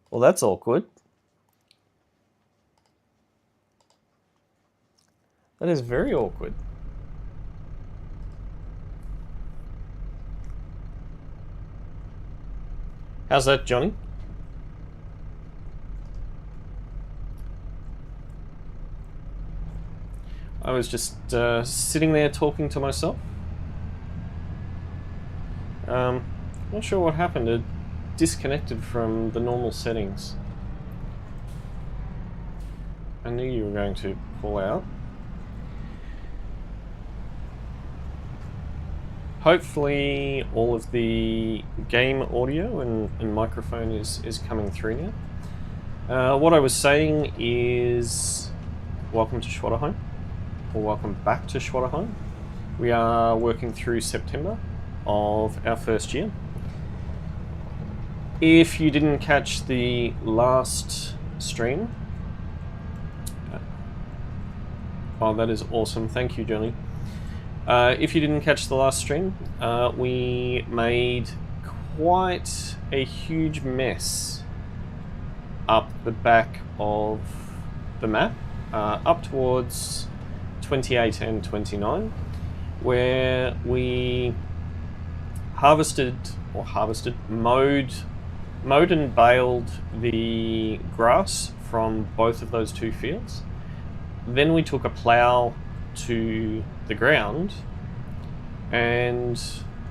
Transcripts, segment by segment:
Well, that's awkward. That is very awkward. How's that, Johnny? I was just sitting there talking to myself. Not sure what happened. It disconnected from the normal settings. I knew you were going to pull out. Hopefully all of the game audio and microphone is coming through now. What I was saying is welcome to Schwaadeheim, or welcome back to Schwaadeheim. We are working through September of our first year. If you didn't catch the last stream, oh, that is awesome. Thank you, Johnny. If you didn't catch the last stream, we made quite a huge mess up the back of the map, up towards 28 and 29, where we mowed and baled the grass from both of those two fields. Then we took a plough to the ground and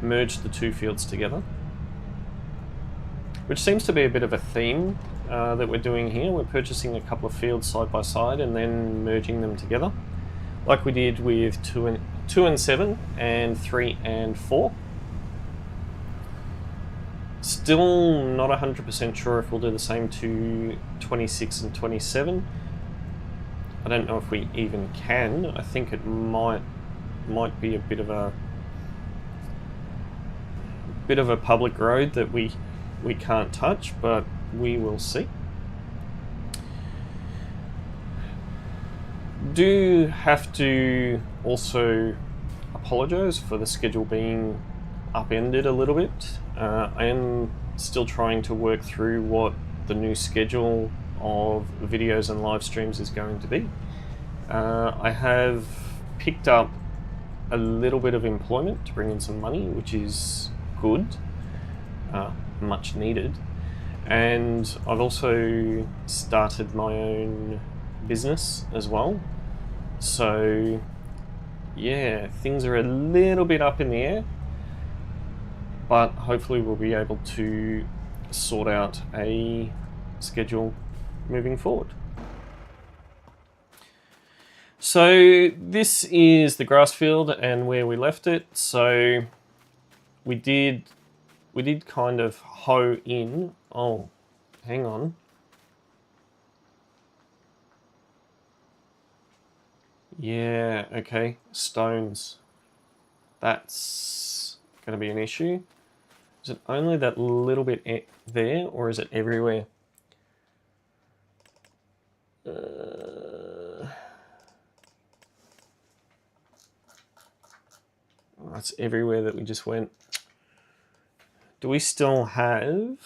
merged the two fields together, which seems to be a bit of a theme that we're doing here. We're purchasing a couple of fields side by side and then merging them together, like we did with 2 and 7 and 3 and 4. Still not 100% sure if we'll do the same to 26 and 27. I don't know if we even can. I think it might be a bit of a public road that we can't touch, but we will see. Do have to also apologize for the schedule being upended a little bit. I am still trying to work through what the new schedule of videos and live streams is going to be. I have picked up a little bit of employment to bring in some money, which is good, much needed. And I've also started my own business as well. So yeah, things are a little bit up in the air, but hopefully we'll be able to sort out a schedule moving forward. So this is the grass field and where we left it. So we did kind of hoe in. Oh, hang on. Yeah, okay, stones. That's going to be an issue. Is it only that little bit there, or is it everywhere? That's everywhere that we just went. Do we still have...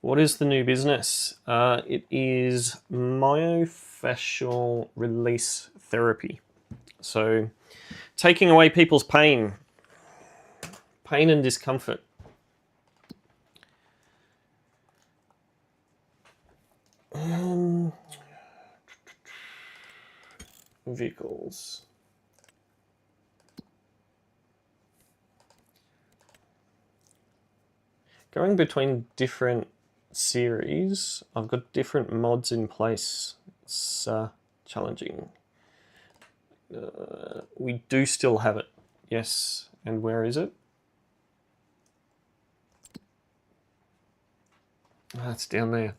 What is the new business? It is myofascial release therapy. So taking away people's pain and discomfort. Vehicles. Going between different series, I've got different mods in place. It's challenging. We do still have it, yes. And where is it? Ah, it's down there.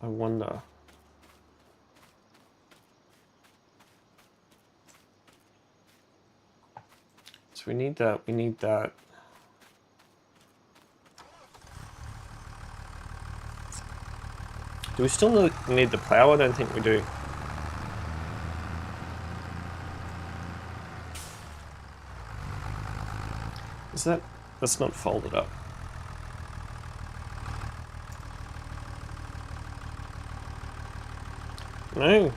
I wonder. So we need that. We need that. Do we still need the plow? I don't think we do. That's not folded up. No.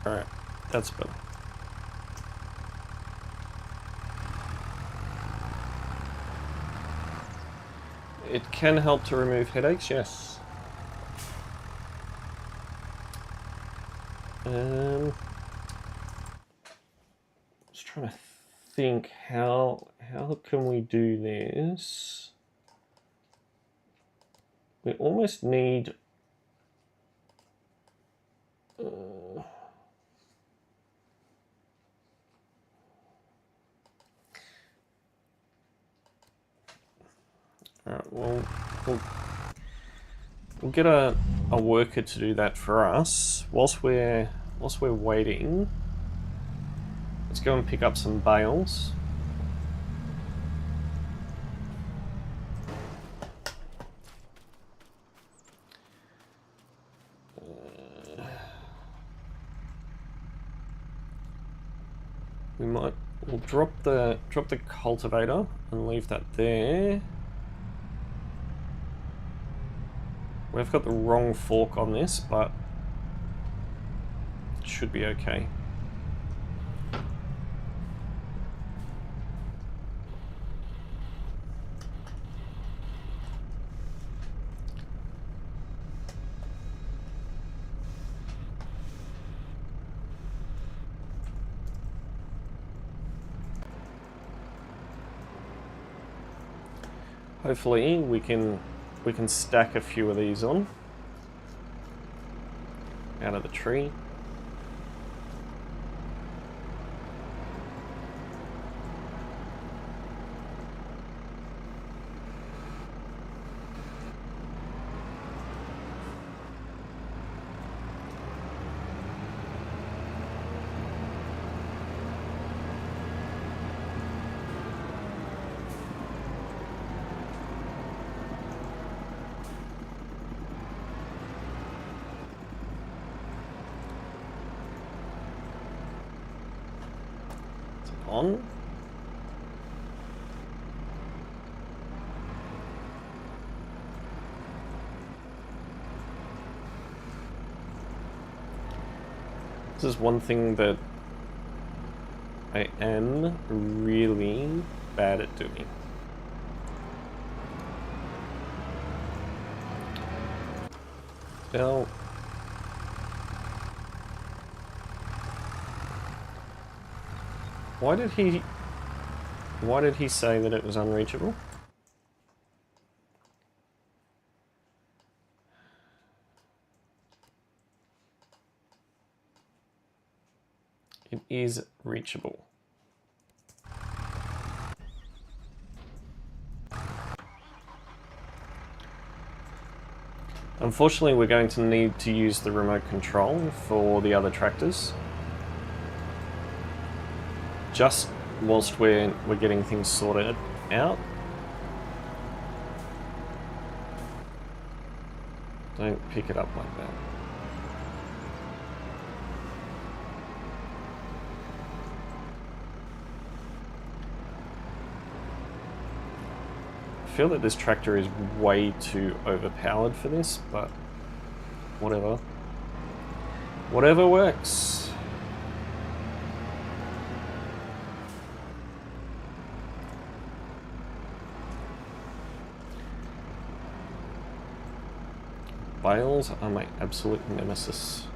Alright, that's better. It can help to remove headaches, yes. Just trying to think how can we do this? We almost need alright, well, we'll get a worker to do that for us. Whilst we're waiting, let's go and pick up some bales. We'll drop the cultivator and leave that there. We've got the wrong fork on this, but it should be okay. Hopefully we can stack a few of these on out of the tree. On. This is one thing that I am really bad at doing. Now, why did he say that it was unreachable? It is reachable. Unfortunately, we're going to need to use the remote control for the other tractors. Just whilst we're getting things sorted out. Don't pick it up like that. I feel that this tractor is way too overpowered for this, but whatever. Whatever works. Bales are my absolute nemesis.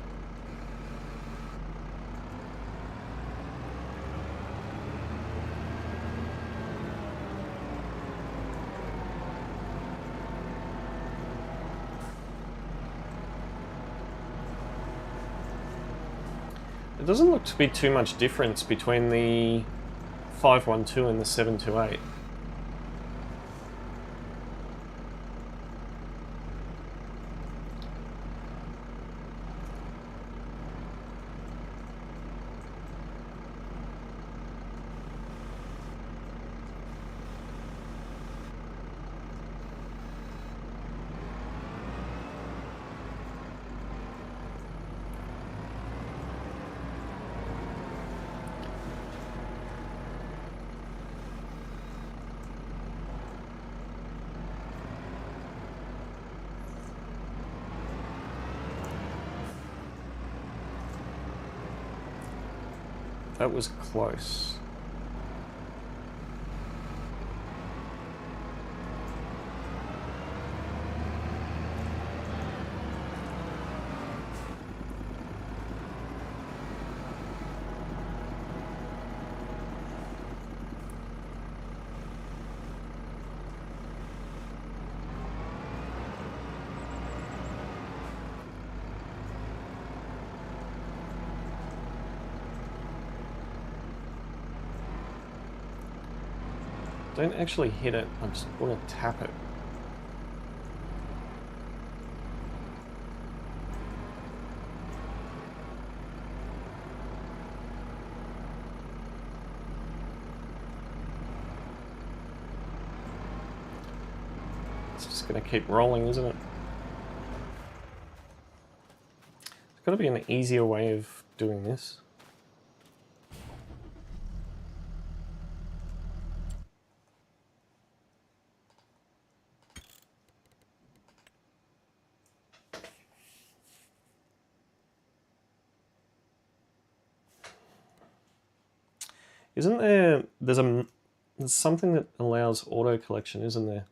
It doesn't look to be too much difference between the 512 and the 728. That was close. Don't actually hit it, I just want to tap it. It's just going to keep rolling, isn't it? There's got to be an easier way of doing this. Isn't there, there's something that allows auto collection, isn't there?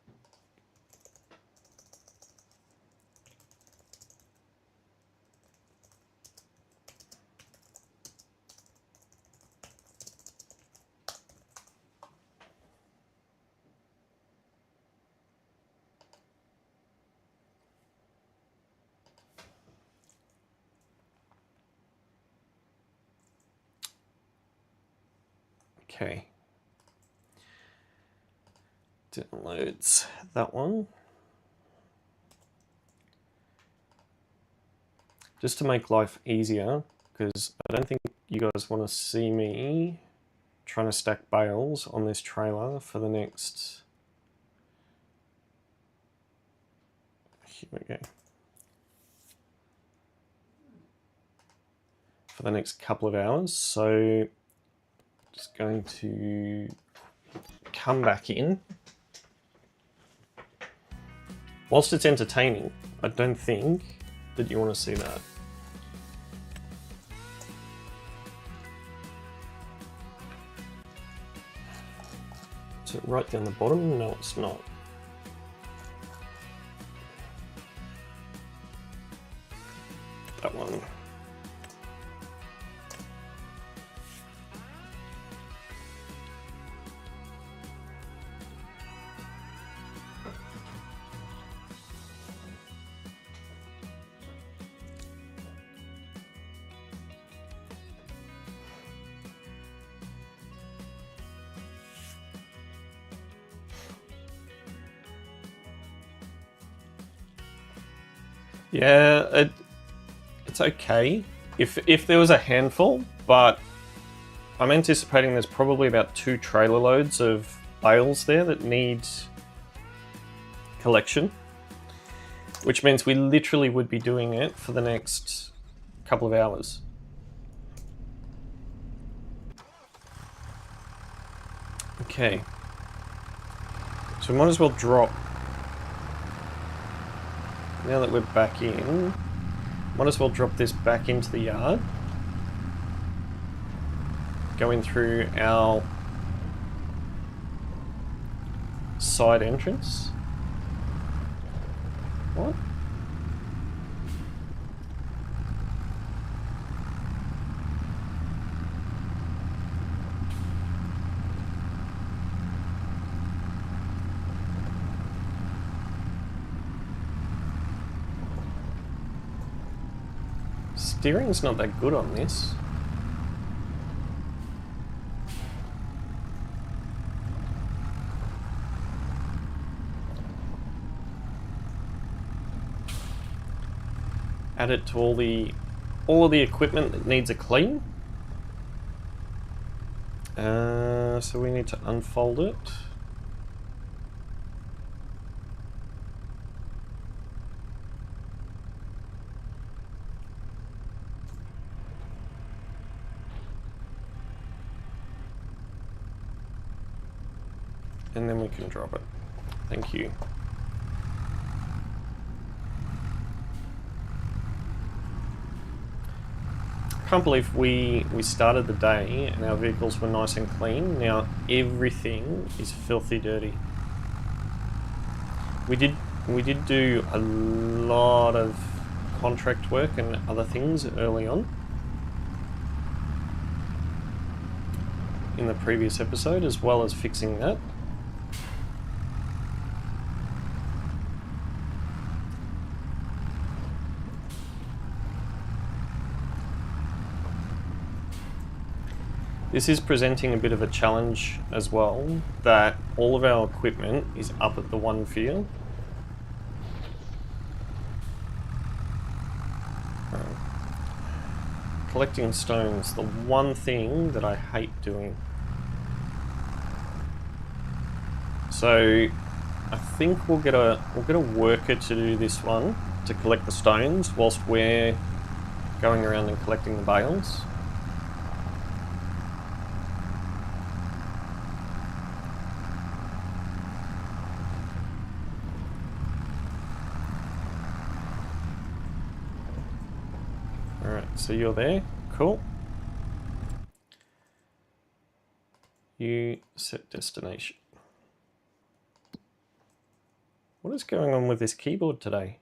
Okay. Downloads that one. Just to make life easier, because I don't think you guys want to see me trying to stack bales on this trailer for the next... Here we go. For the next couple of hours, so just going to come back in. Whilst it's entertaining, I don't think that you want to see that. Is it right down the bottom? No, it's not. That one. Yeah, it's okay if there was a handful, but I'm anticipating there's probably about 2 trailer loads of bales there that need collection, which means we literally would be doing it for the next couple of hours. Okay, so we might as well drop. Now that we're back in, might as well drop this back into the yard. Going through our side entrance. What? Steering's not that good on this. Add it to all of the equipment that needs a clean. So we need to unfold it. And then we can drop it. Thank you. can't believe we started the day and our vehicles were nice and clean. Now everything is filthy dirty. We did do a lot of contract work and other things early on in the previous episode, as well as fixing that. This is presenting a bit of a challenge as well, that all of our equipment is up at the one field. Collecting stones, the one thing that I hate doing. So I think we'll get a worker to do this one, to collect the stones whilst we're going around and collecting the bales. So you're there, cool. You set destination. What is going on with this keyboard today?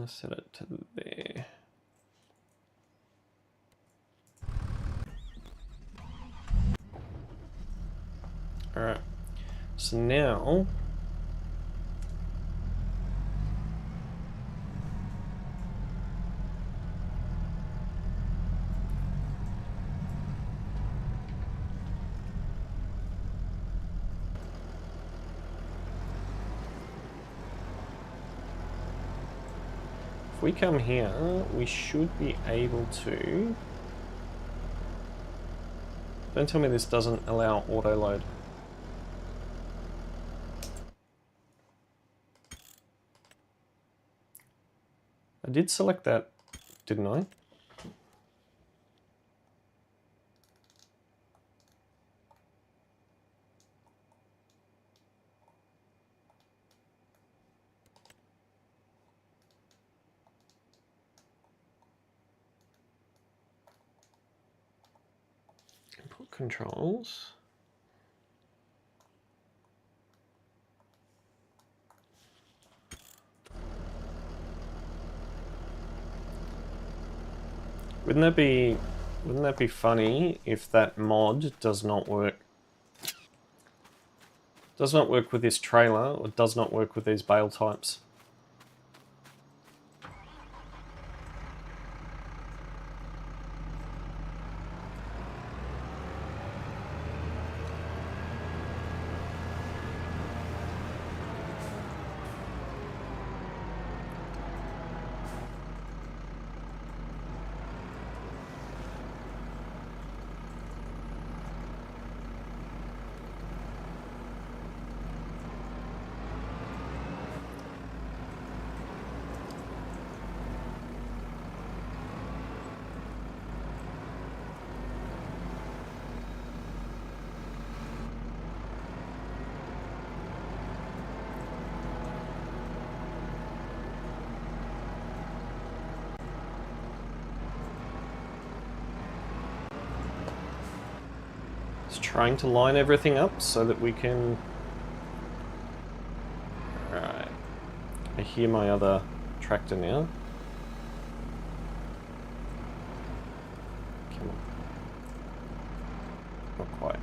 Set it to there. All right, so now if we come here, we should be able to... Don't tell me this doesn't allow auto load. I did select that, didn't I? Input controls. Wouldn't that be funny if that mod does not work? Does not work with this trailer, or does not work with these bale types. Just trying to line everything up so that we can... Alright. I hear my other tractor now. Come on. Not quite.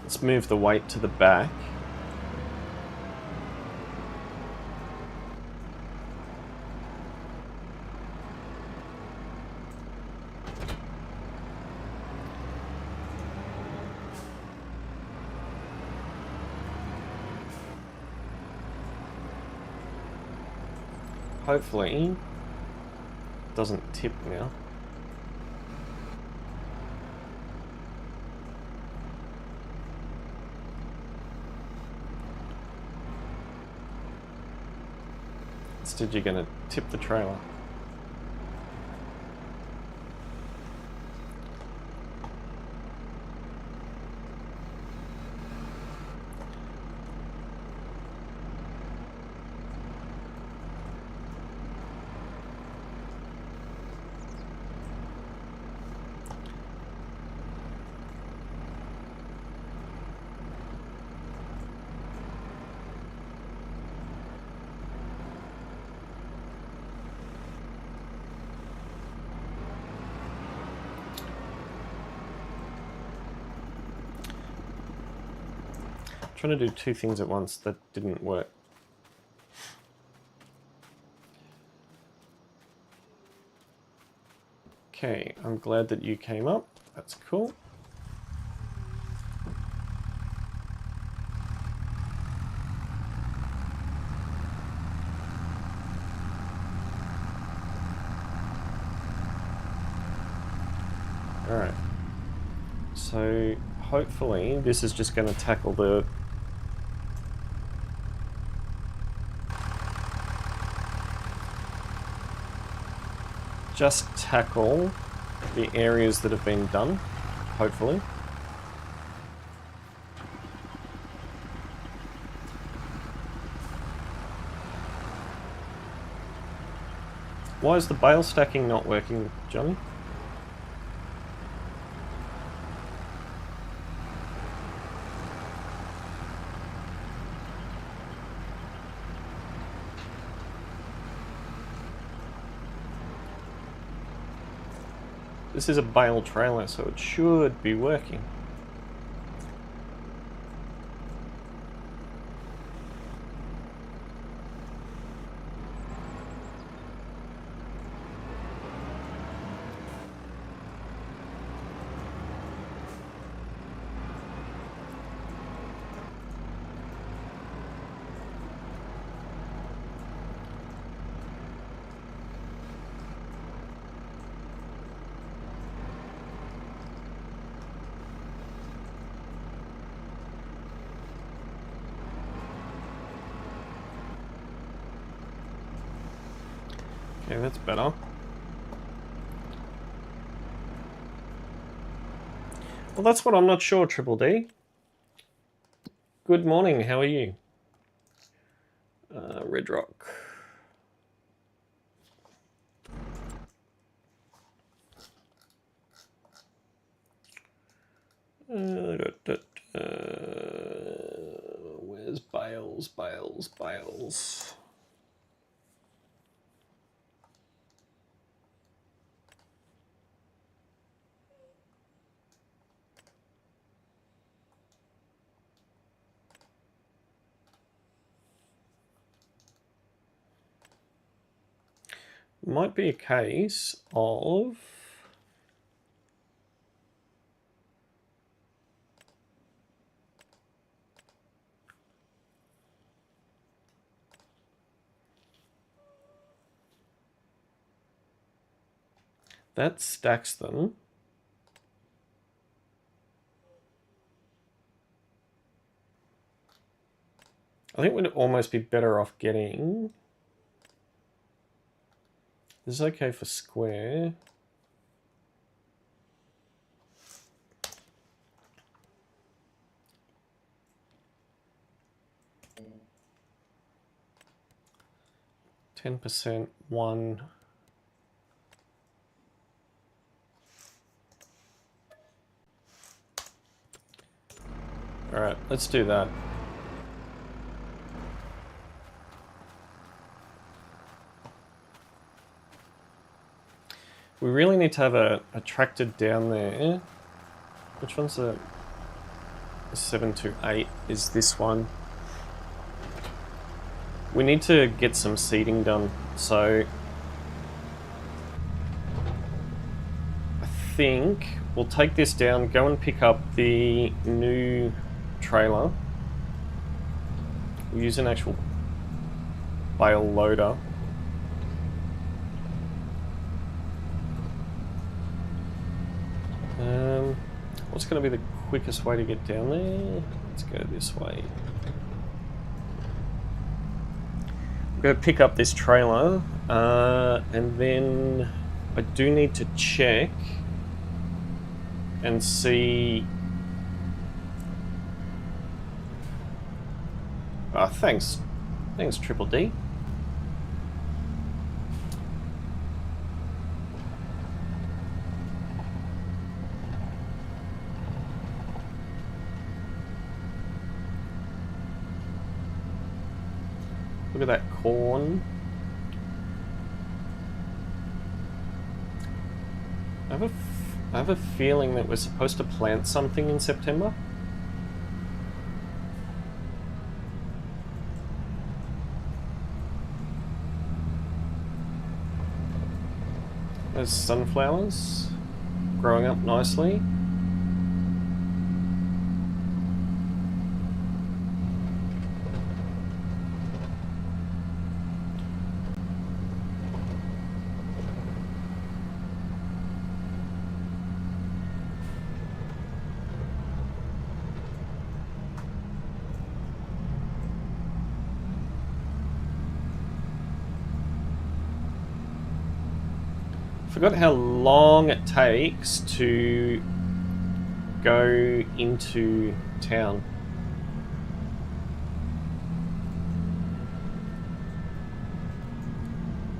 Let's move the weight to the back. Hopefully, it doesn't tip now. Instead, you're going to tip the trailer. Trying to do two things at once, that didn't work. Okay, I'm glad that you came up. That's cool. Alright. So hopefully this is just going to tackle the areas that have been done, hopefully. Why is the bale stacking not working, Johnny? This is a bale trailer, so it should be working. Okay, that's better. Well, that's what I'm not sure, Triple D. Good morning, how are you? Red Rock. Where's Bales? Bales. Might be a case of that stacks them. I think we'd almost be better off getting... This is okay for square. %, 1. All right, let's do that. We really need to have a tractor down there. Which one's the... 7 to 8 is this one. We need to get some seeding done, so I think we'll take this down, go and pick up the new trailer. We'll use an actual Bale loader. What's going to be the quickest way to get down there? Let's go this way. I'm going to pick up this trailer, and then I do need to check and see. Thanks Triple D. Look at that corn. I have a feeling that we're supposed to plant something in September. There's sunflowers growing up nicely. Forgot how long it takes to go into town.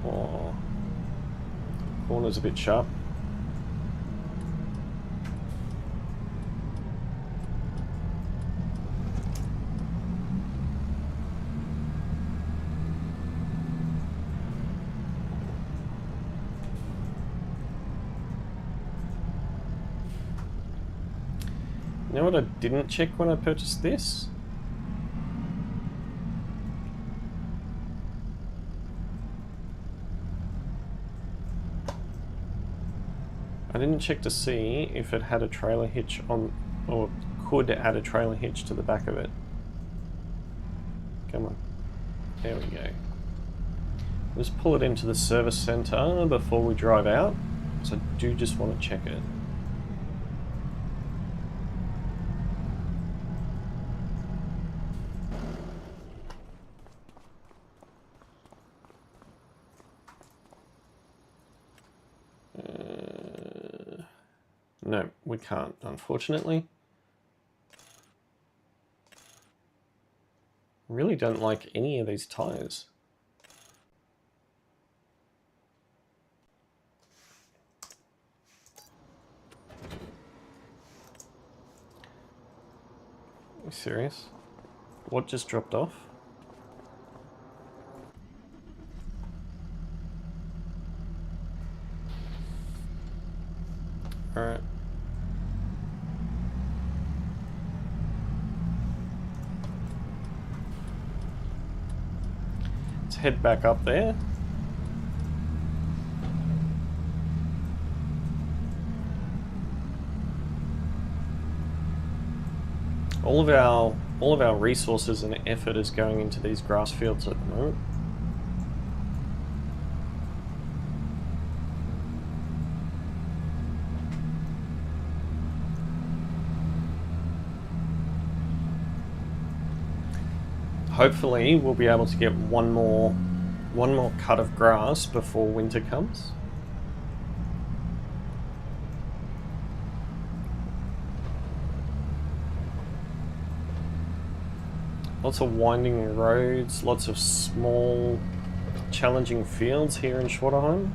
Oh, corner's a bit sharp. You know what I didn't check when I purchased this? I didn't check to see if it had a trailer hitch on, or could add a trailer hitch to the back of it. Come on. There we go. Just pull it into the service centre before we drive out, so I do just want to check it. No, we can't, unfortunately. Really don't like any of these tyres. Are you serious? What just dropped off? Alright. Let's head back up there. All of our resources and effort is going into these grass fields at the moment. Hopefully we'll be able to get one more cut of grass before winter comes. Lots of winding roads, lots of small, challenging fields here in Schwaadeheim.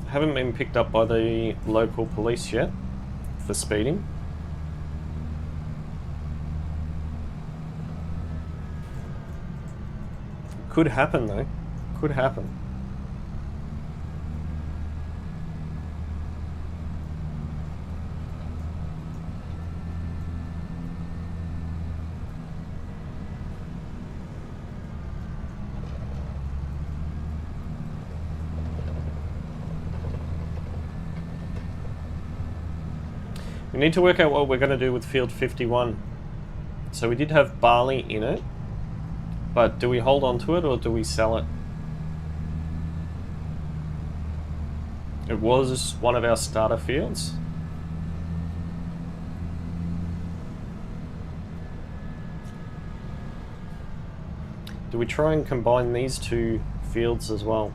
Haven't been picked up by the local police yet for speeding. Could happen though. Could happen. We need to work out what we're going to do with field 51. So we did have barley in it, but do we hold on to it or do we sell it? It was one of our starter fields. Do we try and combine these two fields as well?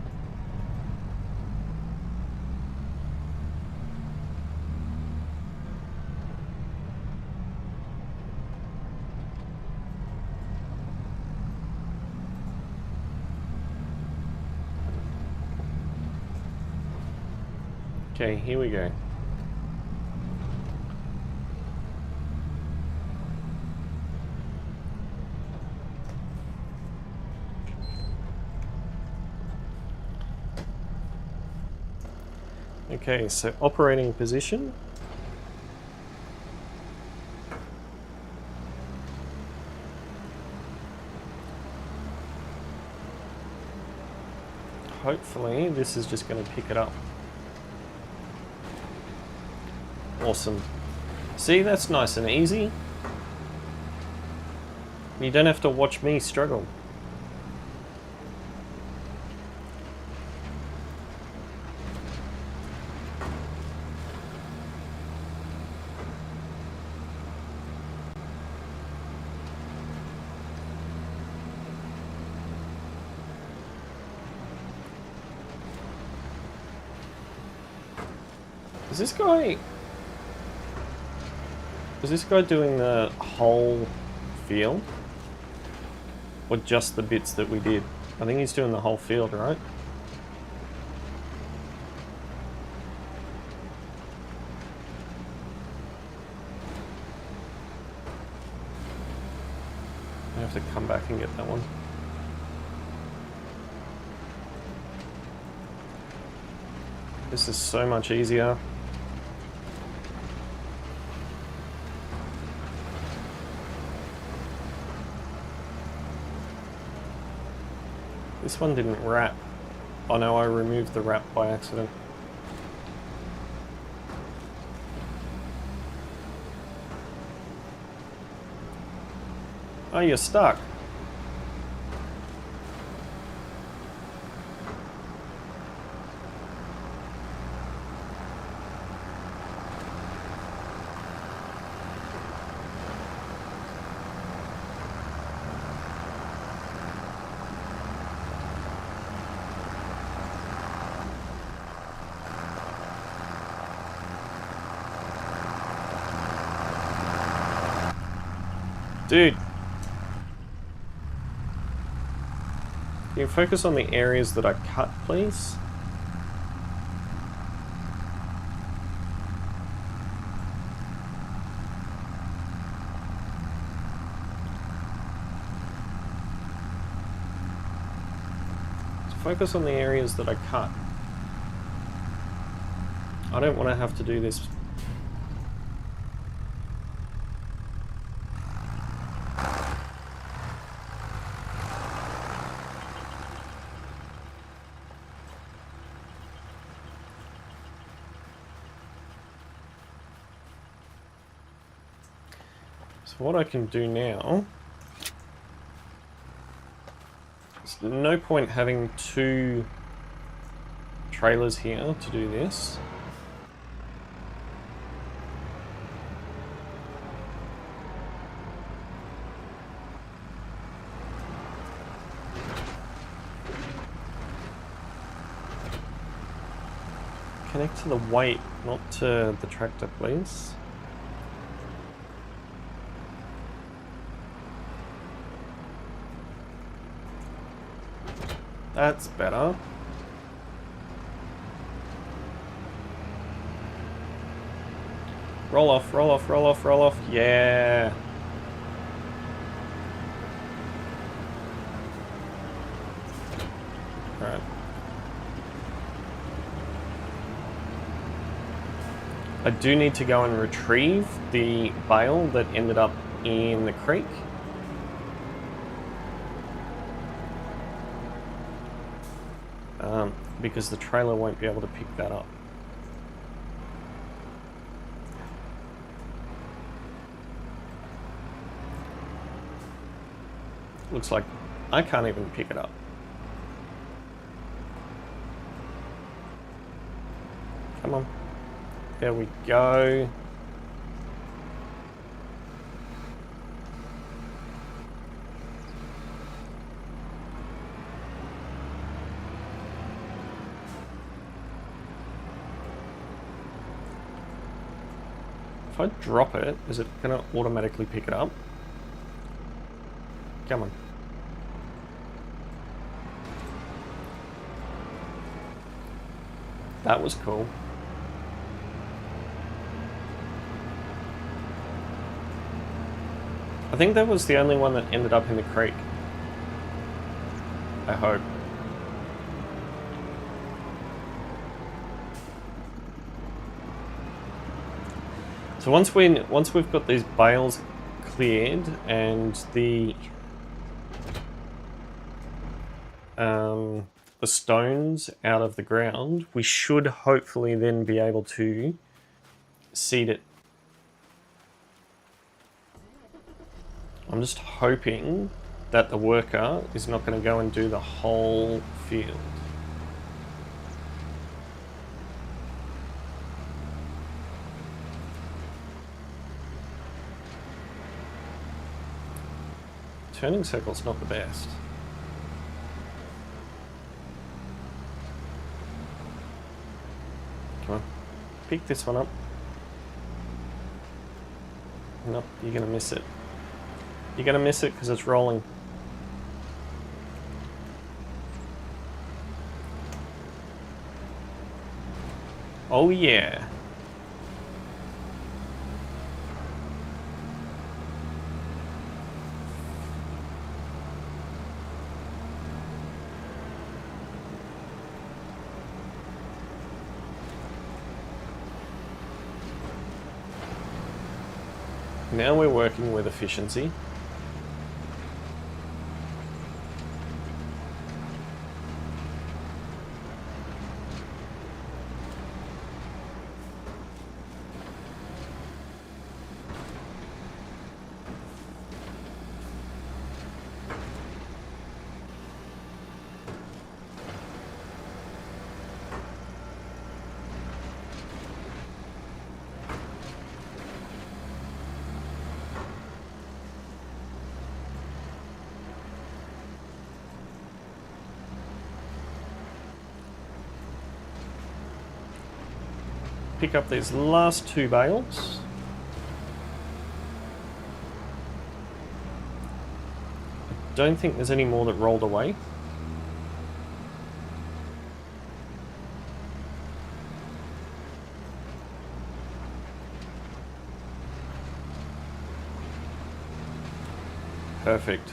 Okay, here we go. Okay, so operating position. Hopefully this is just going to pick it up. Awesome. See, that's nice and easy. You don't have to watch me struggle. Is this guy doing the whole field? Or just the bits that we did? I think he's doing the whole field, right? I have to come back and get that one. This is so much easier. This one didn't wrap. Oh no, I removed the wrap by accident. Oh, you're stuck. Dude. Can you focus on the areas that I cut, please? Focus on the areas that I cut. I don't want to have to do this. So what I can do now, there's no point having two trailers here to do this. Connect to the weight, not to the tractor, please. That's better. Roll off, roll off, roll off, roll off. Yeah. I do need to go and retrieve the bale that ended up in the creek. Because the trailer won't be able to pick that up. Looks like I can't even pick it up. Come on. There we go. If I drop it, is it going to automatically pick it up? Come on. That was cool. I think that was the only one that ended up in the creek. I hope. So once we've got these bales cleared and the stones out of the ground, we should hopefully then be able to seed it. I'm just hoping that the worker is not going to go and do the whole field. Turning circle's not the best. Come on, pick this one up. Nope, you're gonna miss it. You're gonna miss it because it's rolling. Oh yeah. Now we're working with efficiency. Pick up these last two bales. I don't think there's any more that rolled away. Perfect.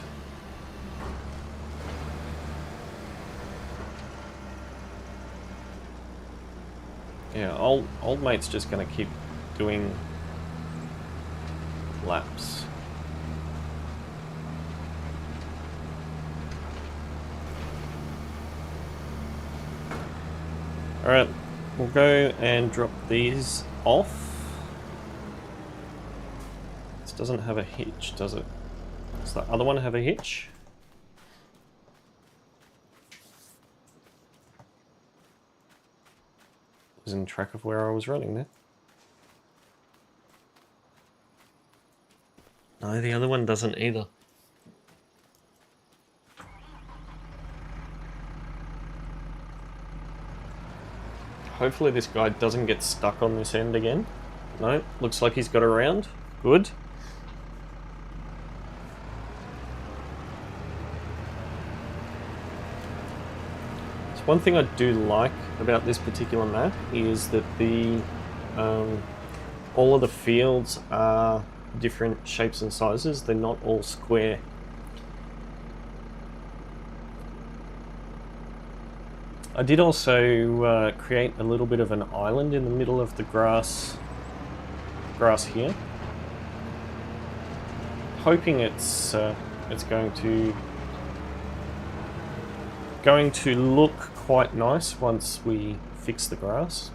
Yeah, old mate's just gonna keep doing laps. Alright, we'll go and drop these off. This doesn't have a hitch, does it? Does the other one have a hitch? Losing track of where I was running there. No, the other one doesn't either. Hopefully this guy doesn't get stuck on this end again. No, looks like he's got around. Good. So one thing I do like about this particular map is that the all of the fields are different shapes and sizes. They're not all square. I did also create a little bit of an island in the middle of the grass grass here. Hoping it's going to look quite nice once we fix the grass.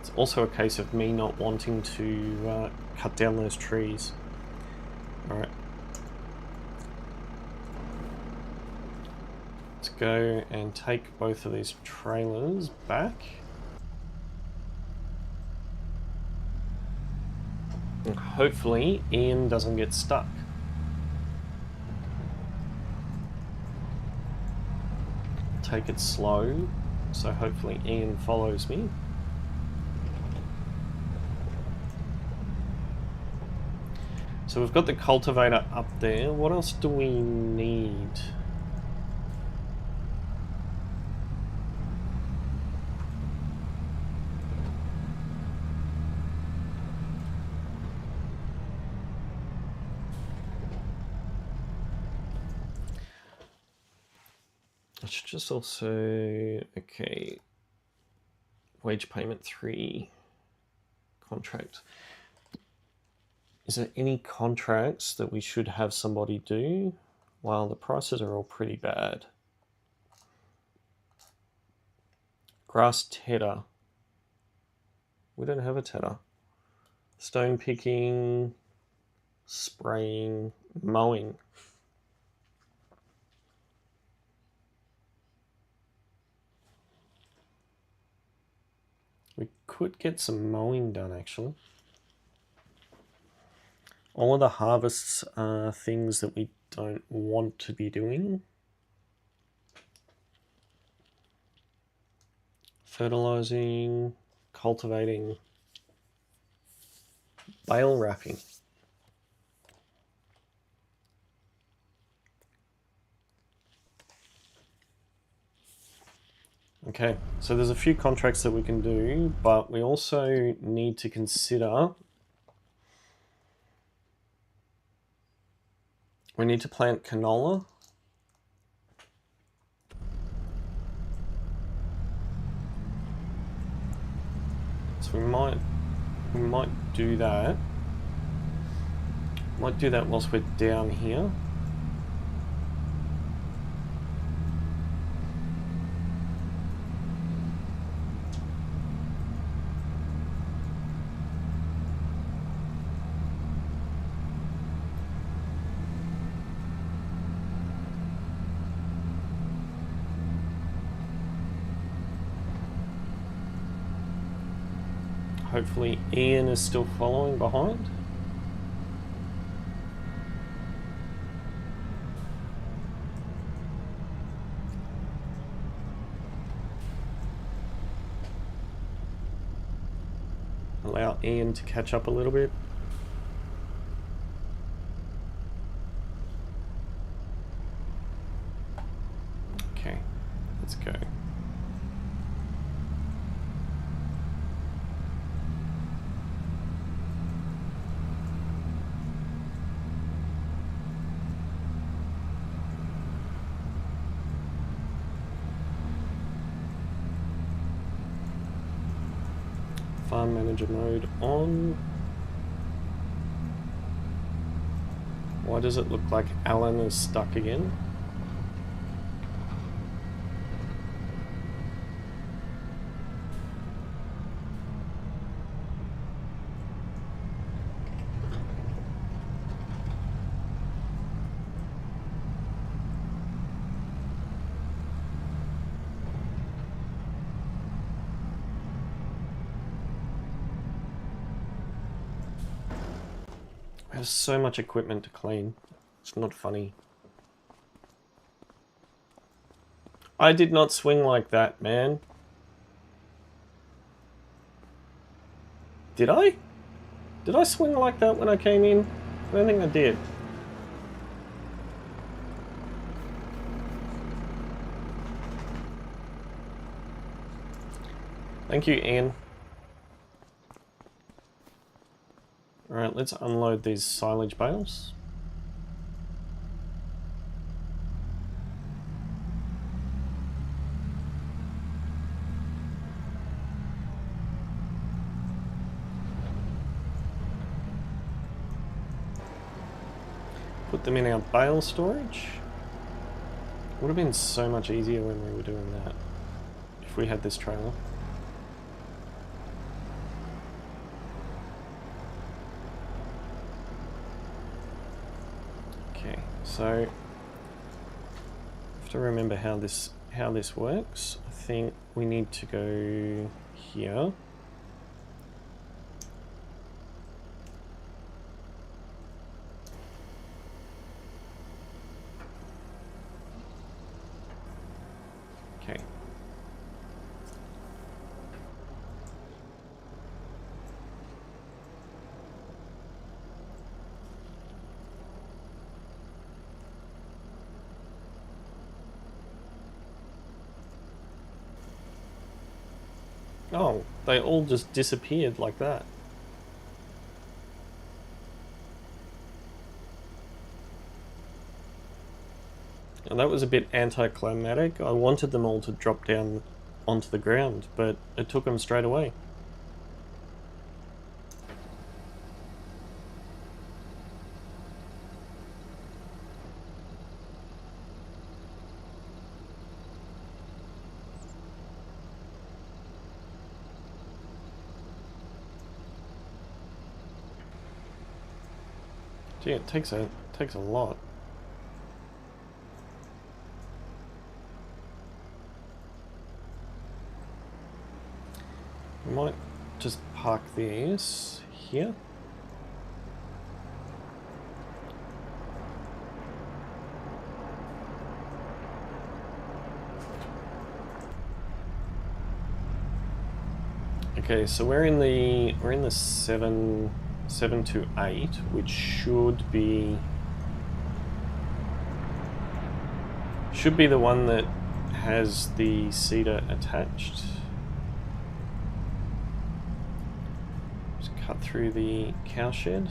It's also a case of me not wanting to cut down those trees. Alright. Let's go and take both of these trailers back. And hopefully Ian doesn't get stuck. Take it slow, so hopefully Ian follows me. So we've got the cultivator up there. What else do we need? I should just also, okay, wage payment 3 contract. Is there any contracts that we should have somebody do? Well, the prices are all pretty bad. Grass tedder. We don't have a tedder. Stone picking, spraying, mowing. We could get some mowing done actually. All of the harvests are things that we don't want to be doing. Fertilizing, cultivating, bale wrapping. Okay, so there's a few contracts that we can do, but we also need to consider we need to plant canola. So we might do that. Might do that whilst we're down here. Hopefully Ian is still following behind. Allow Ian to catch up a little bit. Okay, let's go. Farm manager mode on. Why does it look like Alan is stuck again? I have so much equipment to clean. It's not funny. I did not swing like that, man. Did I? Did I swing like that when I came in? I don't think I did. Thank you, Ian. Alright, let's unload these silage bales. them in our bale storage. Would have been so much easier when we were doing that, if we had this trailer. Okay, so I have to remember how this works. I think we need to go here. Okay. Oh, they all just disappeared like that. And that was a bit anticlimactic. I wanted them all to drop down onto the ground, but it took them straight away. Gee, it takes a lot. I might just park these here. Okay, so we're in the 7 to 8, which should be the one that has the seeder attached. Just cut through the cowshed.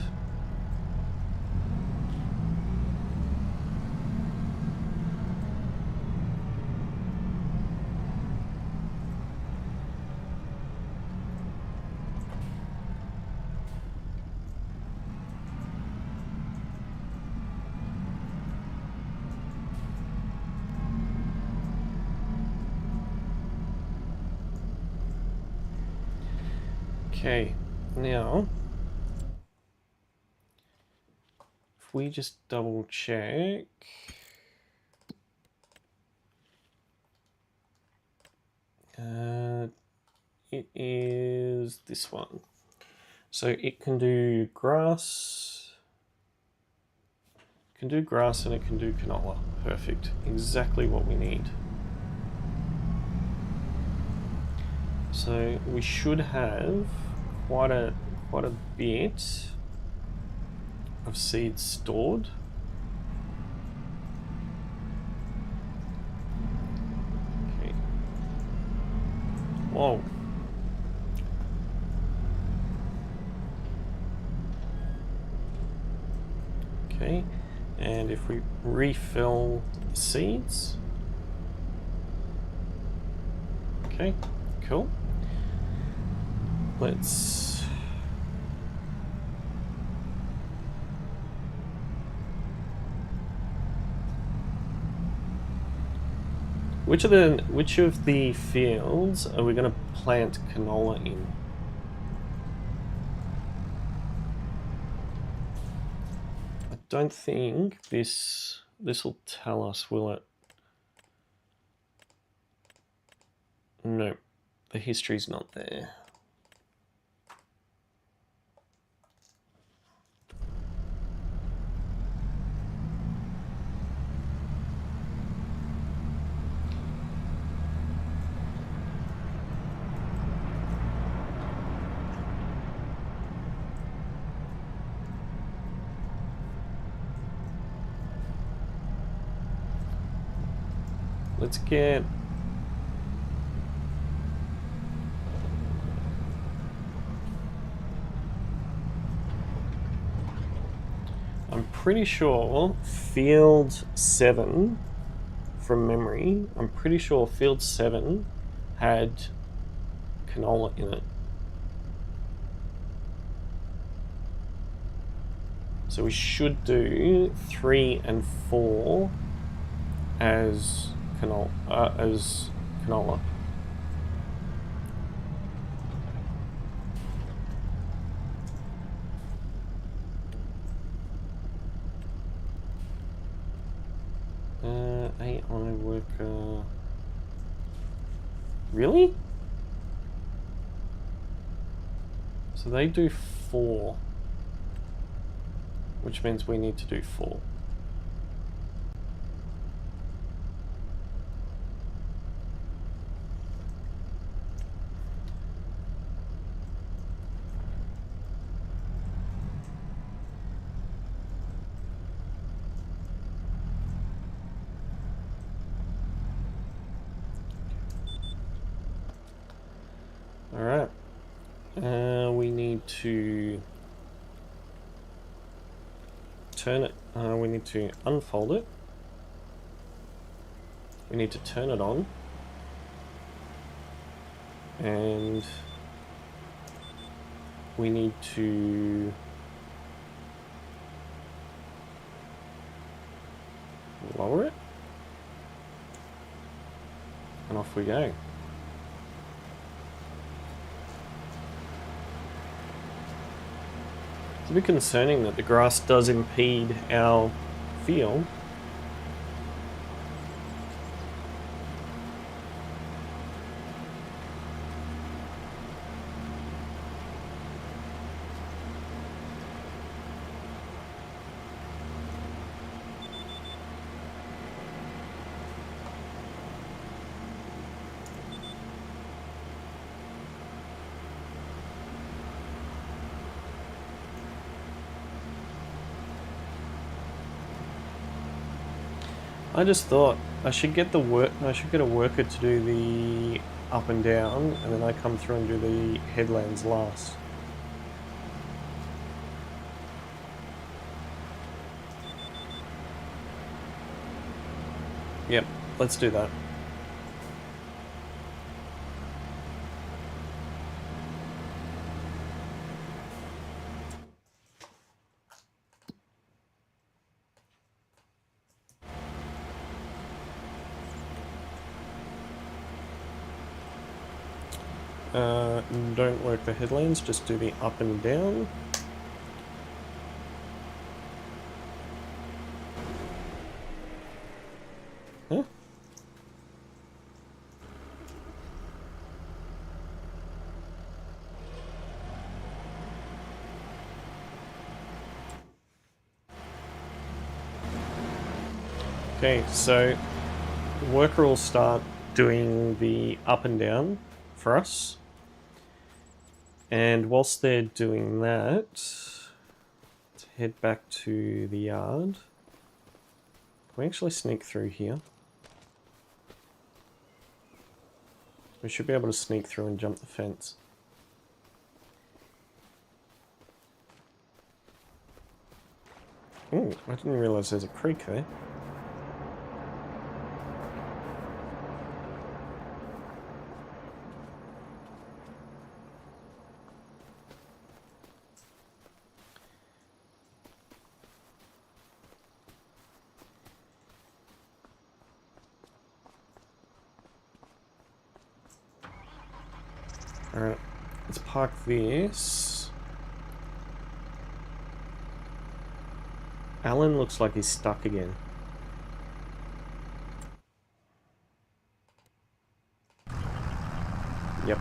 Okay, now if we just double check, it is this one. So it can do grass, and it can do canola. Perfect, exactly what we need. So we should have quite a bit of seeds stored. Okay. Whoa. Okay, and if we refill the seeds. Okay, cool. Let's which of the fields are we going to plant canola in? I don't think this will tell us, will it? No, the history's not there. Let's get I'm pretty sure field 7 from memory, I'm pretty sure field 7 had canola in it. So we should do 3 and 4 as canola. AI worker. Really? So they do 4, which means we need to do 4. Alright. We need to turn it, we need to unfold it. We need to turn it on. And we need to lower it. And off we go. It's a bit concerning that the grass does impede our field. I just thought I should get a worker to do the up and down, and then I come through and do the headlands last. Yep, let's do that. Don't work the headlands, just do the up and down. Huh? Okay, so the worker will start doing the up and down for us. And whilst they're doing that, let's head back to the yard. Can we actually sneak through here? We should be able to sneak through and jump the fence. Ooh, I didn't realise there's a creek there. Alright, let's park this. Alan looks like he's stuck again. Yep.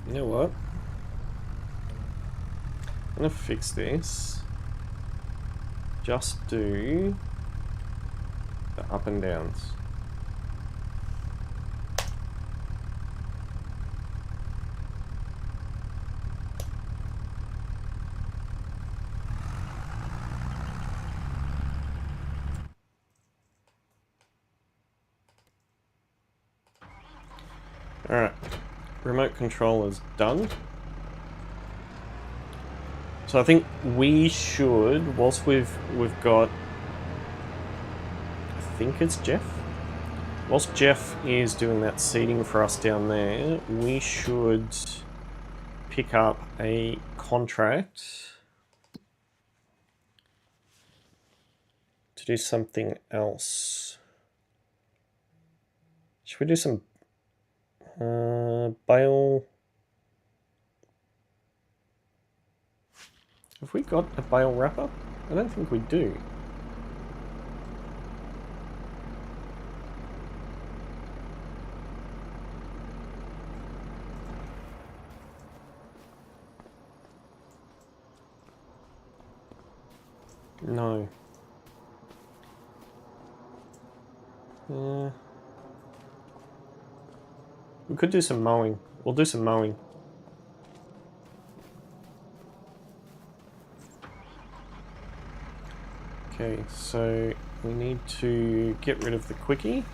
You know what? I'm gonna fix this. Just do the up and downs. Alright, remote control is done. So I think we should, whilst we've got, I think it's Jeff? Whilst Jeff is doing that seeding for us down there, we should pick up a contract to do something else. Should we do some Bale? Have we got a Bale wrapper? I don't think we do. No. We could do some mowing. We'll do some mowing. Okay, so we need to get rid of the quickie.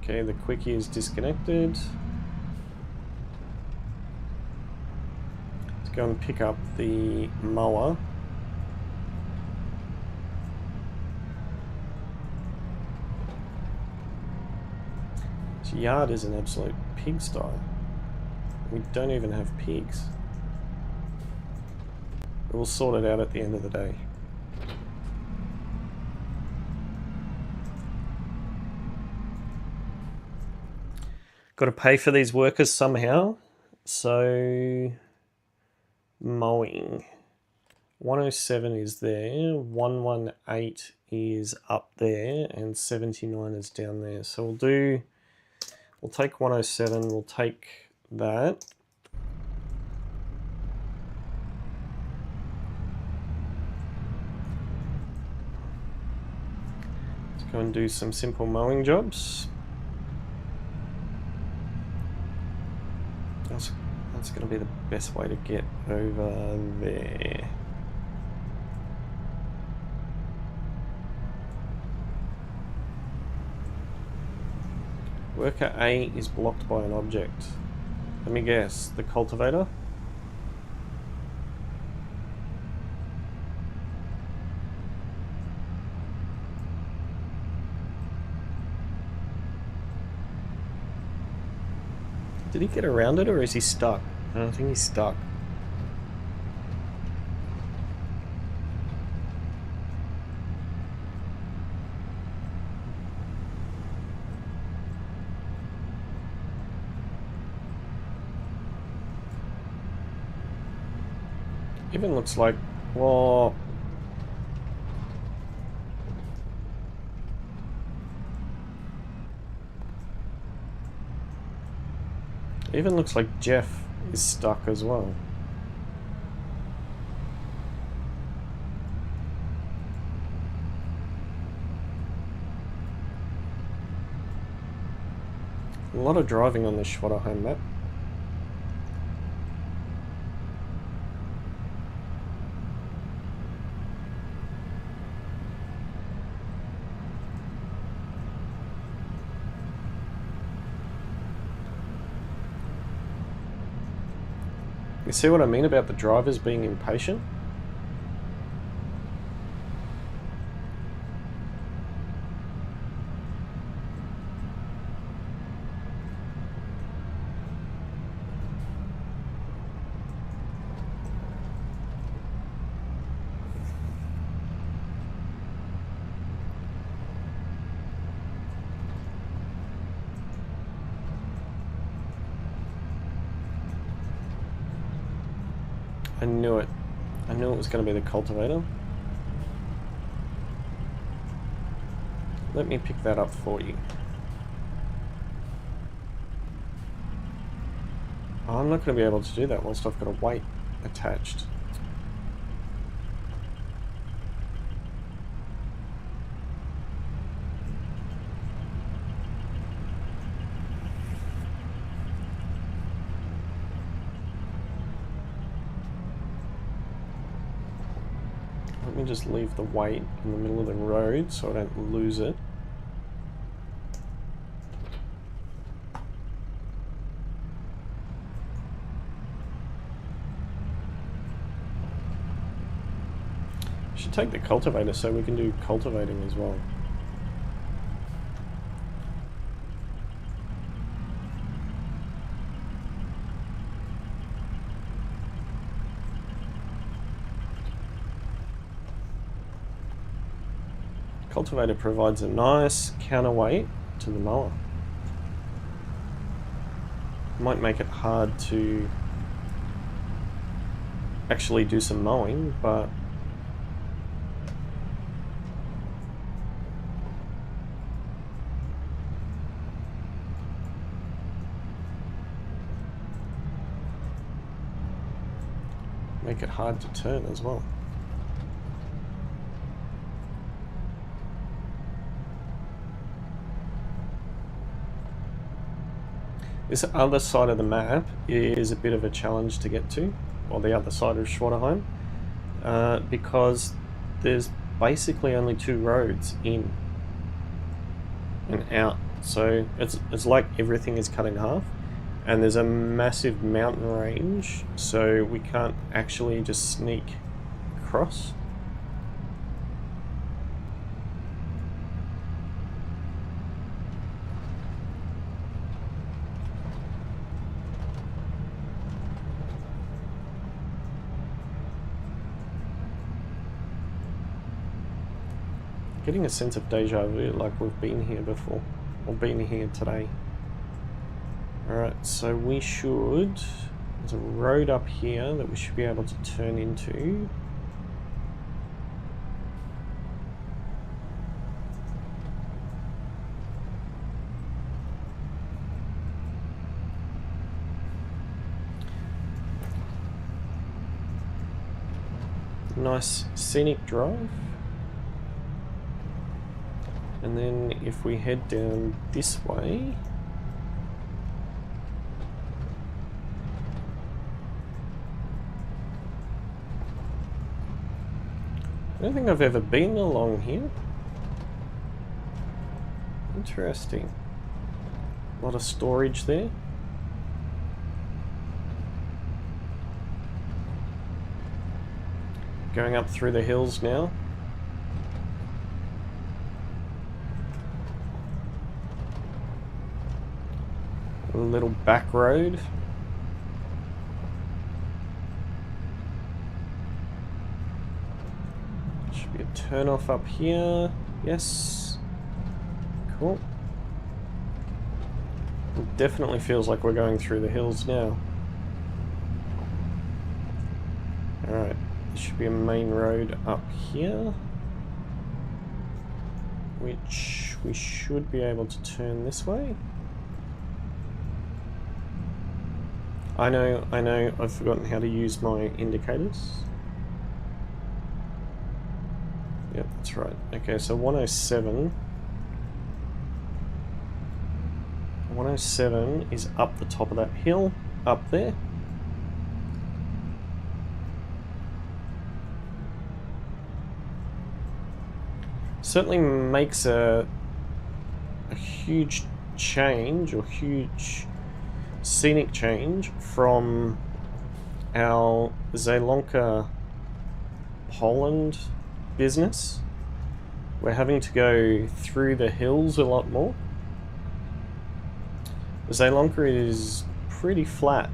Okay, the quickie is disconnected. Let's go and pick up the mower. This yard is an absolute pigsty. We don't even have pigs. We'll sort it out at the end of the day. Got to pay for these workers somehow. So, mowing. 107 is there, 118 is up there, and 79 is down there. So we'll take 107, we'll take that. Let's go and do some simple mowing jobs. That's going to be the best way to get over there. Worker A is blocked by an object. Let me guess, the cultivator? Did he get around it, or is he stuck? I think he's stuck. Even looks like, whoa. Even looks like Jeff is stuck as well. A lot of driving on this Schwaadeheim map. You see what I mean about the drivers being impatient? I knew it. I knew it was going to be the cultivator. Let me pick that up for you. Oh, I'm not going to be able to do that whilst I've got a weight attached. Let me just leave the weight in the middle of the road so I don't lose it. Should take the cultivator so we can do cultivating as well. Cultivator provides a nice counterweight to the mower. Might make it hard to actually do some mowing, but make it hard to turn as well. This other side of the map is a bit of a challenge to get to, or the other side of Schwaadeheim, because there's basically only 2 roads in and out. So it's like everything is cut in half, and there's a massive mountain range, so we can't actually just sneak across. Getting a sense of deja vu, like we've been here before, or been here today. Alright, so we should... there's a road up here that we should be able to turn into. Nice scenic drive. And then if we head down this way, I don't think I've ever been along here. Interesting. A lot of storage there. Going up through the hills now. A little back road. Should be a turn off up here. Yes. Cool. It definitely feels like we're going through the hills now. Alright, there should be a main road up here, which we should be able to turn this way. I know, I've forgotten how to use my indicators. Yep, that's right. Okay, so 107. 107 is up the top of that hill, up there. Certainly makes a huge change, or huge scenic change from our Zeelanka Poland business. We're having to go through the hills a lot more. Zeelanka is pretty flat.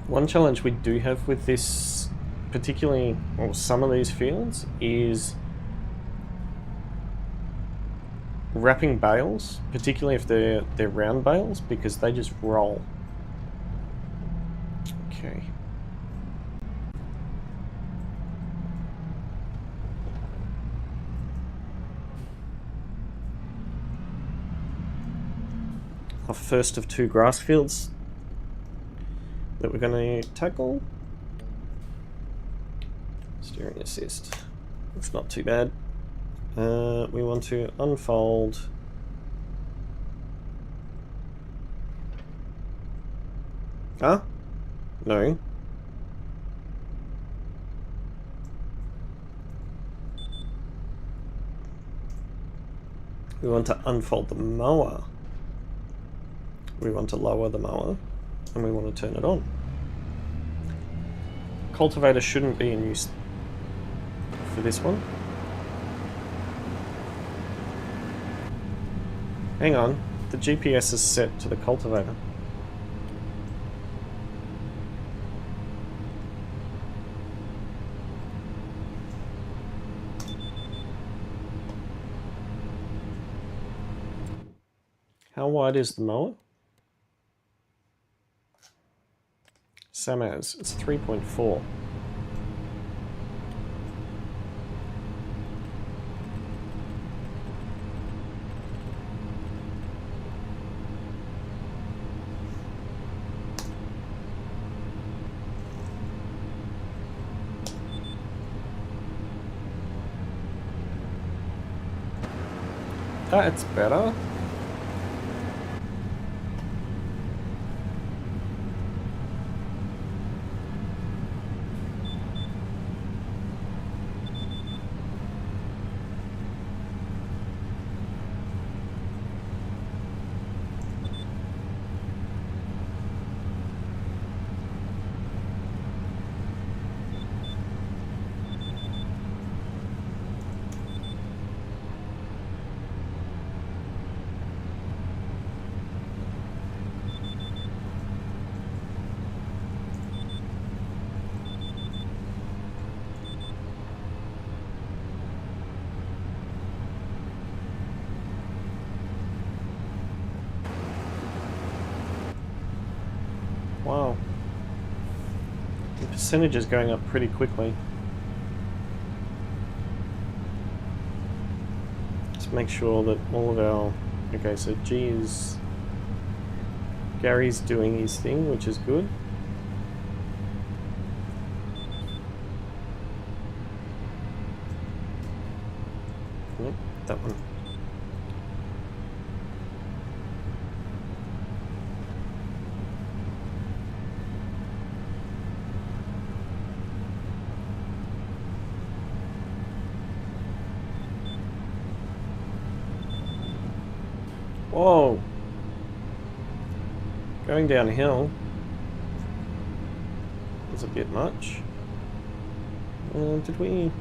One challenge we do have with this, particularly, or some of these fields, is wrapping bales, particularly if they're round bales, because they just roll. Okay. Our first of 2 grass fields that we're going to tackle. Steering assist. It's not too bad. We want to unfold no. We want to unfold the mower. We want to lower the mower, and we want to turn it on. Cultivator shouldn't be in use for this one. Hang on, the GPS is set to the cultivator. How wide is the mower? Same as, it's 3.4. That's better. Wow. The percentage is going up pretty quickly. Let's make sure that all of our... Okay, so G is... Gary's doing his thing, which is good. Nope, that one. Whoa! Going downhill was a bit much. Did we?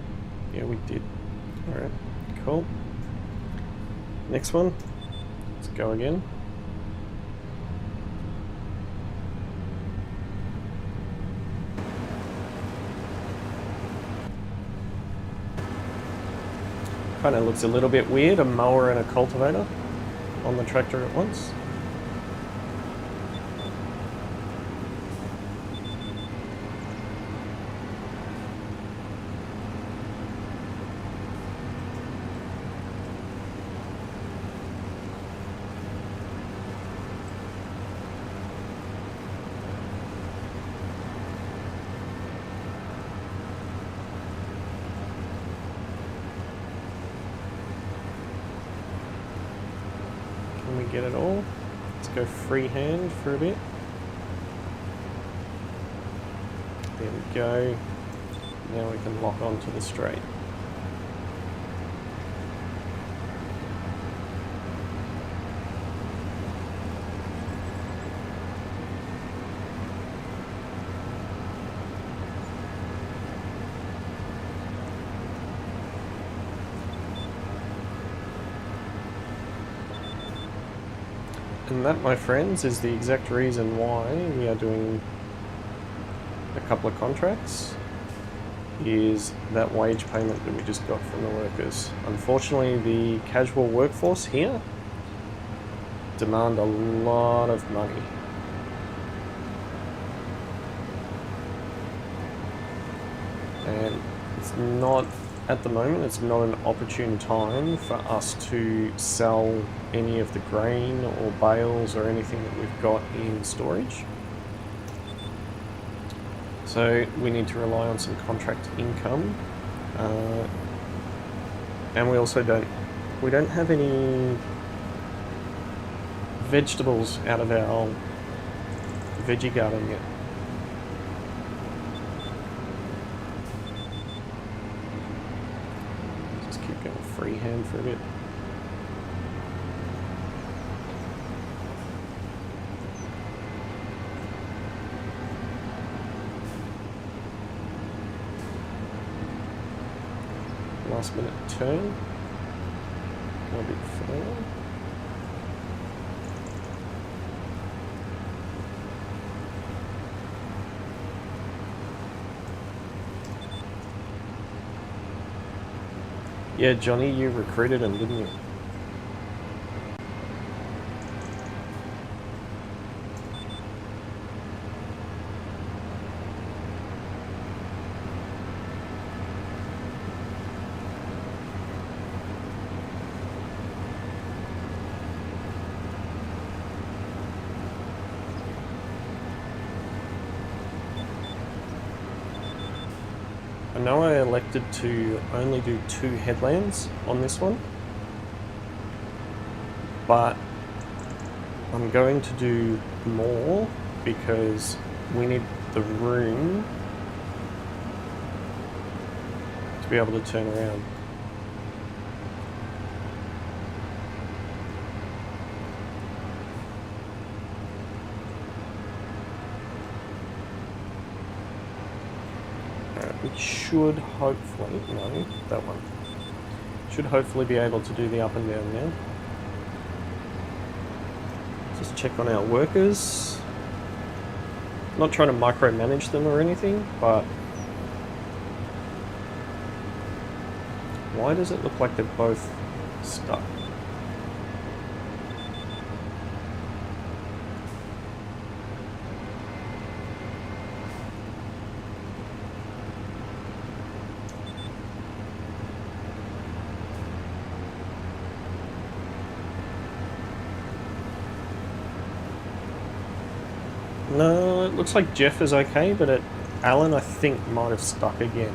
Yeah, we did. Alright, cool. Next one. Let's go again. Kind of looks a little bit weird, a mower and a cultivator on the tractor at once. Get it all. Let's go freehand for a bit. There we go. Now we can lock onto the straight. And that, my friends, is the exact reason why we are doing a couple of contracts, is that wage payment that we just got from the workers. Unfortunately, the casual workforce here demand a lot of money. And it's not, at the moment, it's not an opportune time for us to sell any of the grain or bales or anything that we've got in storage. So we need to rely on some contract income. And we also don't have any vegetables out of our veggie garden yet. Just keep going freehand for a bit. Last minute turn. A bit further. Yeah, Johnny, you recruited him, didn't you? I know I elected to only do 2 headlands on this one, but I'm going to do more because we need the room to be able to turn around. We should hopefully, no, that one. Should hopefully be able to do the up and down now. Just check on our workers. Not trying to micromanage them or anything, but why does it look like they're both stuck? No, it looks like Jeff is okay, but Alan, I think, might have stuck again.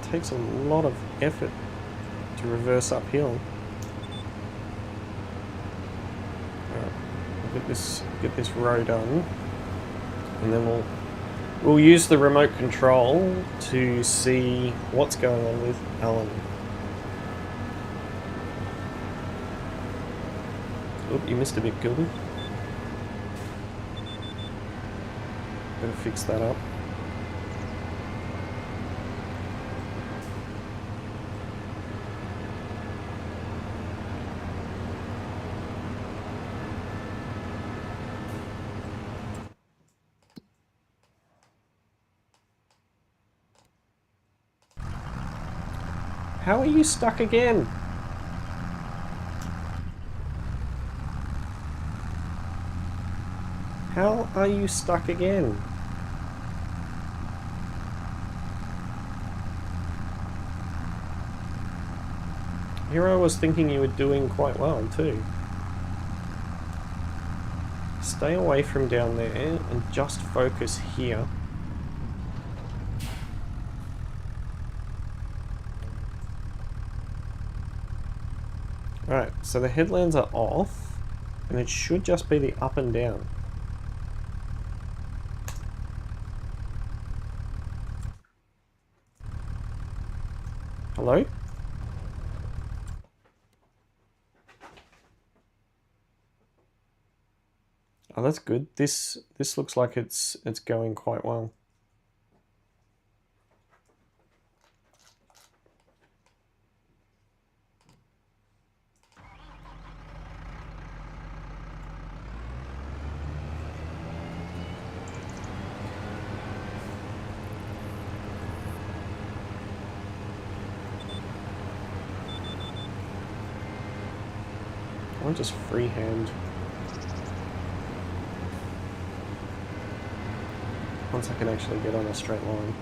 It takes a lot of effort to reverse uphill. Alright, we'll get this row done. And then we'll use the remote control to see what's going on with Alan. Oop, you missed a bit, Gilby. Better fix that up. How are you stuck again? How are you stuck again? Here I was thinking you were doing quite well too. Stay away from down there and just focus here. Alright, so the headlands are off, and it should just be the up and down. Hello? Oh, that's good. This looks like it's going quite well. I'll just freehand. Once I can actually get on a straight line.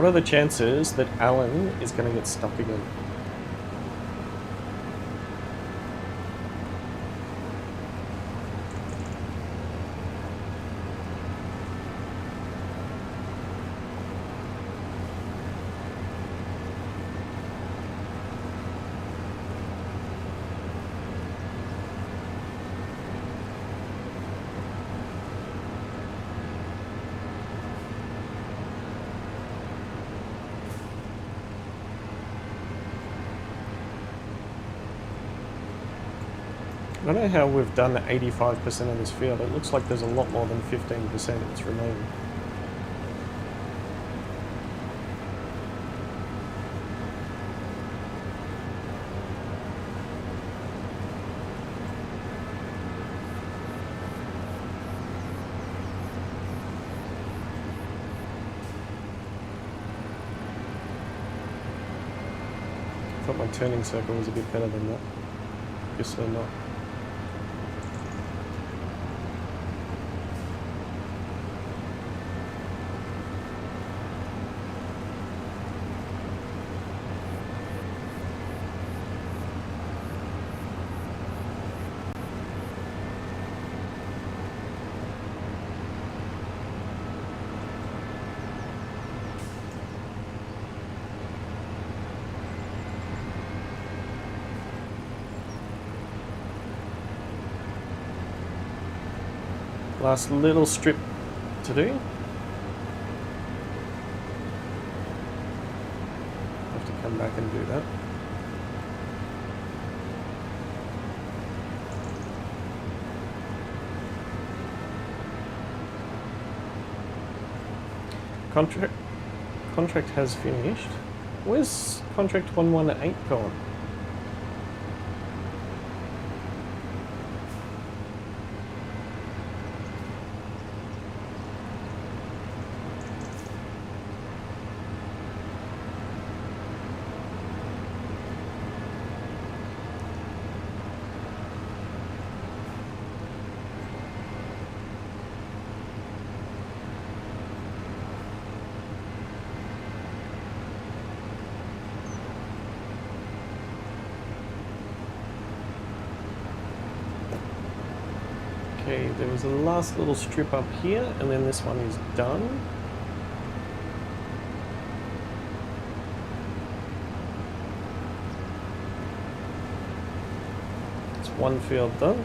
What are the chances that Alan is going to get stuck again? I don't know how we've done 85% of this field. It looks like there's a lot more than 15% that's remaining. I thought my turning circle was a bit better than that. Guess so not. Last little strip to do. Have to come back and do that. Contract has finished. Where's contract 118 gone? Okay, there was a last little strip up here, and then this one is done. It's one field done.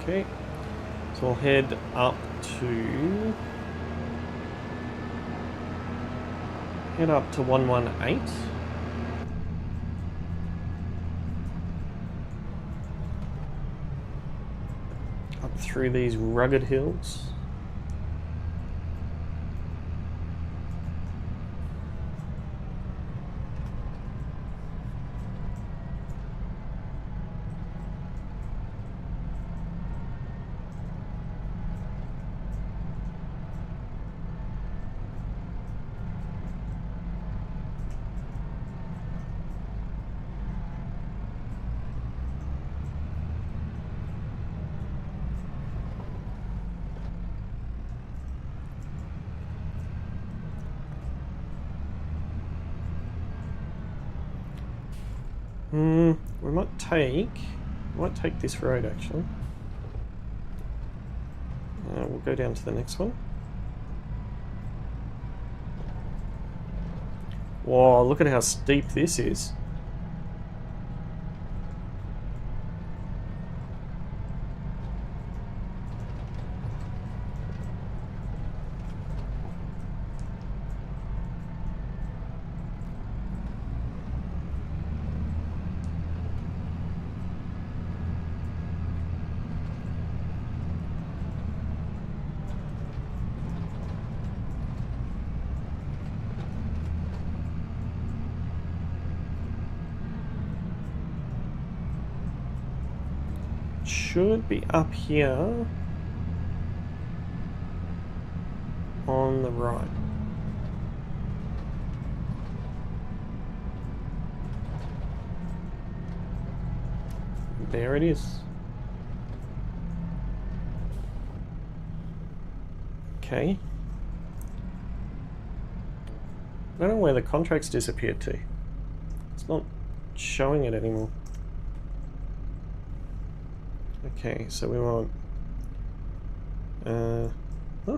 Okay, so we'll head up to 118. Up through these rugged hills. We might take this road actually. We'll go down to the next one. Whoa, look at how steep this is. Should be up here on the right. There it is. Okay. I don't know where the contracts disappeared to. It's not showing it anymore. Okay, so we want... huh?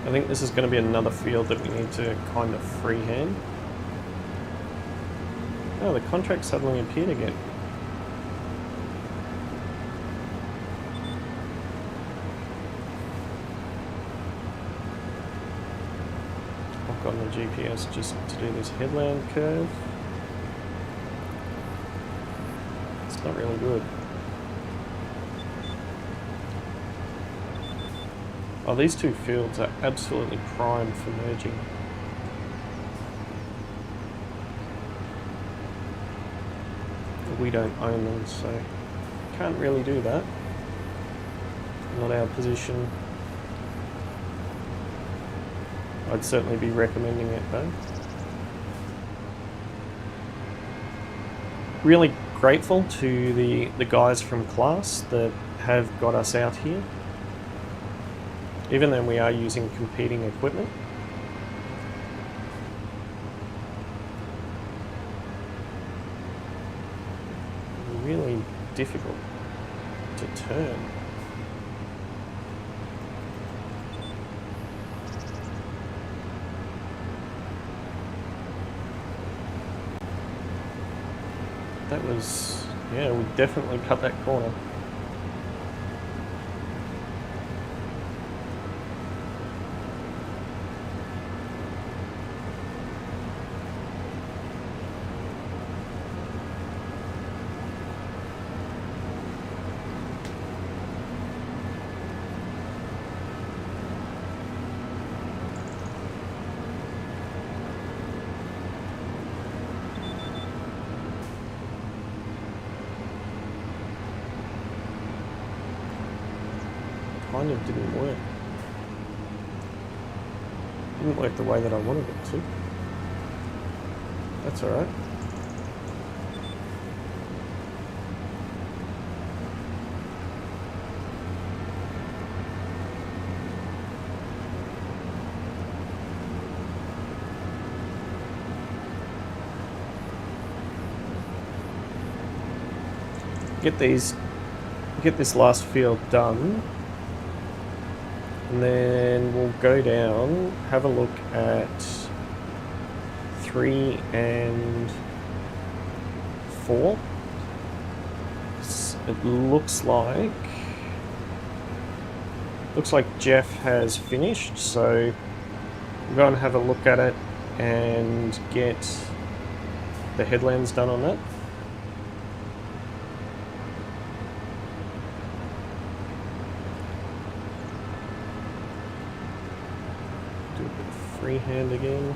I think this is going to be another field that we need to kind of freehand. Oh, the contract suddenly appeared again. I've got my GPS just to do this headland curve. It's not really good. Oh, these two fields are absolutely primed for merging. We don't own them, so can't really do that. Not our position. I'd certainly be recommending it though. Really grateful to the guys from class that have got us out here. Even though we are using competing equipment. Really difficult to turn. That was, yeah, we definitely cut that corner. Kind of didn't work. Didn't work the way that I wanted it to. That's alright. Get this last field done. And then we'll go down, have a look at 3 and 4. It looks like Jeff has finished, so we'll go and have a look at it and get the headlands done on that. Freehand again.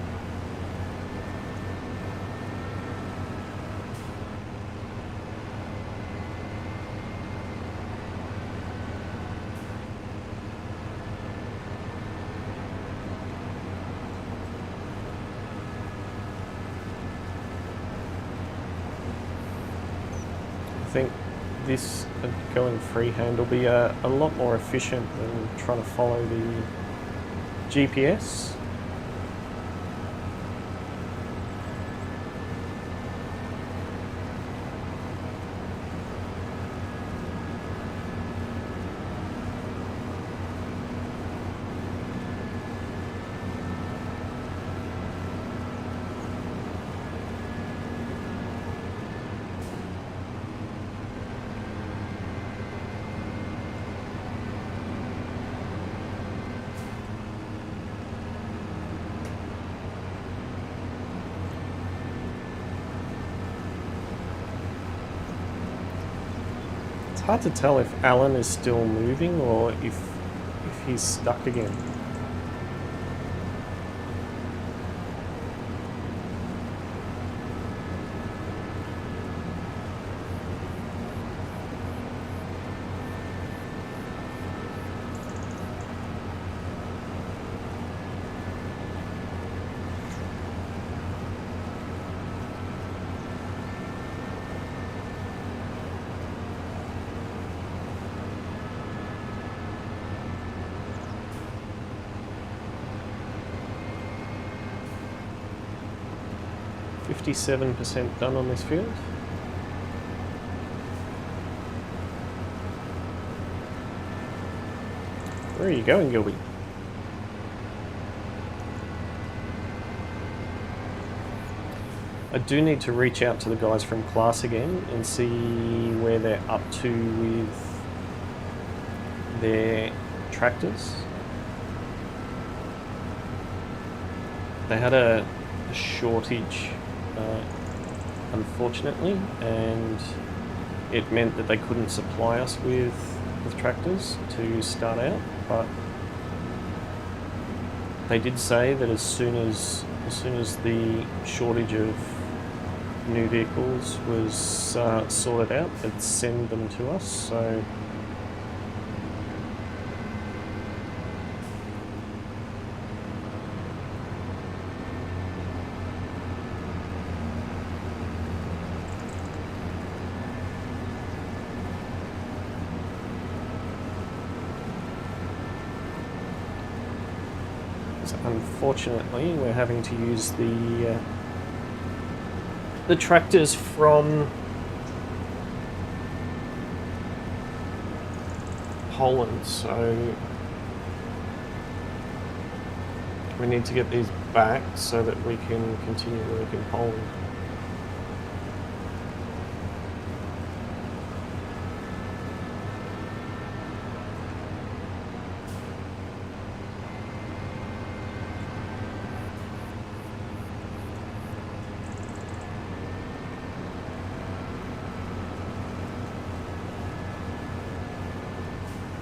I think this going freehand will be a lot more efficient than trying to follow the GPS. Hard to tell if Alan is still moving or if he's stuck again. 57% done on this field. Where are you going, Gilby? I do need to reach out to the guys from class again and see where they're up to with their tractors. They had a shortage, unfortunately, and it meant that they couldn't supply us with tractors to start out, but they did say that as soon as the shortage of new vehicles was sorted out, they'd send them to us. So unfortunately, we're having to use the tractors from Poland, so we need to get these back so that we can continue work in Poland.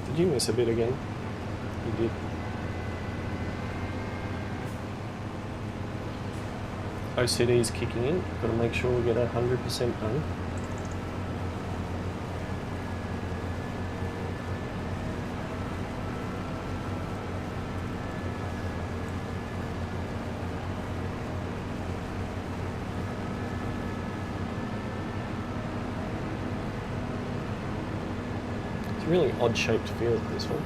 Did you miss a bit again? You did. OCD's kicking in. Got to make sure we get 100% done. It's a really odd-shaped field, this one.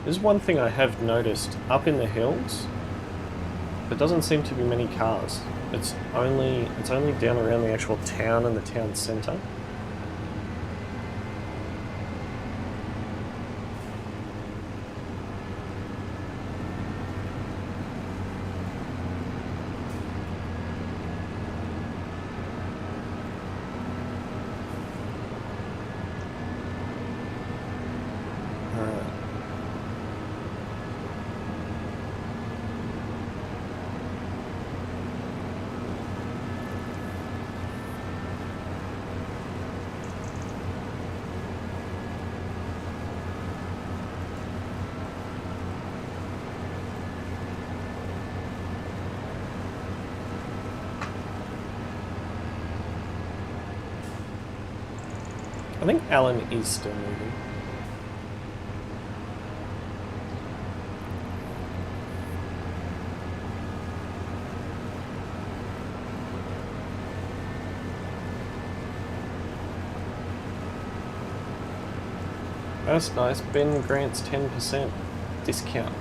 There's one thing I have noticed up in the hills. There doesn't seem to be many cars. It's only down around the actual town and the town centre. I think Alan is still moving. That's nice. Ben grants 10% discount.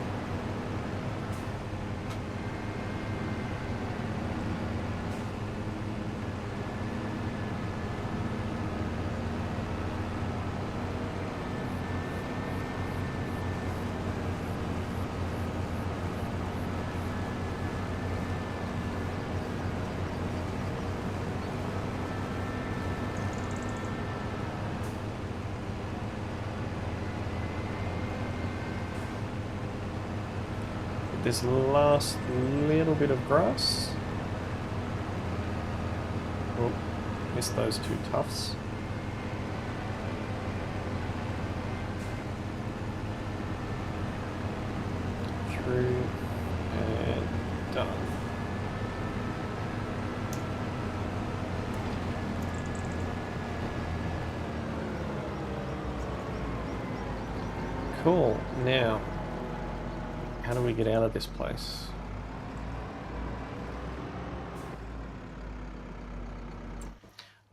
This last little bit of grass. Oh, missed those two tufts. Cool. Now, how do we get out of this place?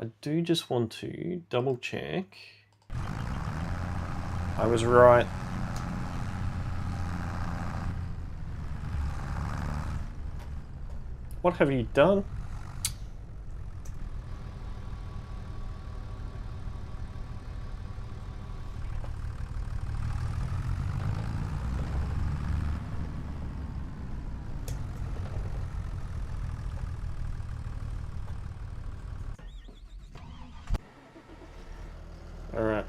I do just want to double check. I was right. What have you done? All right.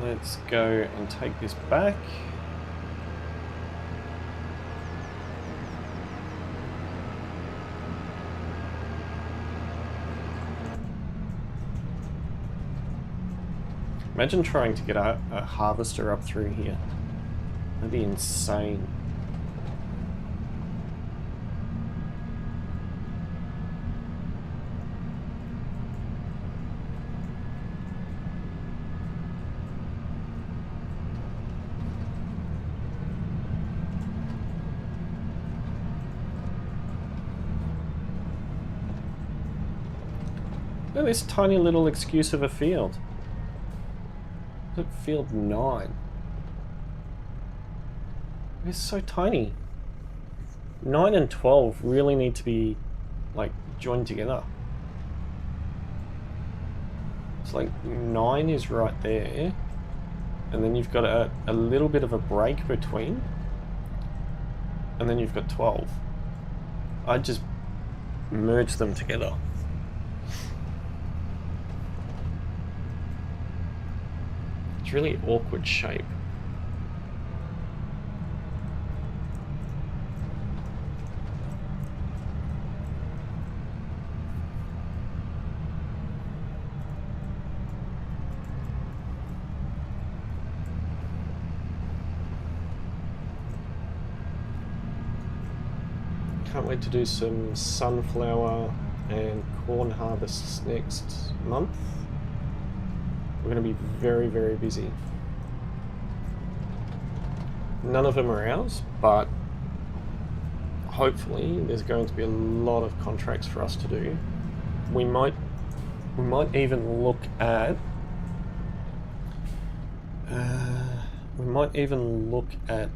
Let's go and take this back. Imagine trying to get a harvester up through here. That'd be insane. Look at this tiny little excuse of a field. Look at field 9. It's so tiny. 9 and 12 really need to be like joined together. It's like 9 is right there, and then you've got a little bit of a break between, and then you've got 12. I'd just merge them together. Really awkward shape. Can't wait to do some sunflower and corn harvests next month. We're going to be very, very busy. None of them are ours, but hopefully there's going to be a lot of contracts for us to do. We might even look at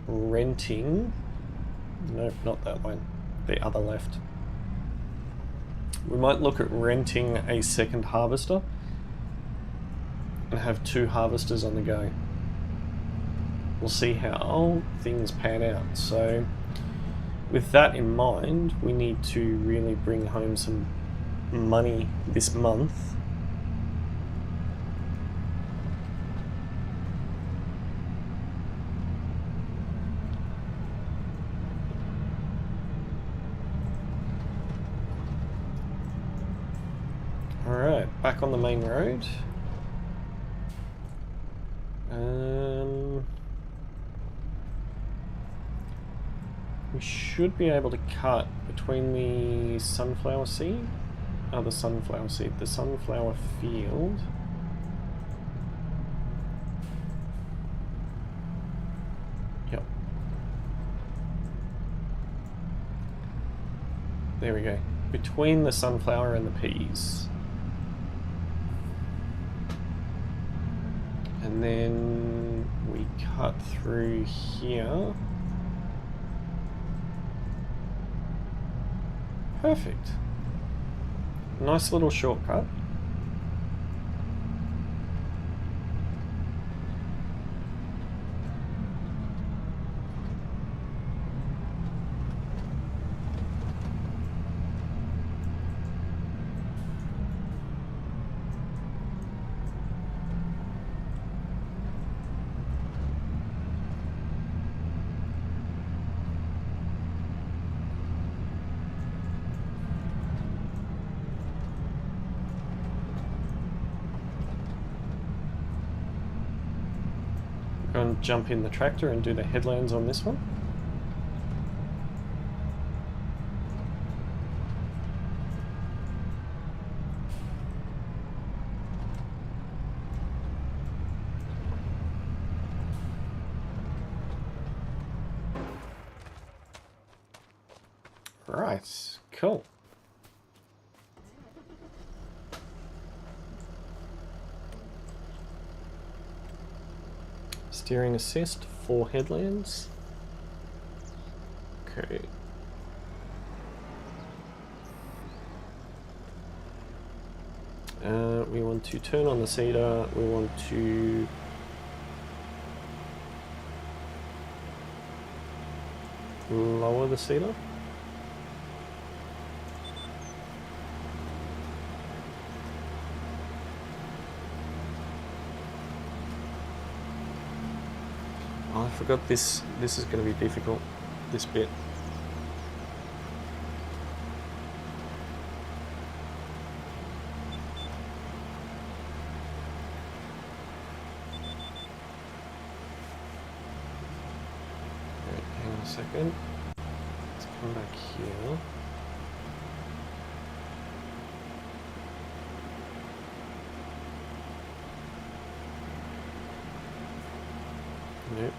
renting. Nope, not that one. The other left. We might look at renting a second harvester and have 2 harvesters on the go. We'll see how things pan out. So with that in mind, we need to really bring home some money this month. All right, back on the main road. We should be able to cut between the sunflower seed, the sunflower field. Yep. There we go. Between the sunflower and the peas. And then we cut through here. Perfect. Nice little shortcut. Go and jump in the tractor and do the headlands on this one. Alright, cool. Steering assist for Headlands. Okay. We want to turn on the seeder. We want to lower the seeder. Oh, I forgot this is going to be difficult, this bit. Second. Let's come back here. Nope.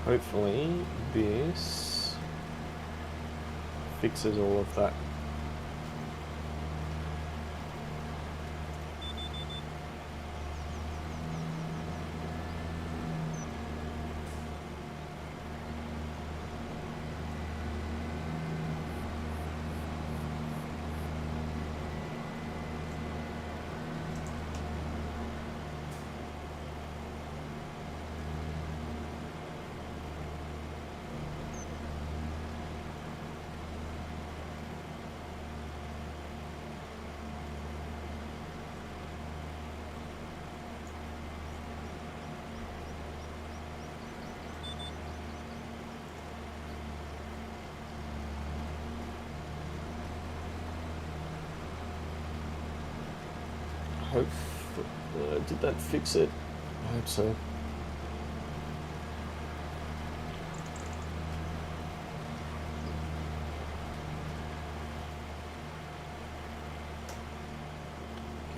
Hopefully this fixes all of that. Did that fix it? I hope so.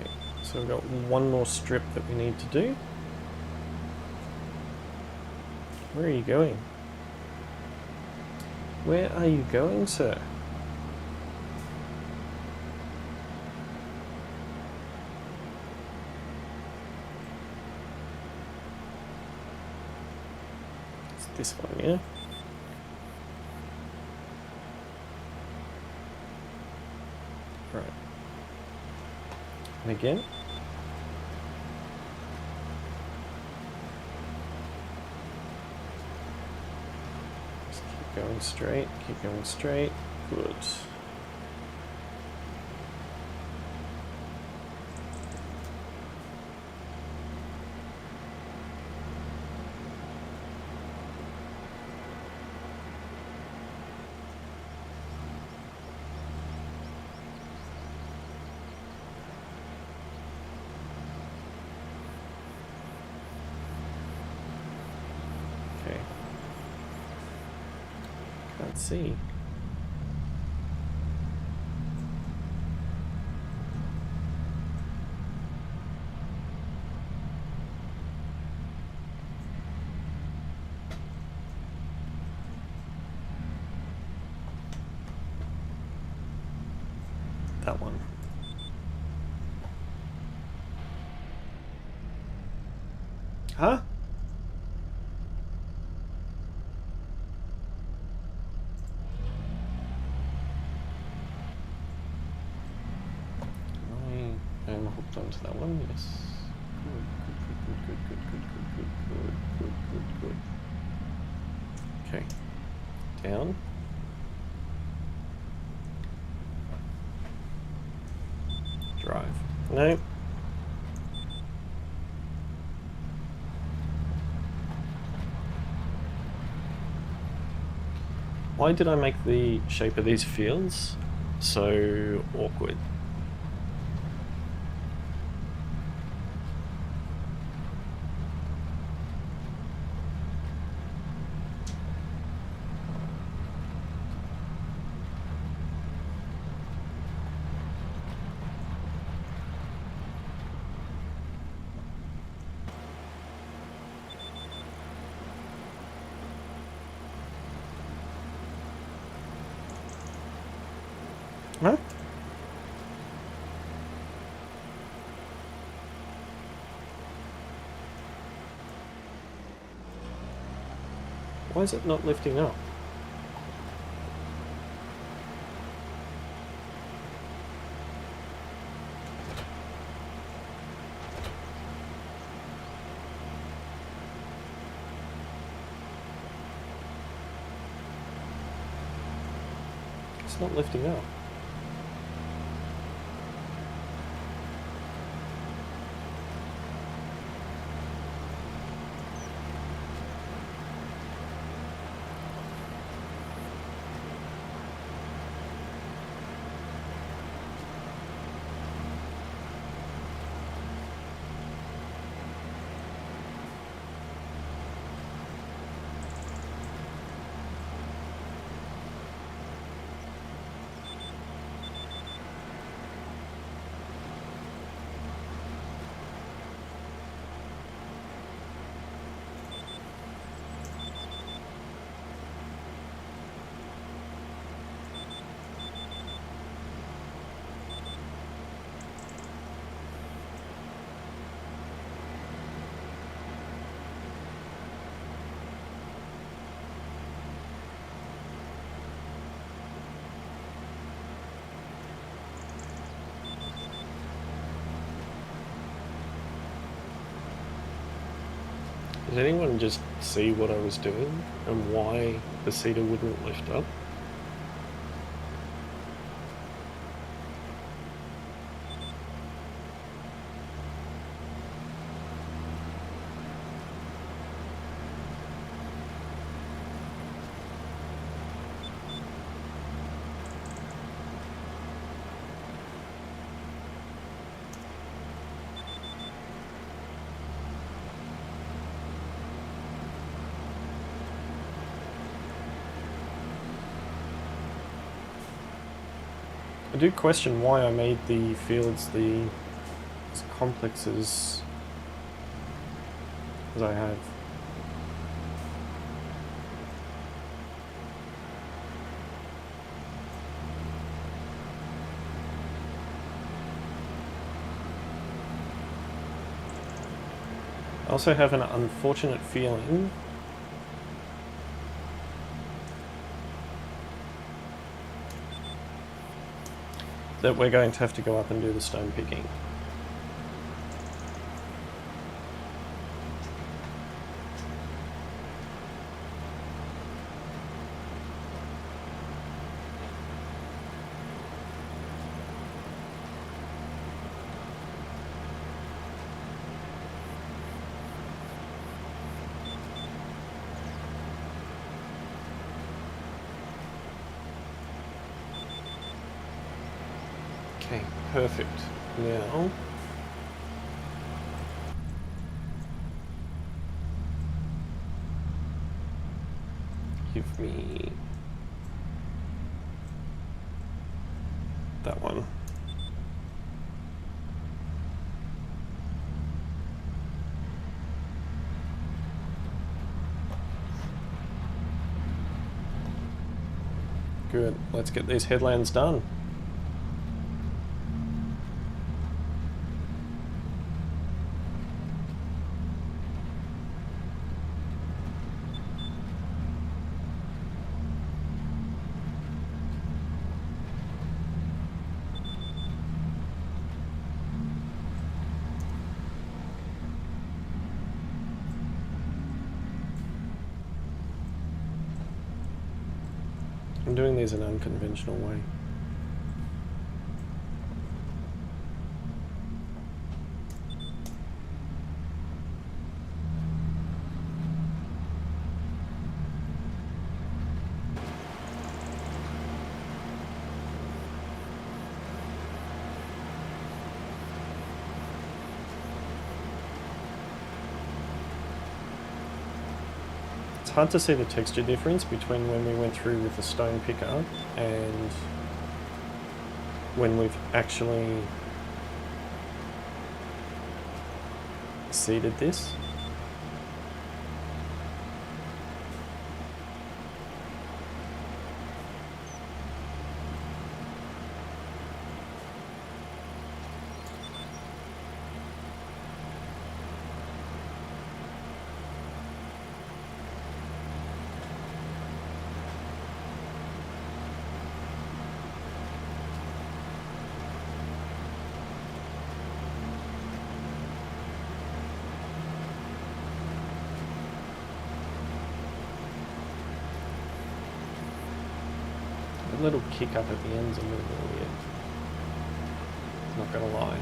Okay, so we've got one more strip that we need to do. Where are you going? Where are you going, sir? This one, yeah? Right. And again. Just keep going straight, keep going straight. Good. Let's see. That one. Huh? onto that one, yes. Good. Okay, down. Drive. No. Why did I make the shape of these fields so awkward? No? Why is it not lifting up? It's not lifting up. Did anyone just see what I was doing and why the seeder wouldn't lift up? I do question why I made the fields as complex as I have. I also have an unfortunate feeling that we're going to have to go up and do the stone picking. Okay, perfect. Now, give me that one. Good, let's get these headlands done. I'm doing these in an unconventional way. It's hard to see the texture difference between when we went through with the stone picker and when we've actually seeded this. A little kick up at the end's a little bit weird. Not gonna lie.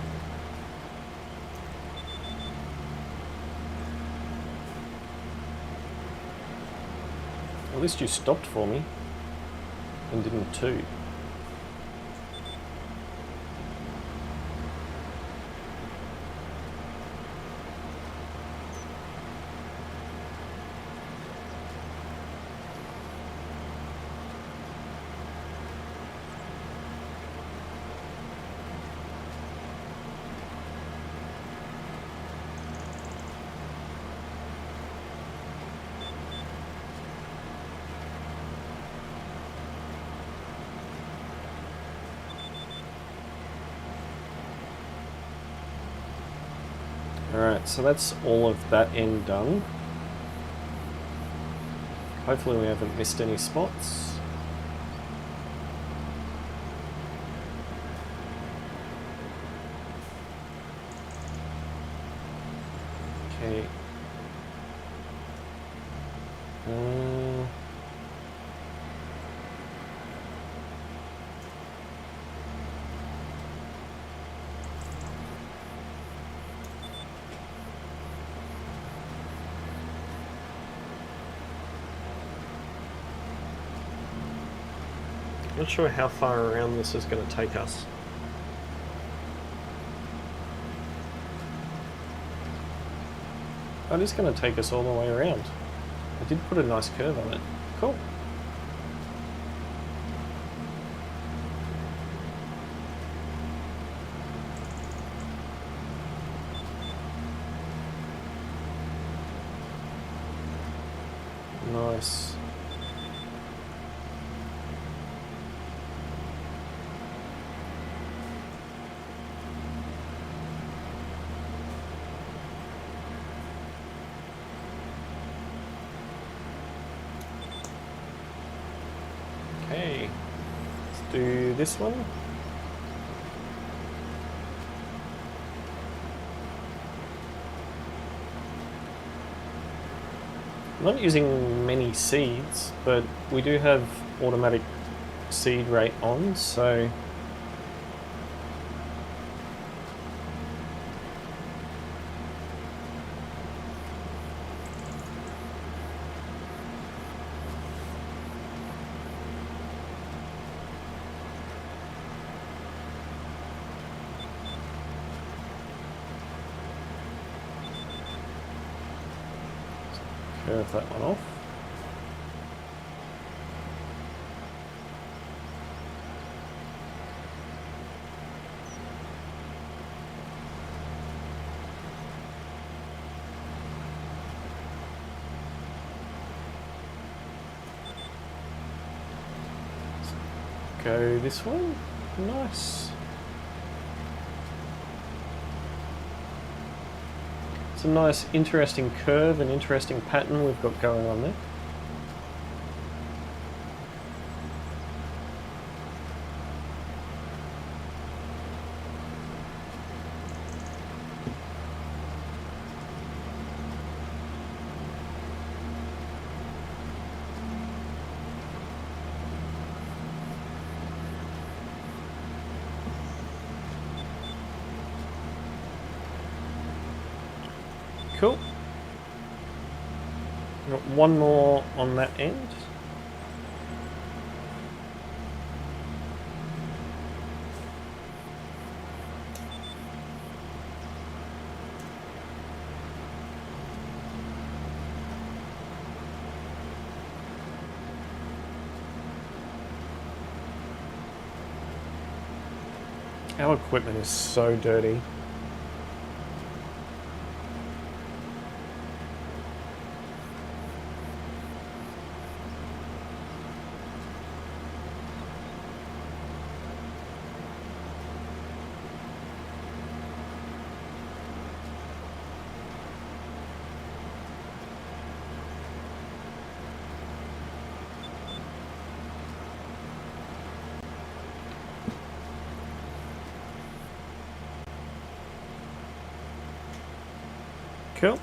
At least you stopped for me and didn't toot. Alright, so that's all of that end done. Hopefully we haven't missed any spots. Okay. Not sure how far around this is going to take us. That is going to take us all the way around. I did put a nice curve on it. Cool. Nice. Okay, let's do this one. I'm not using many seeds, but we do have automatic seed rate on, so curve that one off. Let's go this one. Nice. It's a nice, interesting curve and interesting pattern we've got going on there. Cool. Got one more on that end. Our equipment is so dirty. Cool.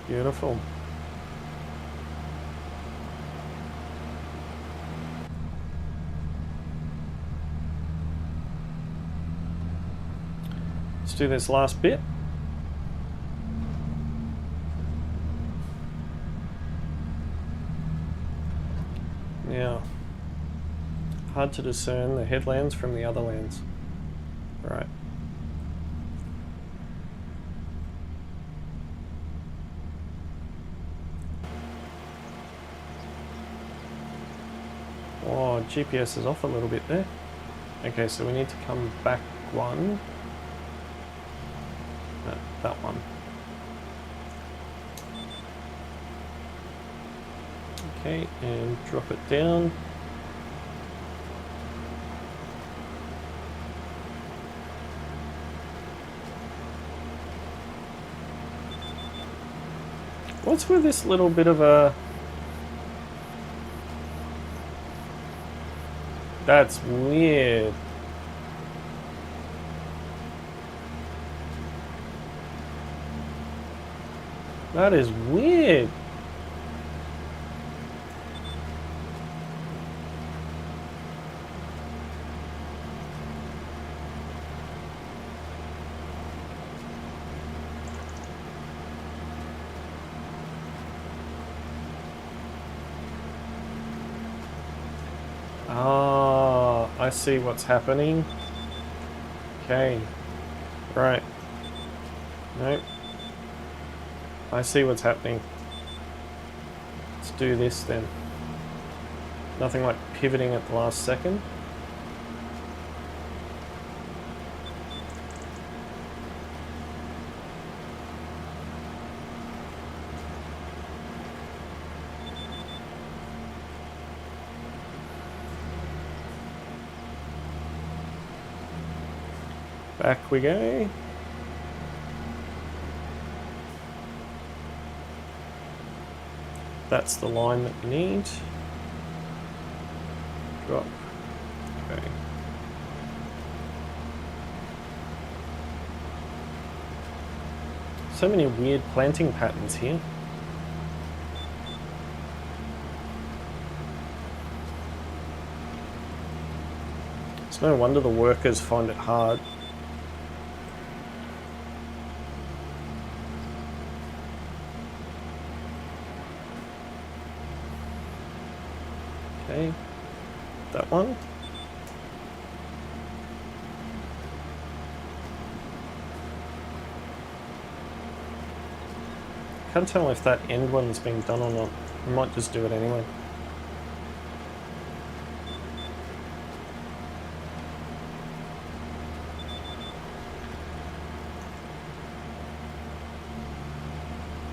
Beautiful. Let's do this last bit. Now, hard to discern the headlands from the other lands. Right. Oh, GPS is off a little bit there. Okay, so we need to come back one. No, that one. Okay, and drop it down. What's with this little bit of a... That's weird. That is weird. Ah, I see what's happening. Okay. Right. Nope. I see what's happening. Let's do this then. Nothing like pivoting at the last second. Back we go. That's the line that we need. Drop. Okay. So many weird planting patterns here. It's no wonder the workers find it hard. Okay, that one. Can't tell if that end one's been done or not. I might just do it anyway.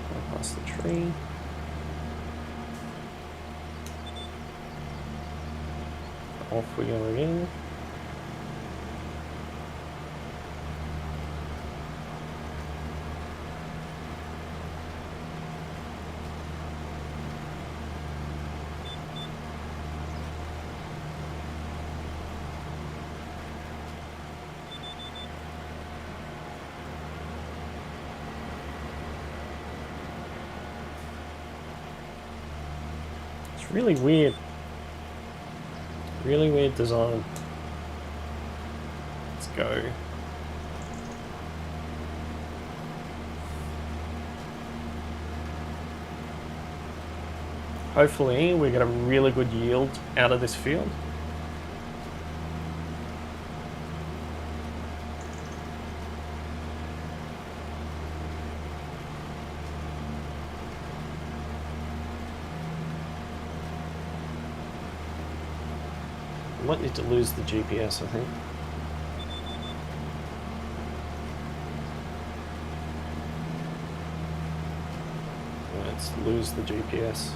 Go past the tree. Off we go again. It's really weird. Really weird design. Let's go. Hopefully we get a really good yield out of this field. I might need to lose the GPS, I think. Let's lose the GPS.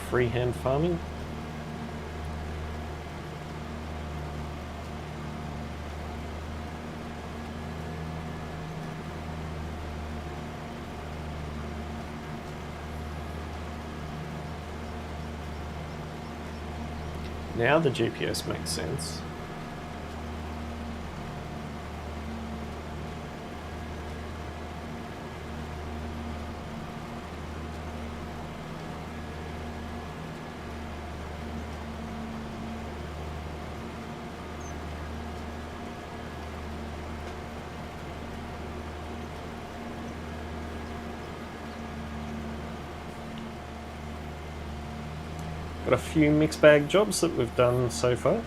Freehand farming. Now the GPS makes sense. Got a few mixed bag jobs that we've done so far.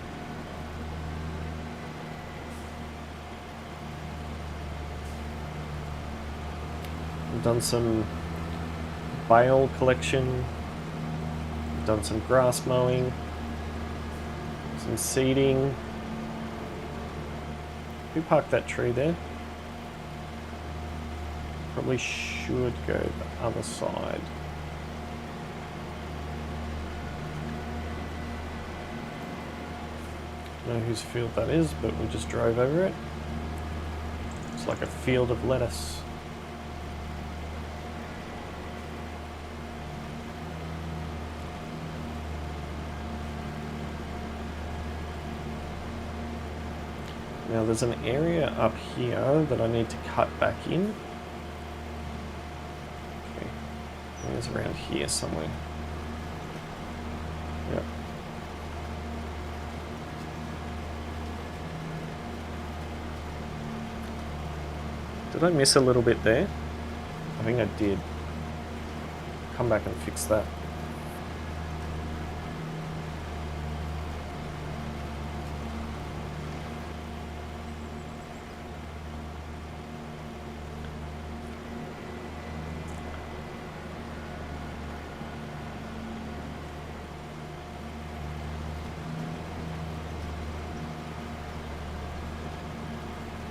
We've done some Bale collection, we've done some grass mowing, some seeding. Who parked that tree there? Probably should go the other side. I don't know whose field that is, but we just drove over it. It's like a field of lettuce. Now there's an area up here that I need to cut back in. Okay, I think it's around here somewhere. Yep. Did I miss a little bit there? I think I did. Come back and fix that.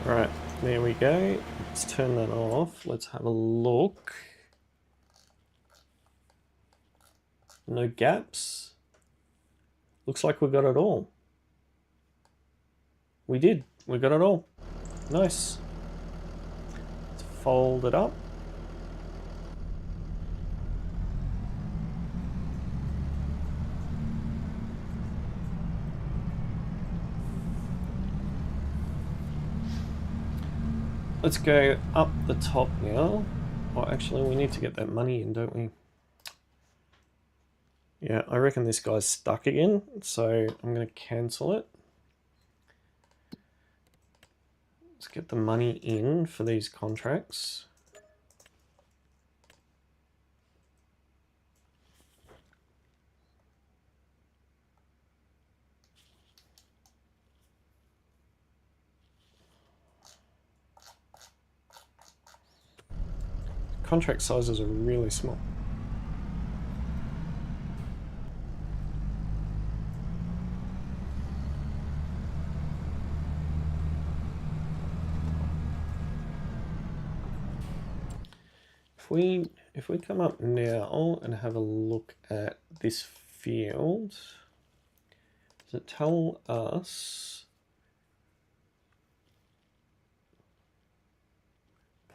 Right, there we go. Let's turn that off. Let's have a look. No gaps. Looks like we got it all. We did. We got it all. Nice. Let's fold it up. Let's go up the top now. Oh, actually, we need to get that money in, don't we? Yeah, I reckon this guy's stuck again, so I'm going to cancel it. Let's get the money in for these contracts. Contract sizes are really small. if we come up now and have a look at this field, does it tell us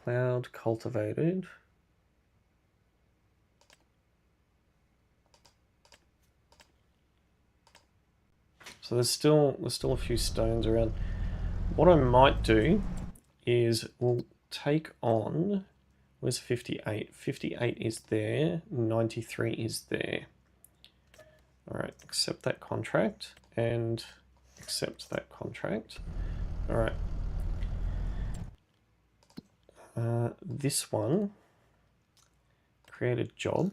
plowed, cultivated? So there's still a few stones around. What I might do is we'll take on, where's 58? 58 is there, 93 is there. All right, accept that contract and accept that contract. All right. This one, create a job,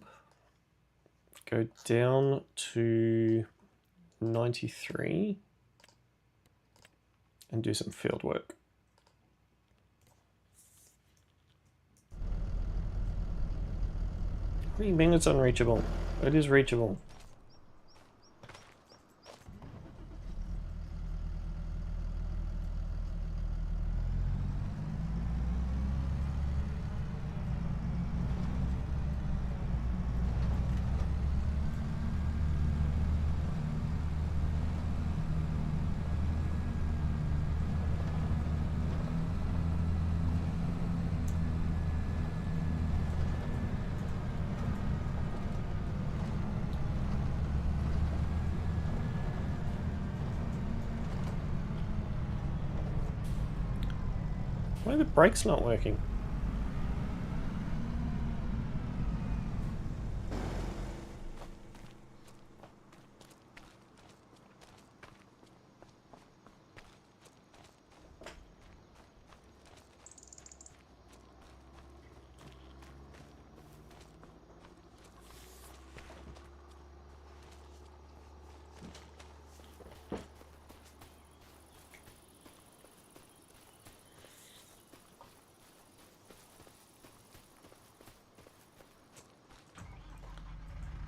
go down to 93 and do some field work. What do you mean it's unreachable? It is reachable. Why are the brakes not working?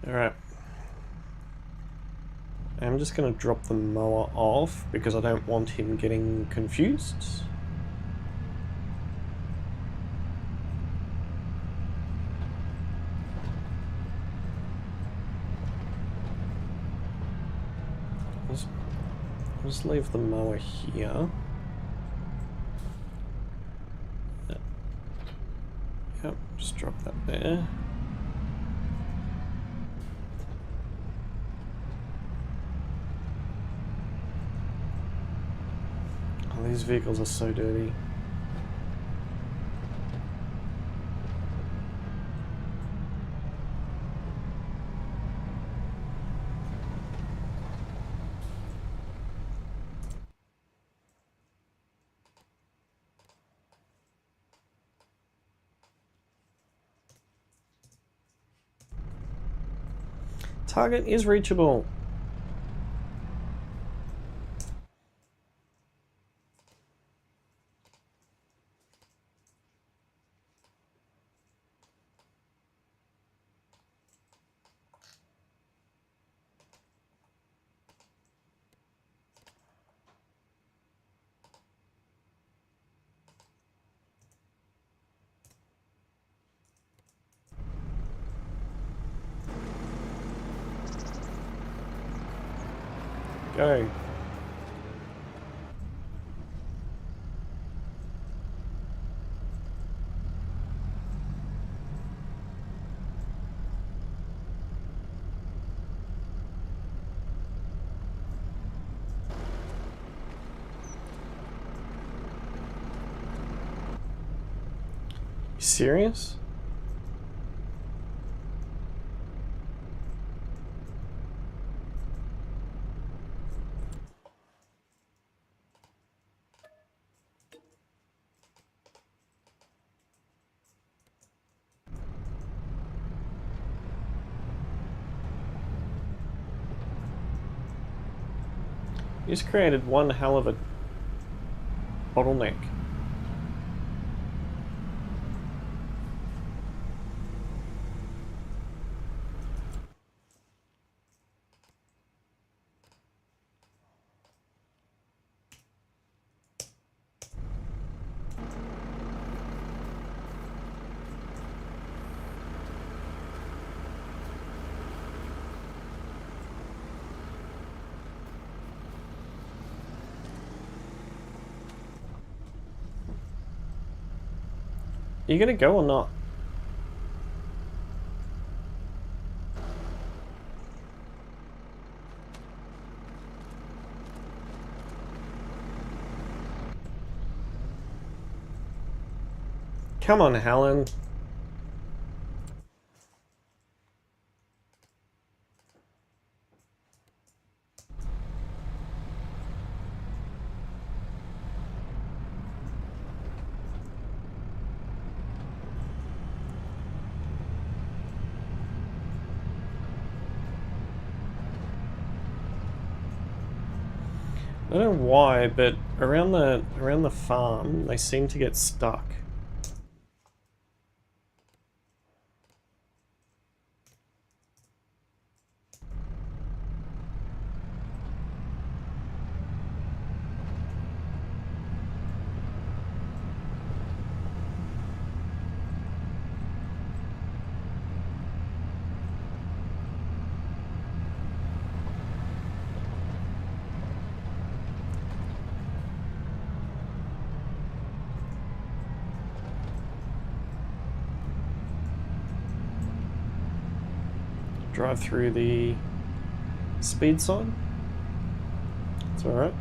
Alright. I'm just going to drop the mower off because I don't want him getting confused. Just leave the mower here. Yep, just drop that there. Oh, these vehicles are so dirty. Target is reachable. Go. You serious? You just created one hell of a bottleneck. you gonna go or not? Come on, Helen. I don't know why, but around the farm, they seem to get stuck. Drive through the speed sign. It's alright.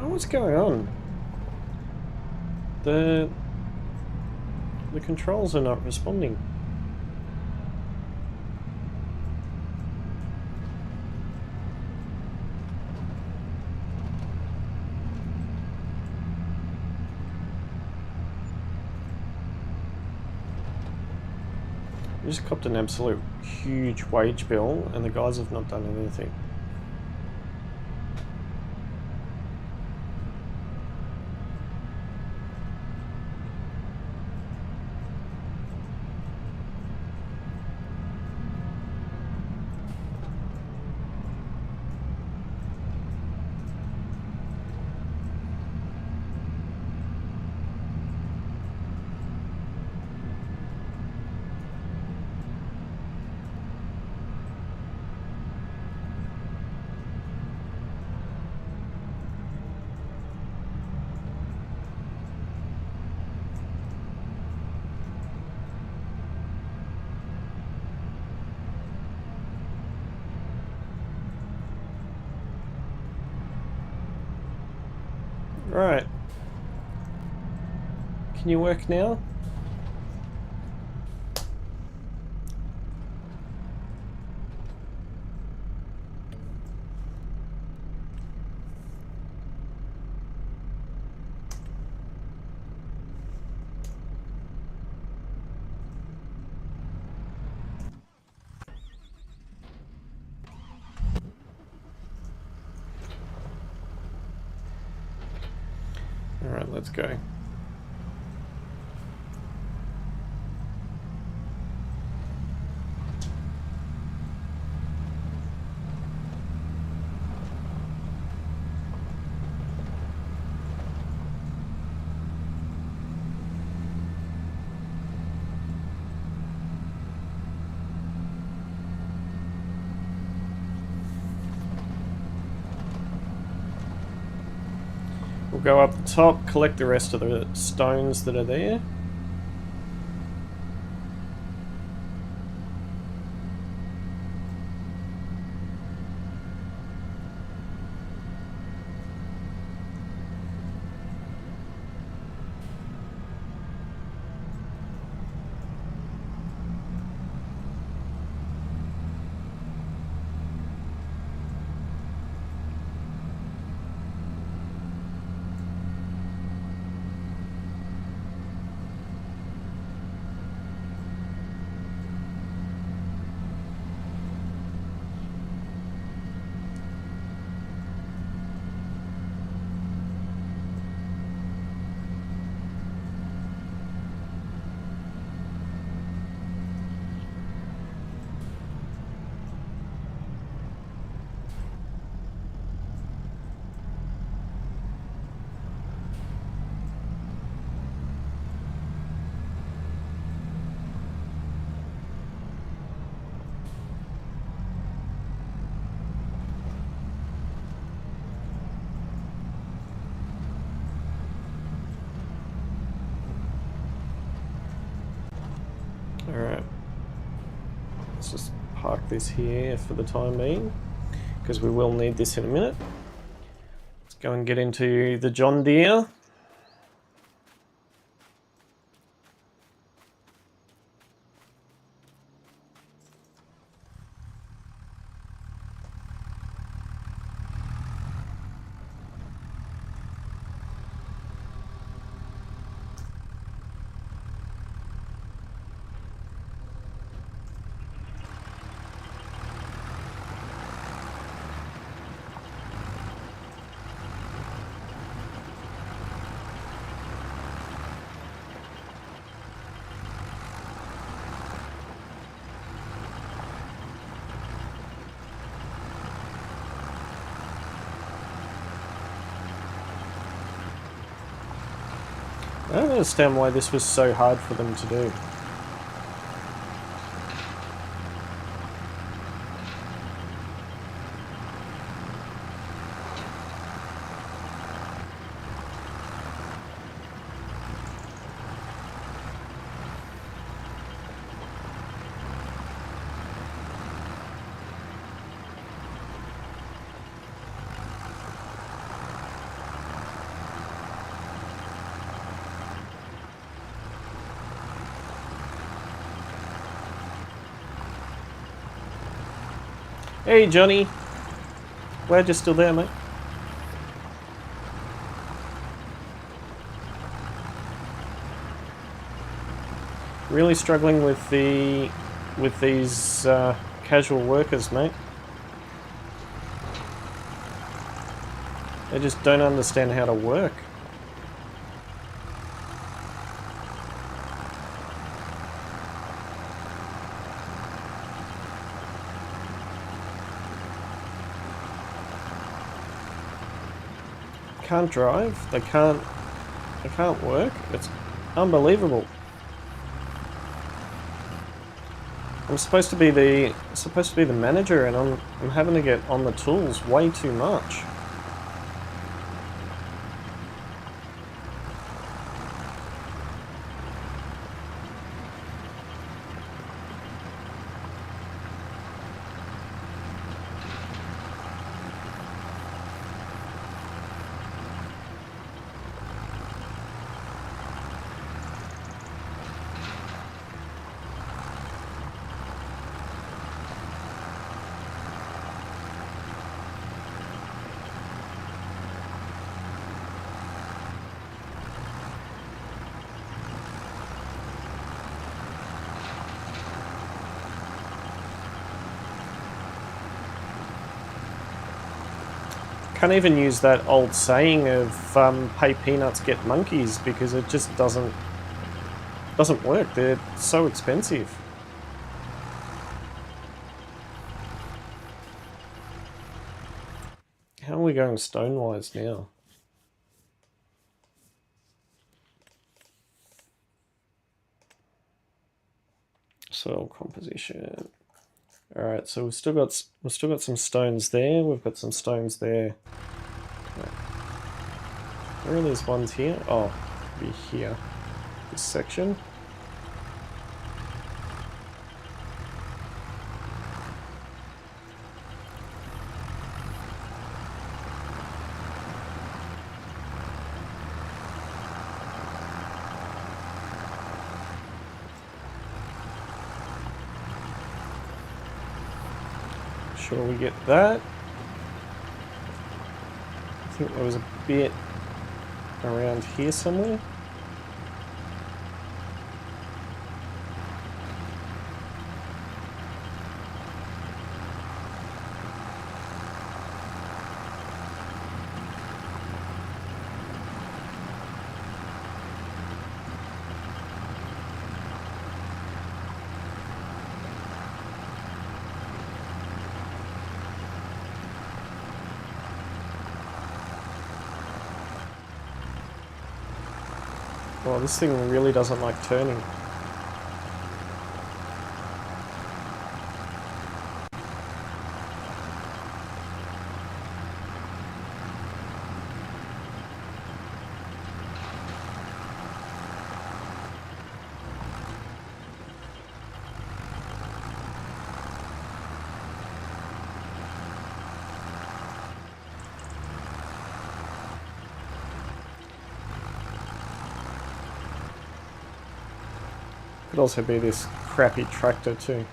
What's going on? The controls are not responding. We just copped an absolute huge wage bill and the guys have not done anything. Right. Can you work now? Alright, let's go. We'll go up the top, collect the rest of the stones that are there. Let's just park this here for the time being, because we will need this in a minute. Let's go and get into the John Deere. I don't understand why this was so hard for them to do. Hey Johnny, glad you're still there, mate. Really struggling with these casual workers, mate. They just don't understand how to work. Can't drive, they can't work. It's unbelievable. I'm supposed to be the manager, and I'm having to get on the tools way too much. Can't even use that old saying of pay peanuts, get monkeys, because it just doesn't work. They're so expensive. How are we going stone-wise now? Soil composition. All right, so we've still got some stones there. We've got some stones there. Right. Where are these ones here? Oh, be here. This section. Sure we get that. I think there was a bit around here somewhere. Oh, this thing really doesn't like turning. Could also be this crappy tractor too.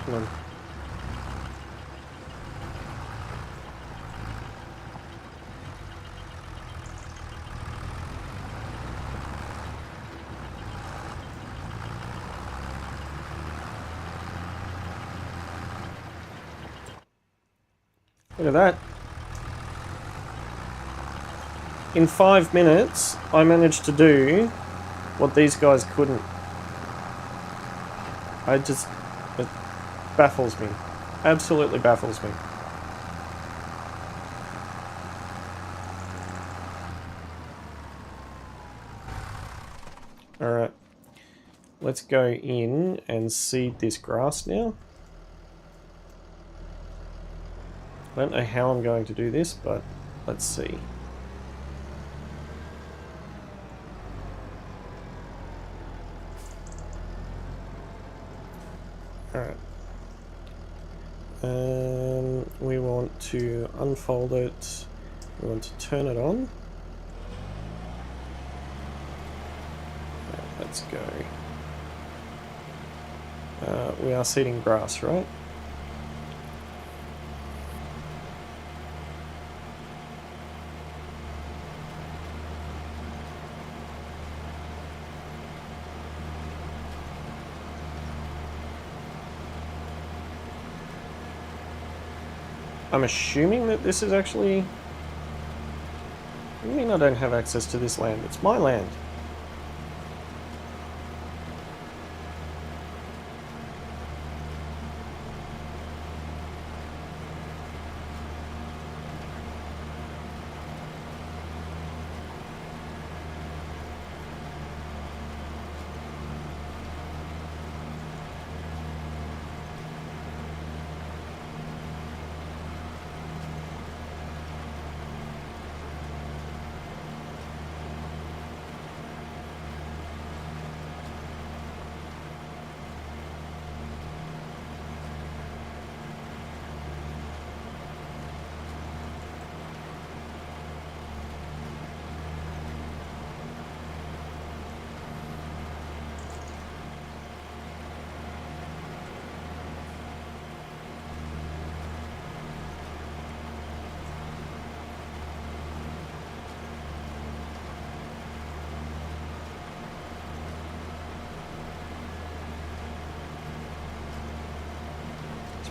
Come on. Look at that. In 5 minutes, I managed to do what these guys couldn't. It baffles me. Absolutely baffles me. Alright. Let's go in and seed this grass now. I don't know how I'm going to do this, but let's see. Alright. We want to unfold it. We want to turn it on. Right, let's go. We are seeding grass, right? I'm assuming that this is actually... What do you mean I don't have access to this land? It's my land.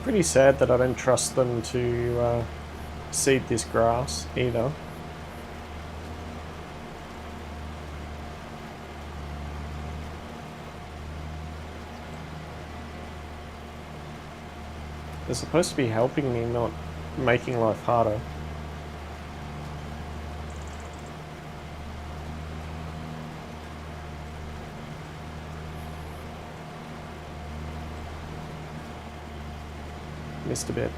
Pretty sad that I don't trust them to seed this grass either. They're supposed to be helping me, not making life harder. Missed a bit.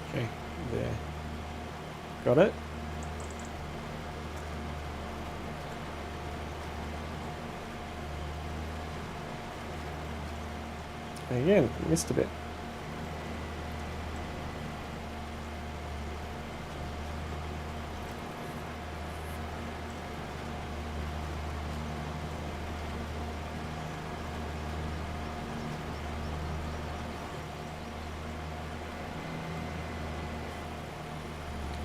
Okay, there. Got it? Again, missed a bit.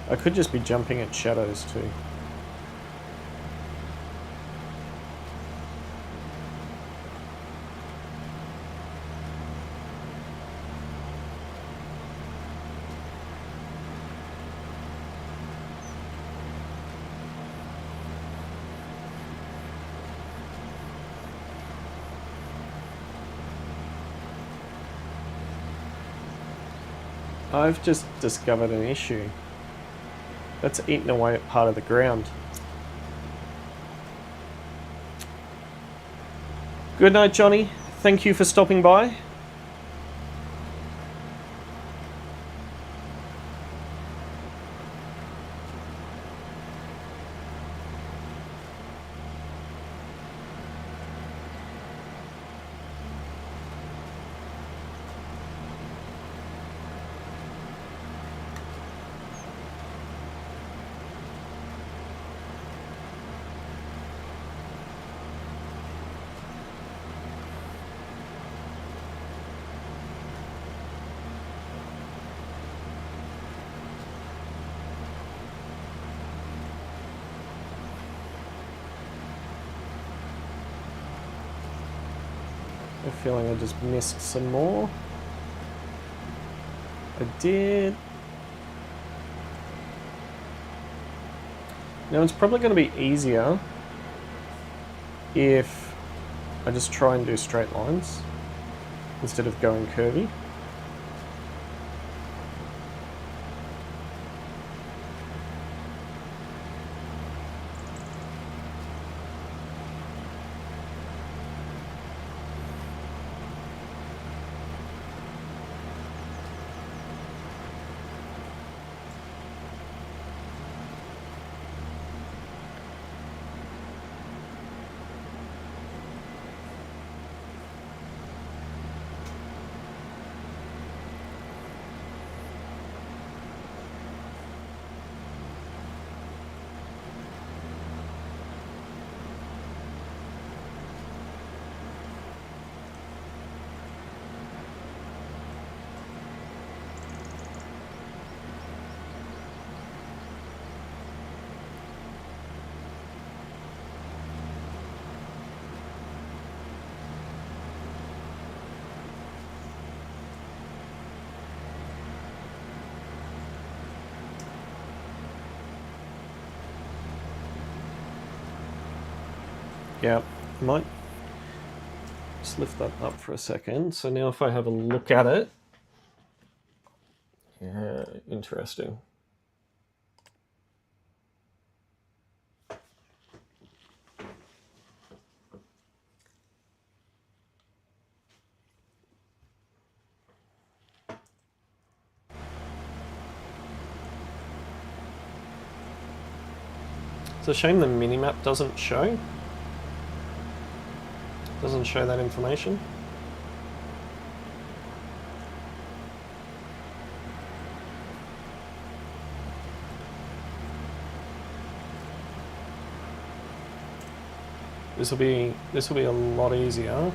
I could just be jumping at shadows too. I've just discovered an issue. That's eaten away at part of the ground. Good night, Johnny. Thank you for stopping by. feeling I just missed some more. I did. Now it's probably going to be easier if I just try and do straight lines instead of going curvy. Yeah, I might just lift that up for a second. So now if I have a look at it, yeah, interesting. It's a shame the minimap doesn't show. Doesn't show that information. This will be a lot easier.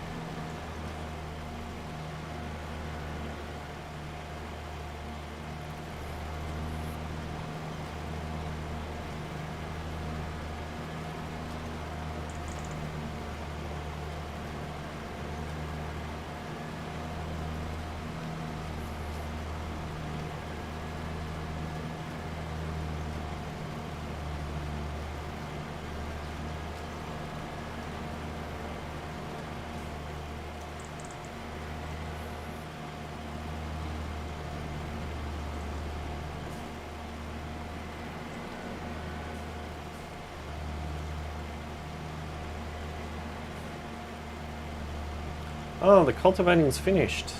Oh, the cultivating is finished.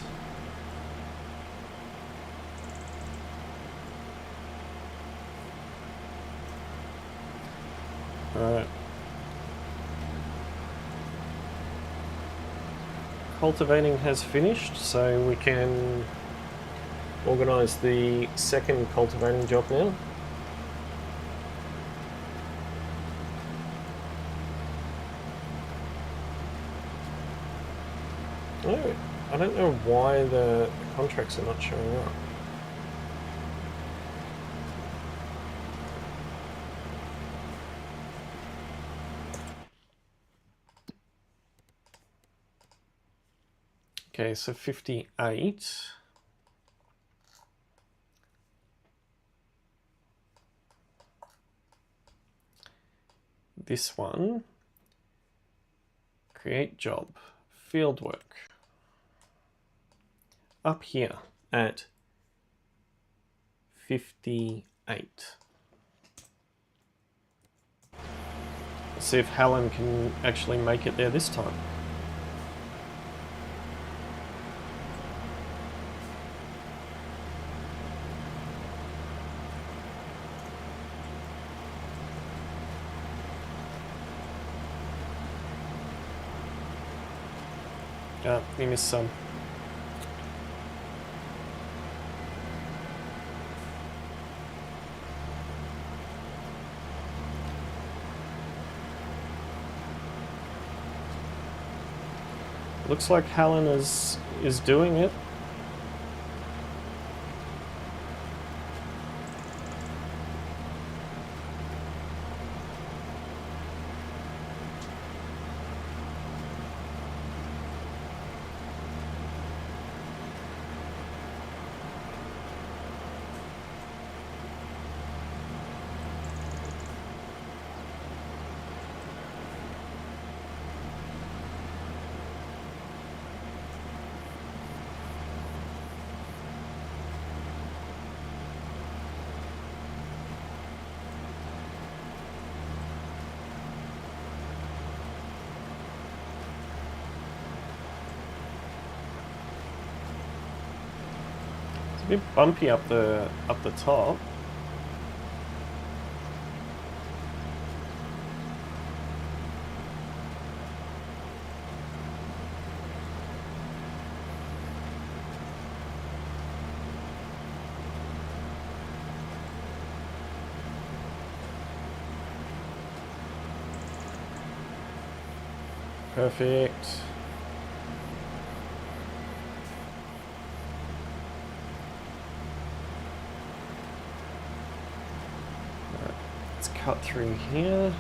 Alright. Cultivating has finished, so we can organise the second cultivating job now. Oh, I don't know why the contracts are not showing up. Okay, so 58. This one, create job, field work. Up here at 58. Let's see if Helen can actually make it there this time. You missed some. Looks like Helen is doing it. It's a bit bumpy up the top. Perfect. Right, let's cut through here.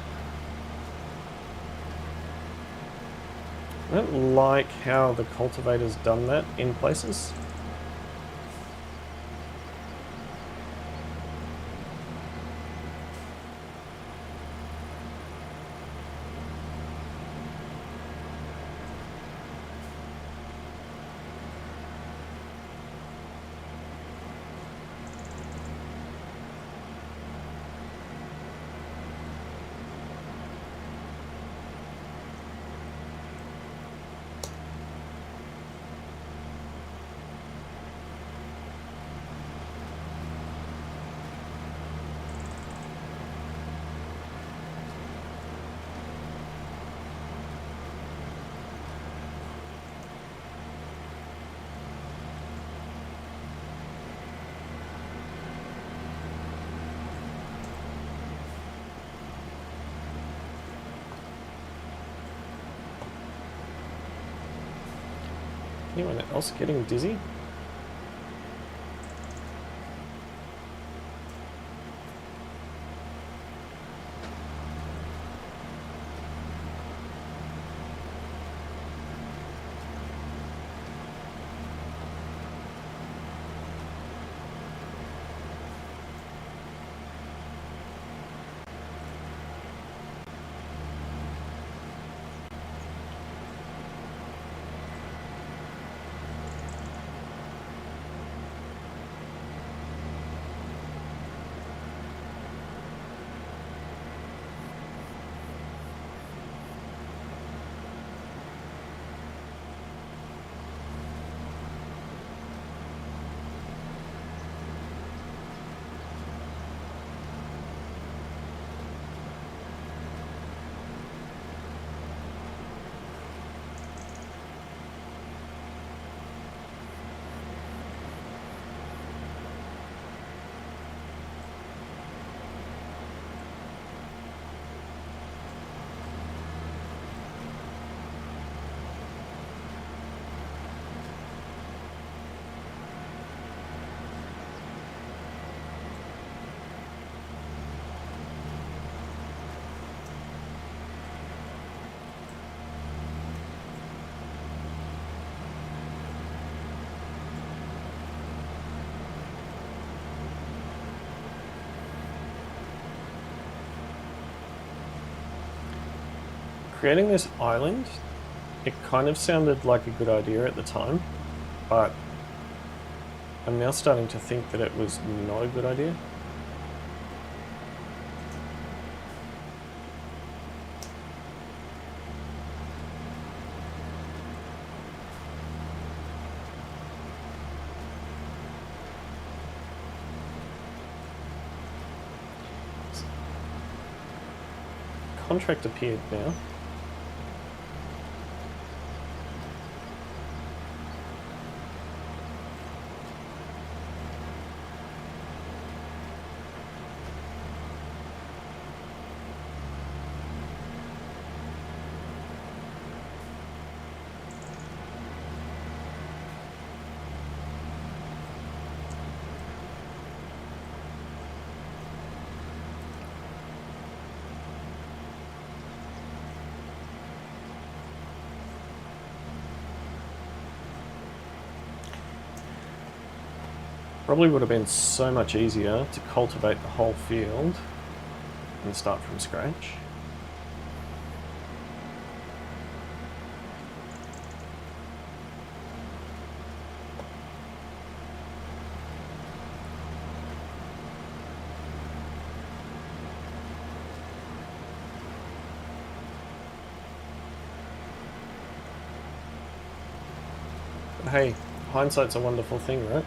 I don't like how the cultivator's done that in places. Anyone else getting dizzy? Creating this island, it kind of sounded like a good idea at the time, but I'm now starting to think that it was not a good idea. Contract appeared now. Probably would have been so much easier to cultivate the whole field and start from scratch. But hey, hindsight's a wonderful thing, right?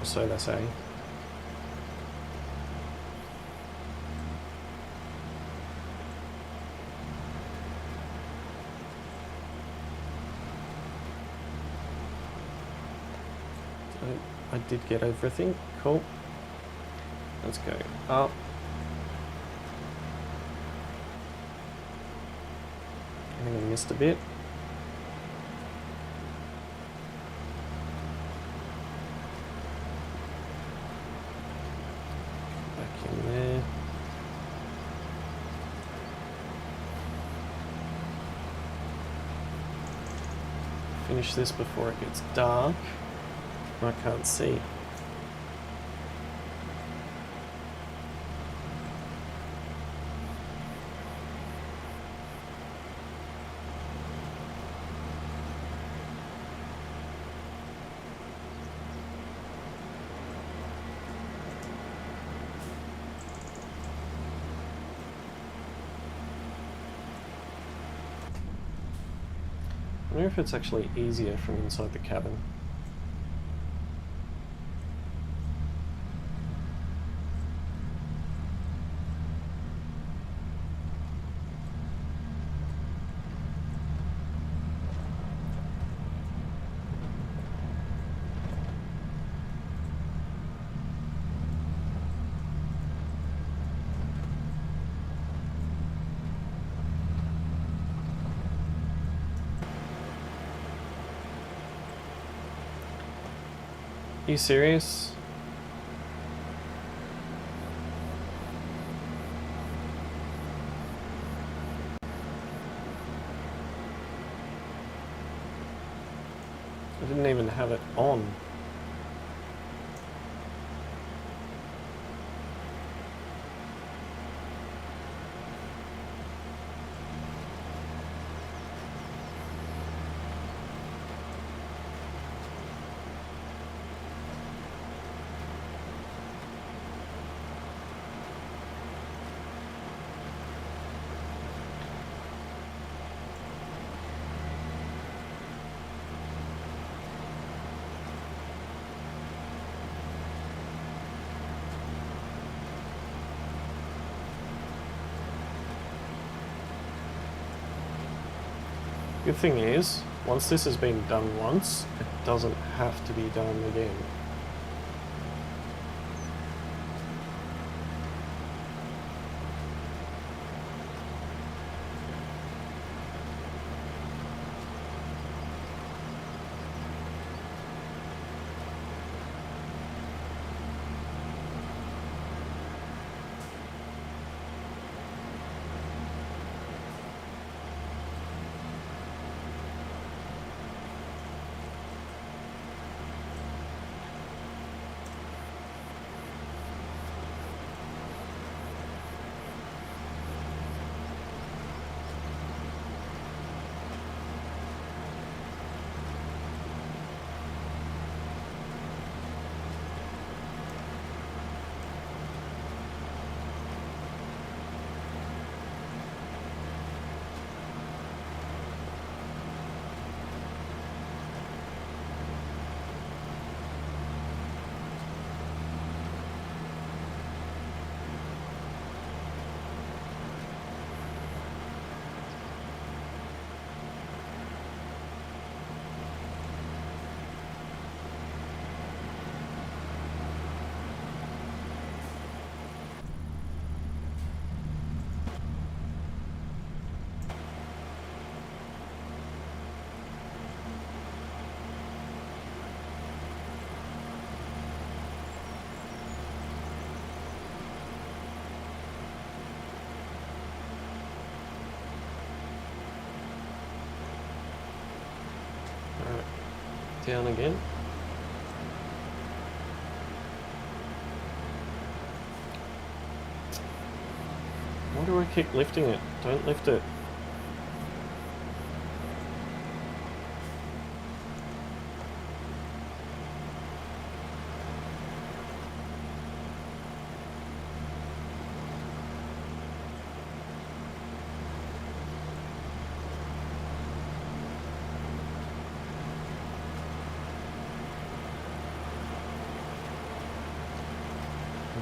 Or so they say. So I did get everything. Cool. Let's go up. I think I missed a bit. Back in there. Finish this before it gets dark. I can't see. I wonder if it's actually easier from inside the cabin. Are you serious? I didn't even have it on. Good thing is, once this has been done once, it doesn't have to be done again. Down again. Why do I keep lifting it? Don't lift it.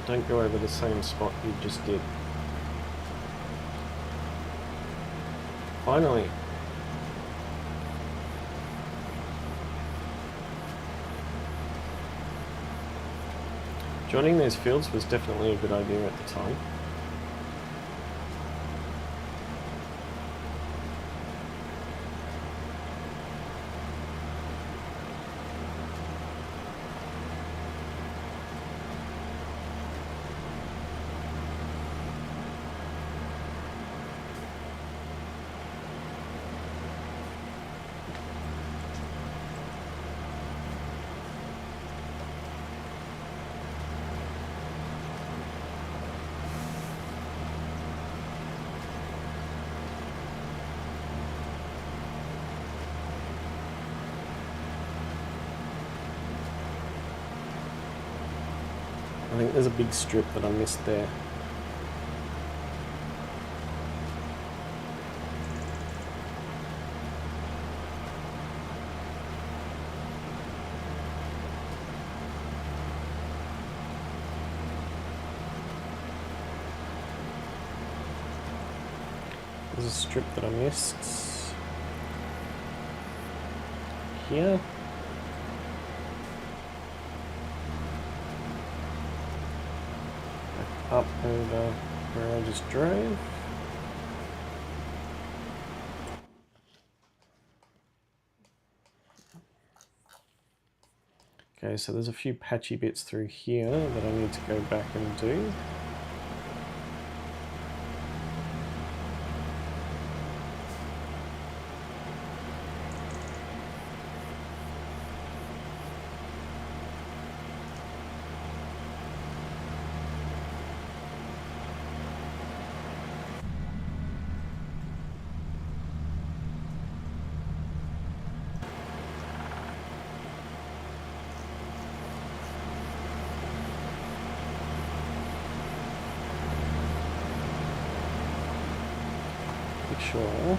Don't go over the same spot you just did. Finally. Joining these fields was definitely a good idea at the time. I think there's a big strip that I missed there. There's a strip that I missed here. Up over where I just drove. Okay, so there's a few patchy bits through here that I need to go back and do. Sure.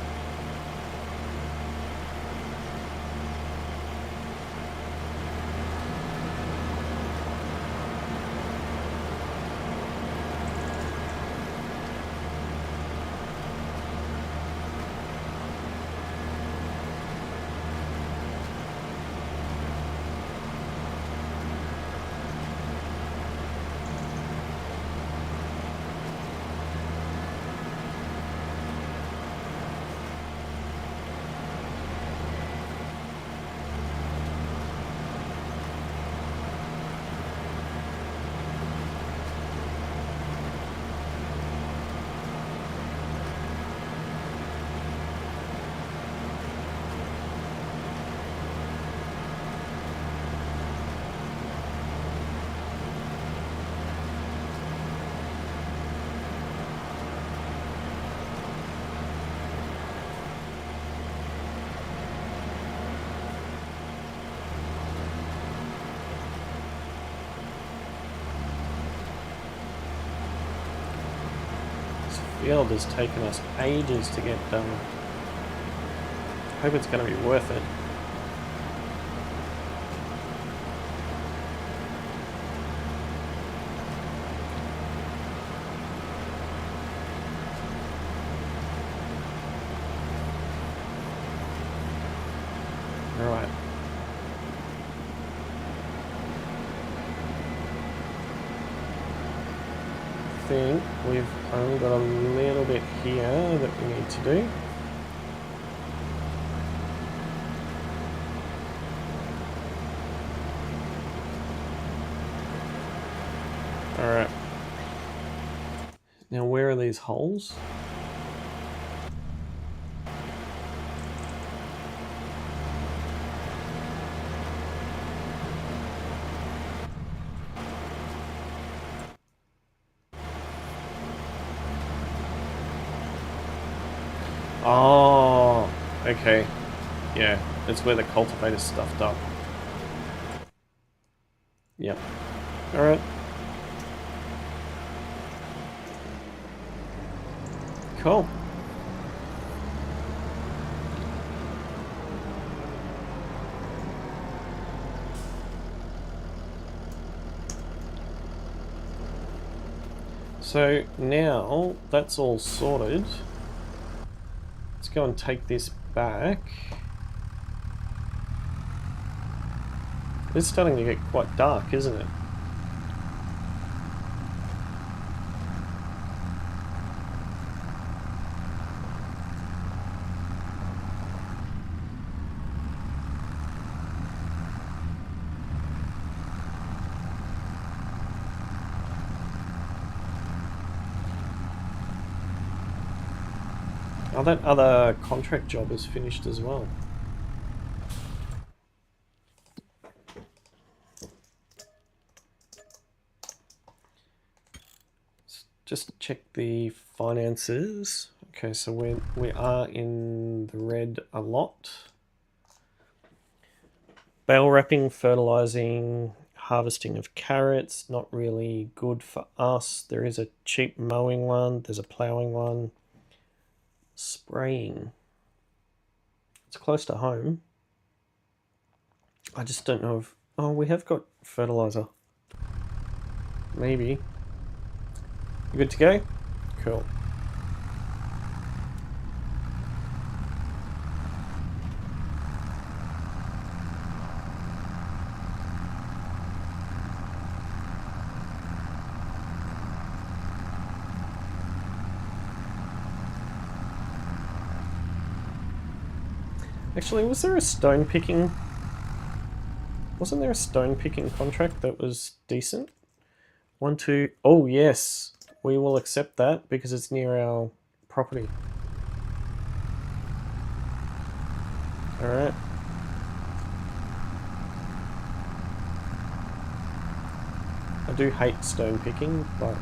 Field has taken us ages to get done. Hope it's going to be worth it. All right. I think we've only got a little bit here that we need to do. Alright. Now where are these holes? Oh, okay. Yeah, that's where the cultivator's stuffed up. Yep. Alright. Cool. So now that's all sorted. Let's go and take this back. It's starting to get quite dark, isn't it? Oh, that other contract job is finished as well. Let's just check the finances. Okay, so we are in the red a lot. Bale wrapping, fertilizing, harvesting of carrots, not really good for us. There is a cheap mowing one, there's a ploughing one. Spraying. It's close to home. I just don't know if... Oh, we have got fertilizer. Maybe. You good to go? Cool. Actually, was there a stone picking? Wasn't there a stone picking contract that was decent? 1, 2. Oh, yes. We will accept that because it's near our property. Alright. I do hate stone picking, but...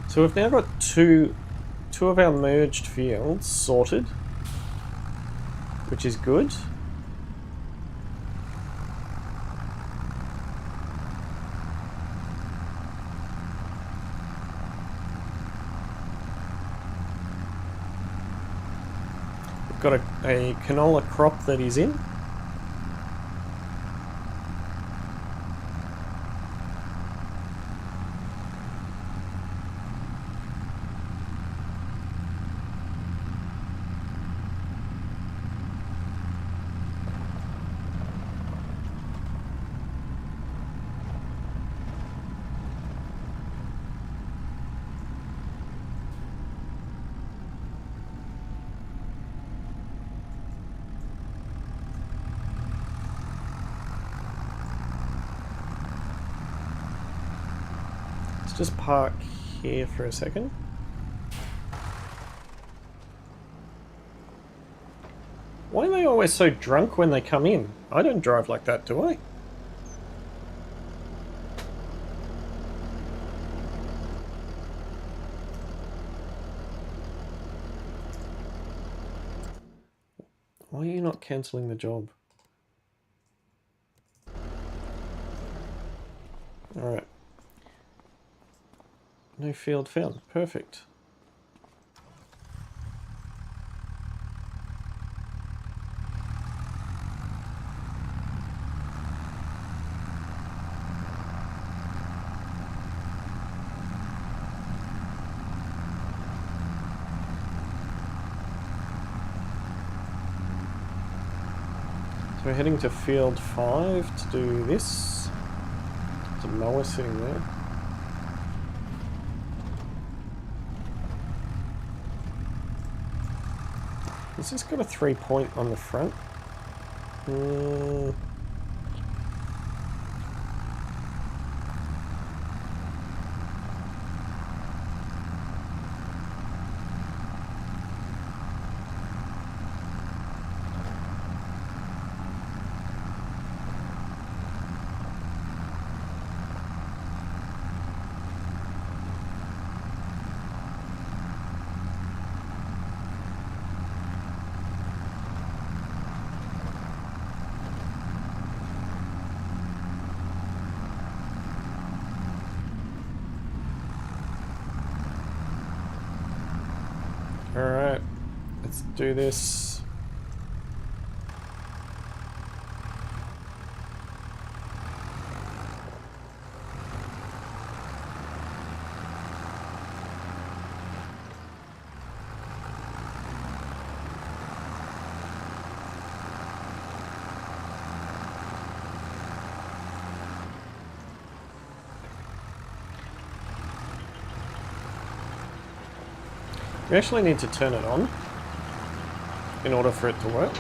So we've now got two of our merged fields sorted, which is good. We've got a canola crop that is in. Just park here for a second. Why are they always so drunk when they come in? I don't drive like that, do I? Why are you not cancelling the job? Alright. No field found. Perfect. So we're heading to field 5 to do this. There's a mower sitting there. Has this got a 3-point on the front? Alright, let's do this. You actually need to turn it on in order for it to work.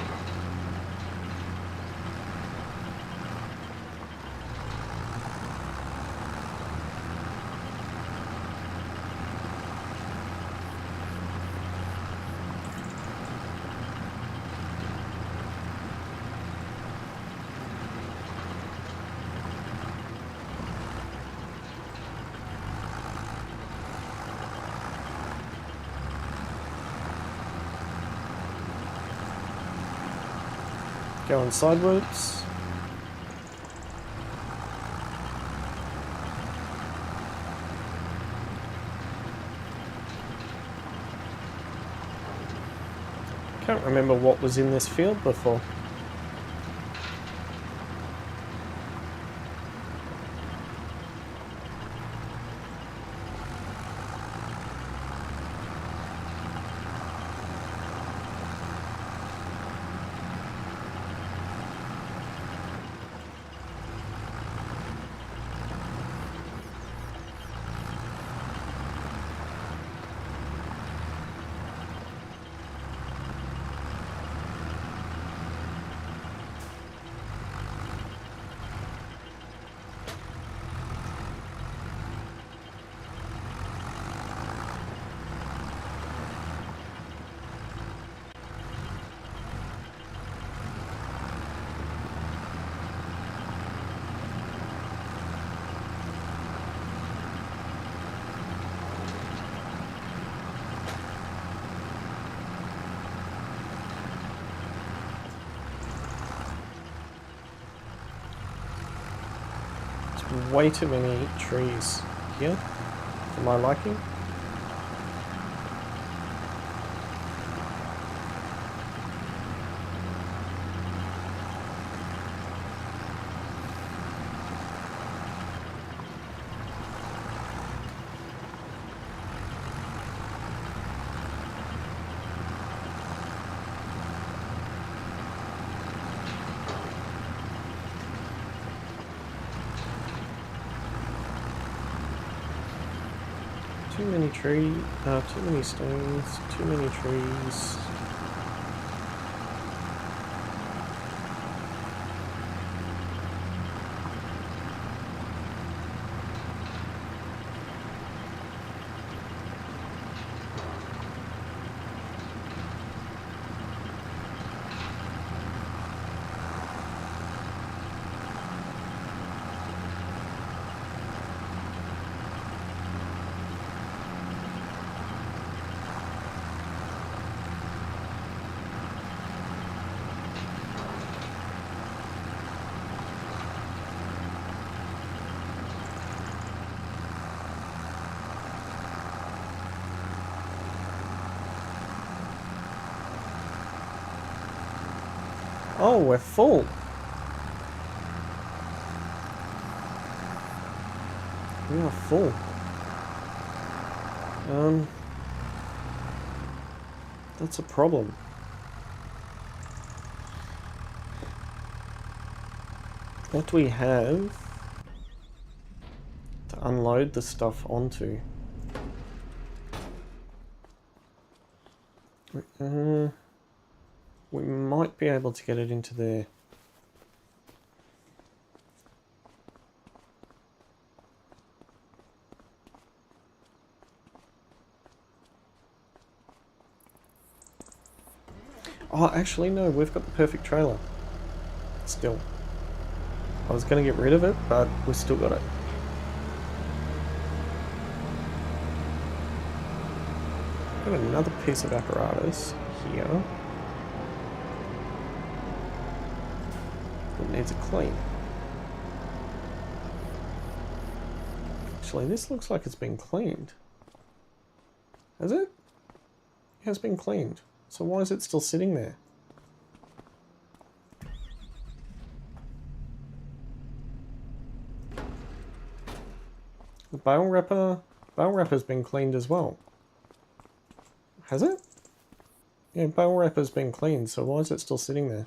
Going sideways. Can't remember what was in this field before. Way too many trees here for my liking. Too many trees, too many stones, too many trees. Oh, we're full. We are full. That's a problem. What do we have to unload the stuff onto? We might be able to get it into there. Oh, actually no, we've got the perfect trailer. Still. I was going to get rid of it, but we've still got it. Got another piece of apparatus here. It needs a clean. Actually, this looks like it's been cleaned. Has it? It has been cleaned. So why is it still sitting there? The bale wrapper's been cleaned as well. Has it? Yeah, bale wrapper's been cleaned, so why is it still sitting there?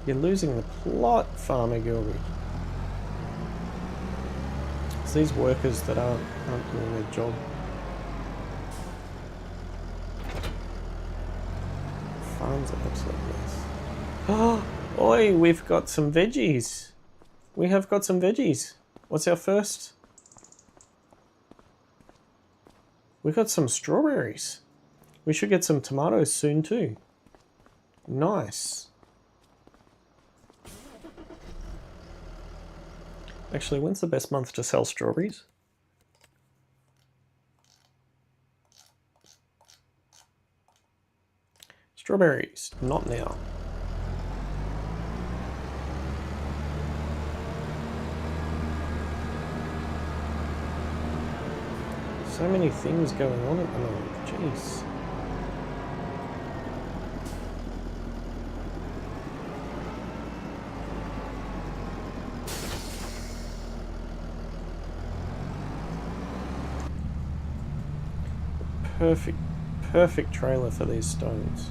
You're losing the plot, Farmer Gilby. It's these workers that aren't doing their job. Farm's an absolute mess. Oh, oi, we've got some veggies. We have got some veggies. What's our first? We got some strawberries. We should get some tomatoes soon too. Nice. Actually, when's the best month to sell strawberries? Strawberries, not now. So many things going on at the moment, jeez. Perfect trailer for these stones.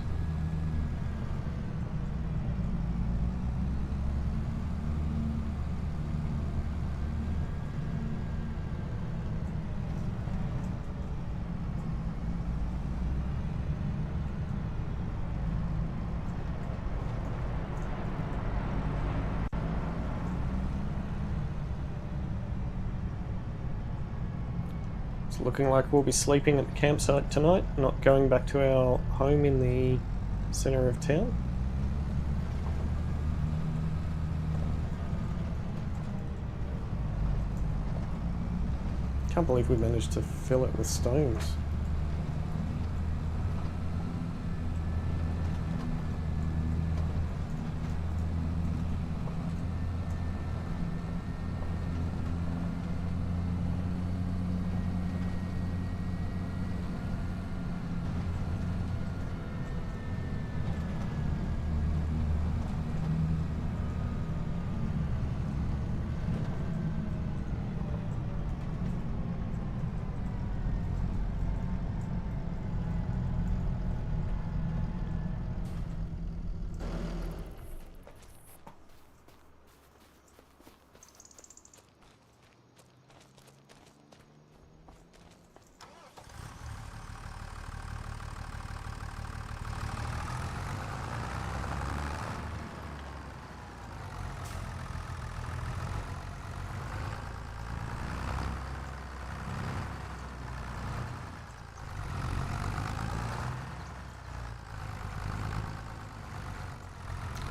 It's looking like we'll be sleeping at the campsite tonight, not going back to our home in the centre of town. Can't believe we managed to fill it with stones.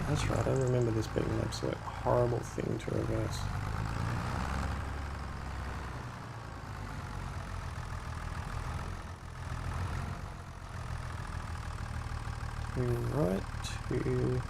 That's right, I remember this being an absolute horrible thing to reverse. Right to...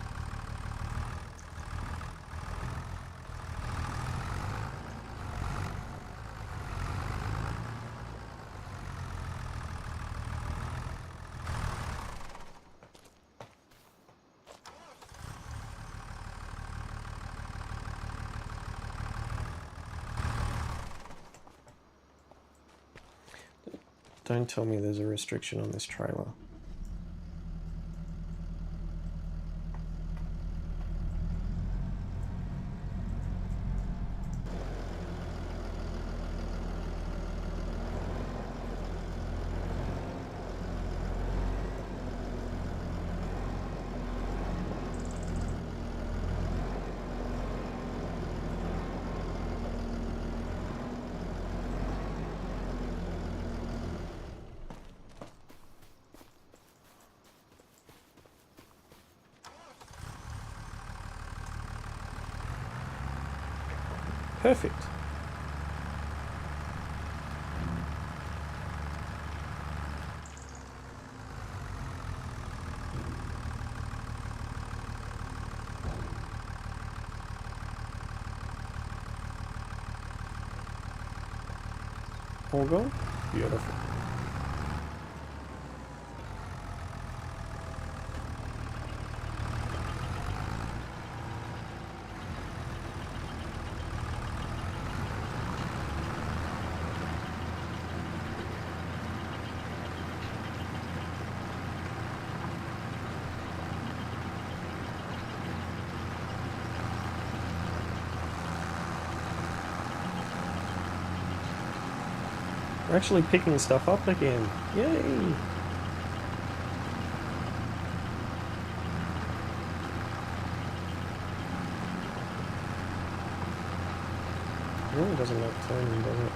Don't tell me there's a restriction on this trailer. Perfect. All gone? Beautiful. We're actually picking stuff up again. Yay! It really doesn't like turning, does it?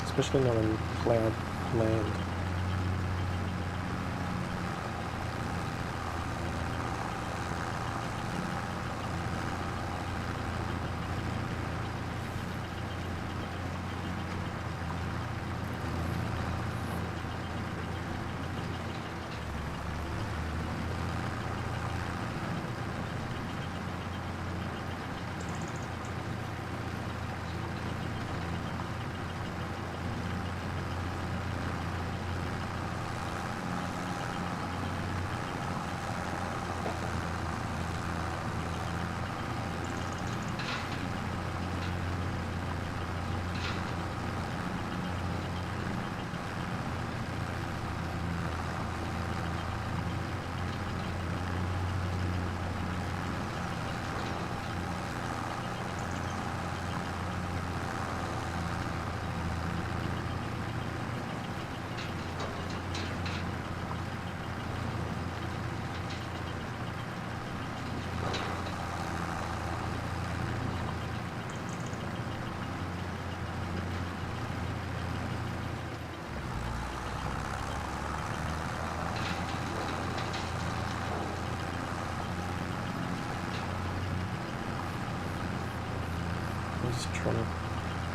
Especially not in cloud land.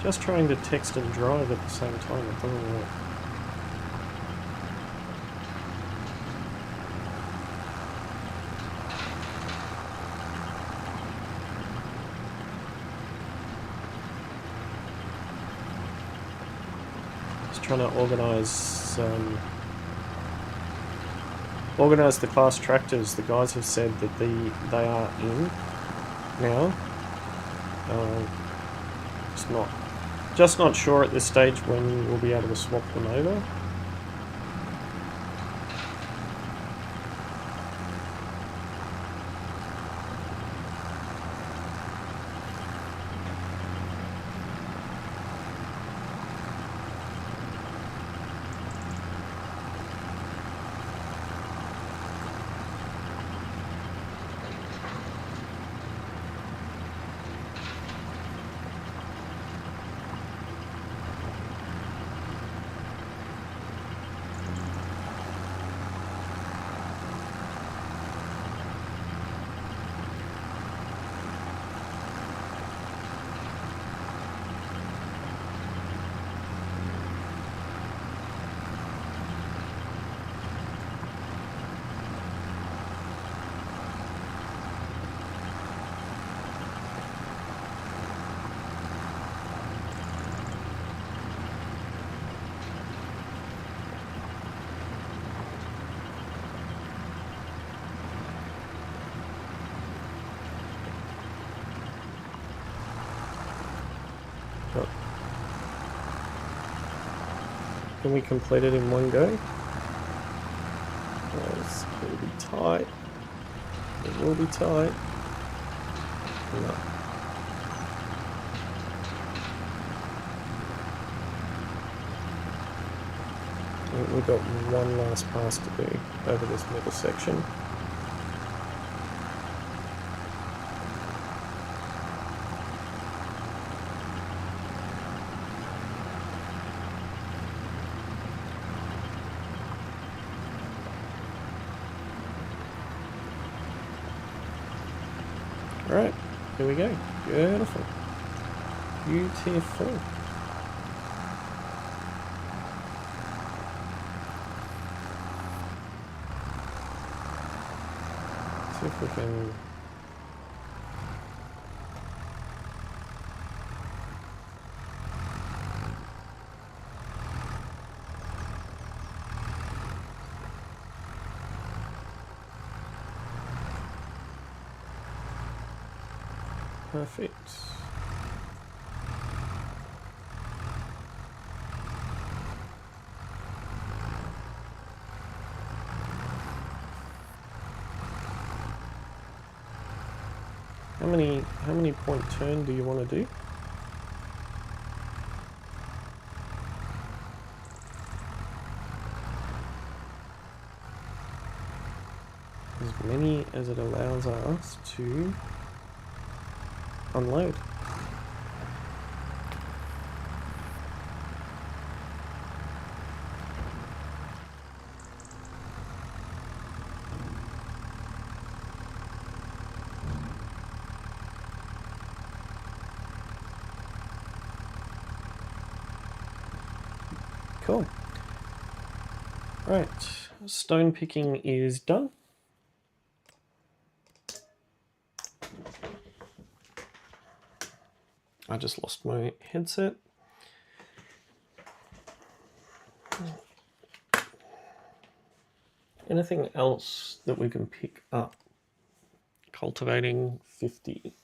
Just trying to text and drive at the same time. It doesn't work. Just trying to organize the class tractors. The guys have said that they are in now. Just not sure at this stage when we'll be able to swap them over. Can we complete it in one go? It's going to be tight. It will be tight. No. I think we've got one last pass to do over this middle section. Alright, here we go. Beautiful. Beautiful. See if we can... Perfect. How many point turn do you want to do? As many as it allows us to unload. Cool. Right, stone picking is done. I just lost my headset. Anything else that we can pick up? Cultivating 50.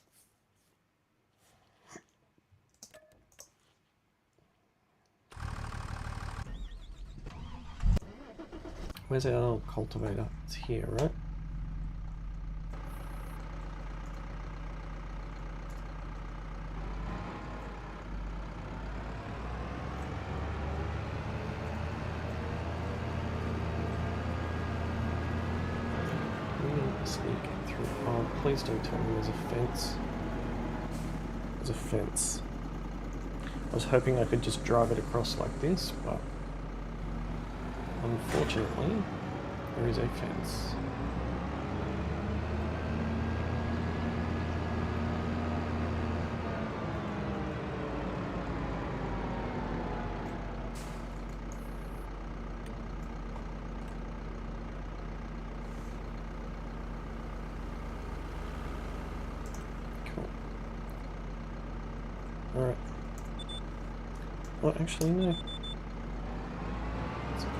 Where's our cultivator? It's here, right? Sneaking through. Oh, please don't tell me there's a fence. There's a fence. I was hoping I could just drive it across like this, but unfortunately, there is a fence. Alright. Oh, actually, no. Let's go.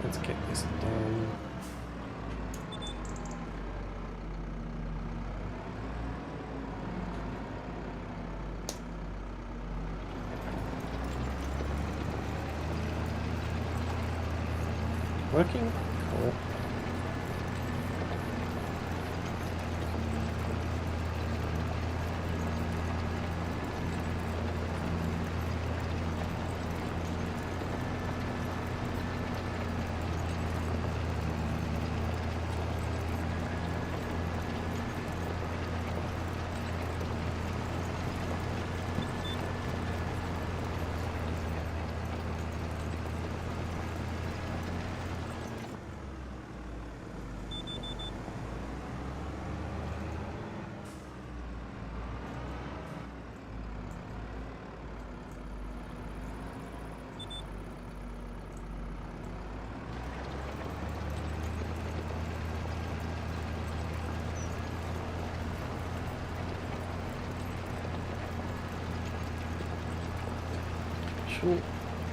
Let's get this done. Working? Cool.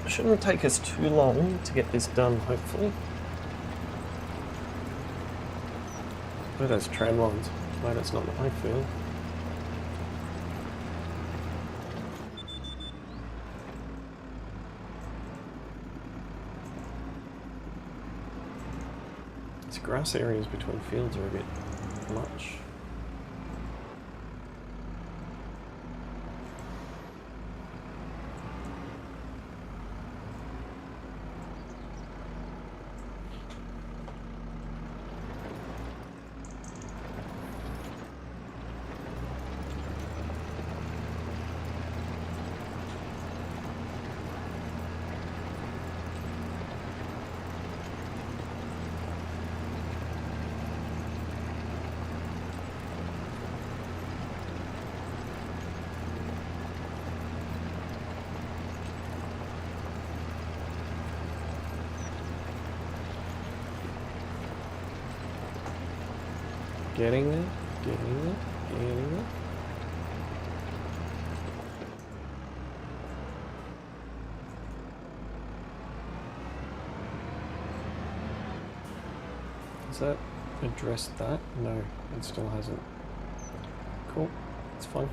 Shouldn't take us too long to get this done, hopefully. Look at those tram lines. Glad it's not my field. These grass areas between fields are a bit much. Getting there, getting there, getting there. Has that addressed that? No, it still hasn't. Cool, it's fine.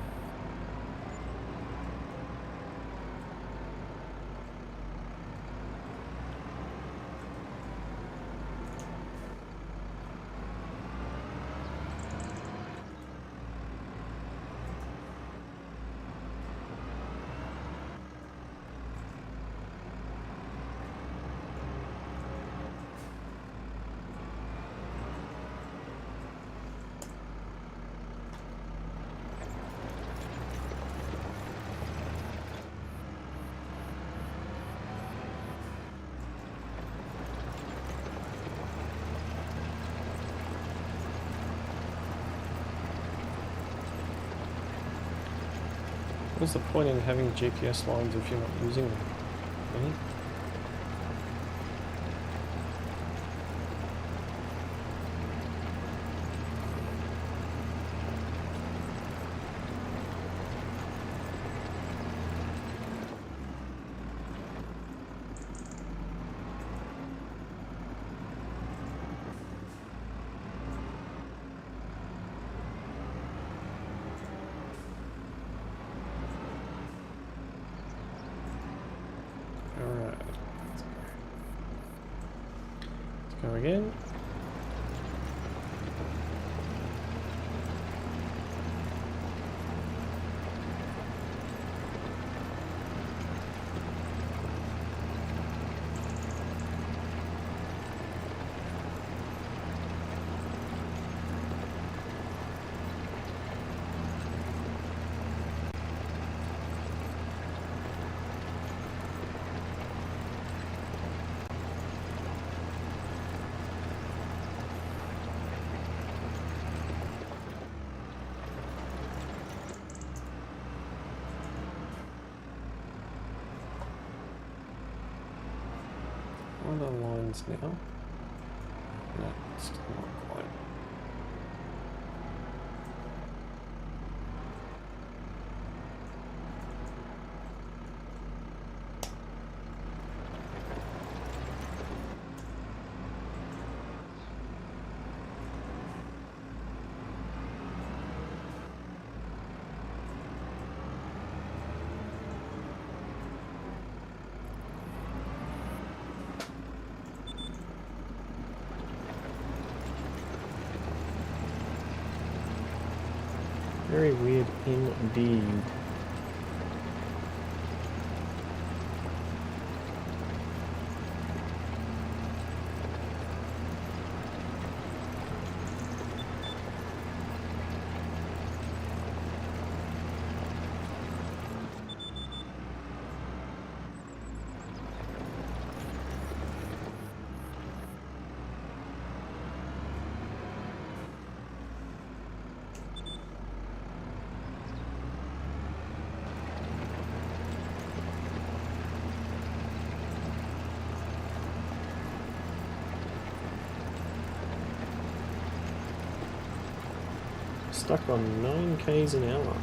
What's the point in having GPS lines if you're not using them? Really? Go again. What are the lines now? No, still not quite. Very weird indeed. Stuck on 9 k's an hour.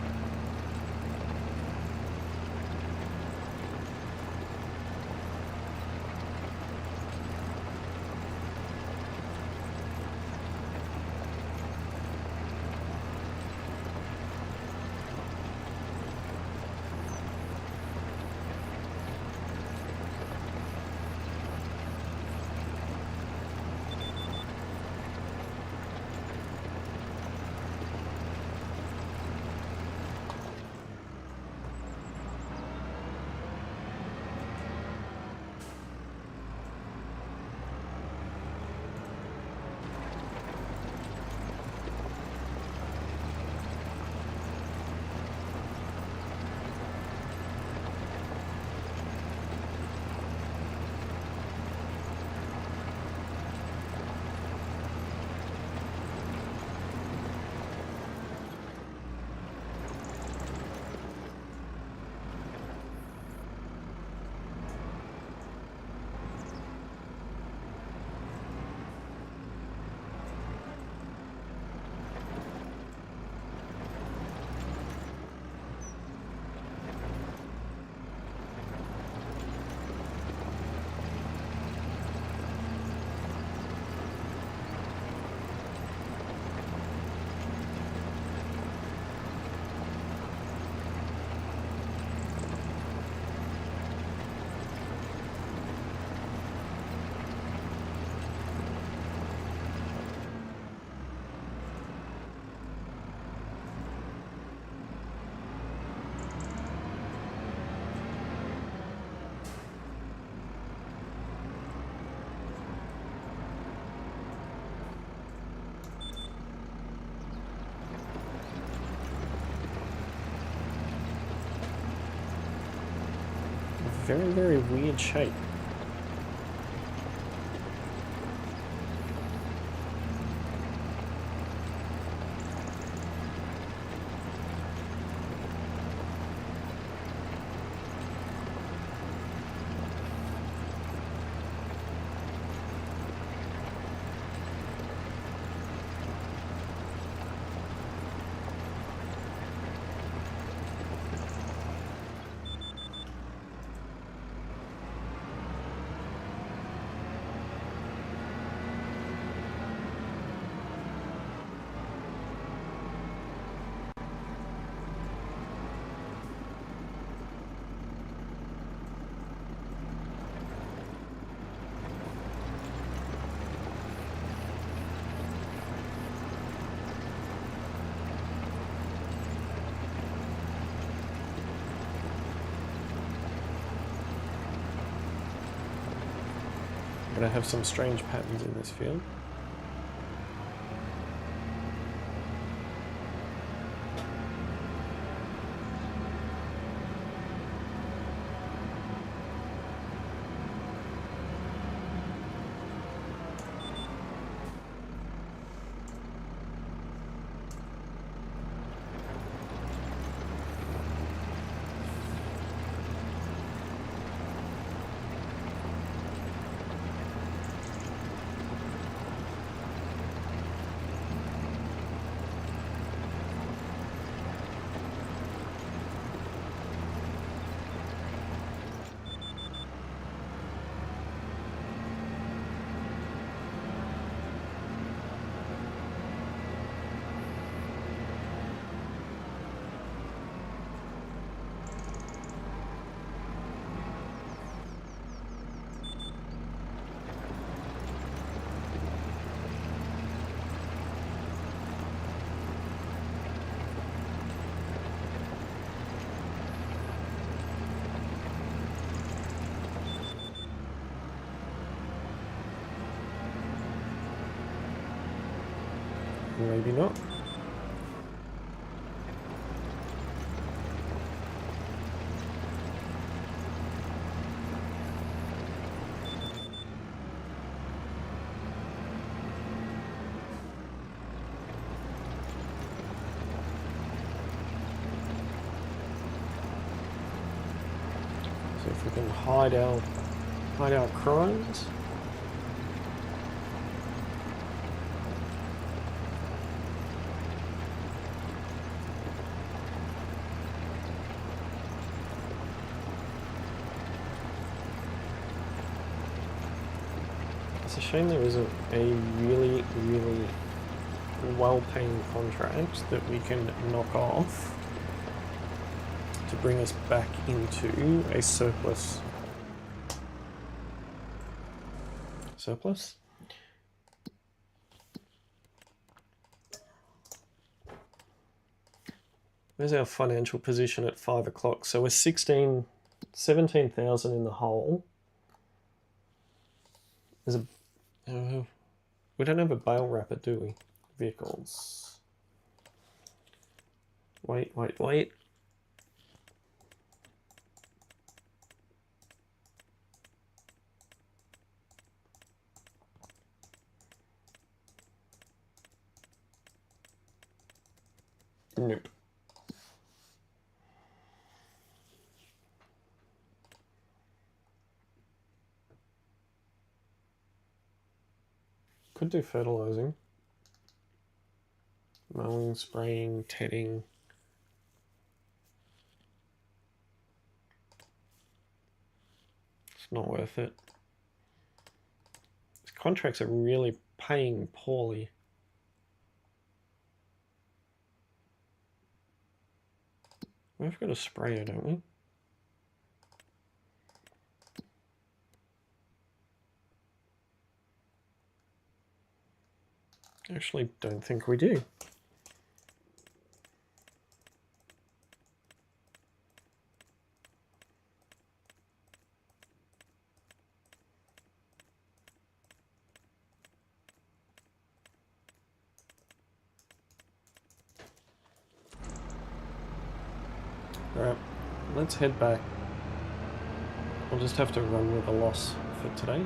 very, very weird shape. But I have some strange patterns in this field. Maybe not. So if we can hide our crimes. It's a shame there isn't a really, really well-paying contract that we can knock off to bring us back into a surplus. There's our financial position at 5 o'clock. So we're 17,000 in the hole. There's a we don't have a bale wrapper, do we? Vehicles. Wait. Nope. Could do fertilizing. Mowing, spraying, tedding. It's not worth it. These contracts are really paying poorly. We've got a sprayer, don't we? Actually, don't think we do. All right, let's head back. I'll just have to run with a loss for today.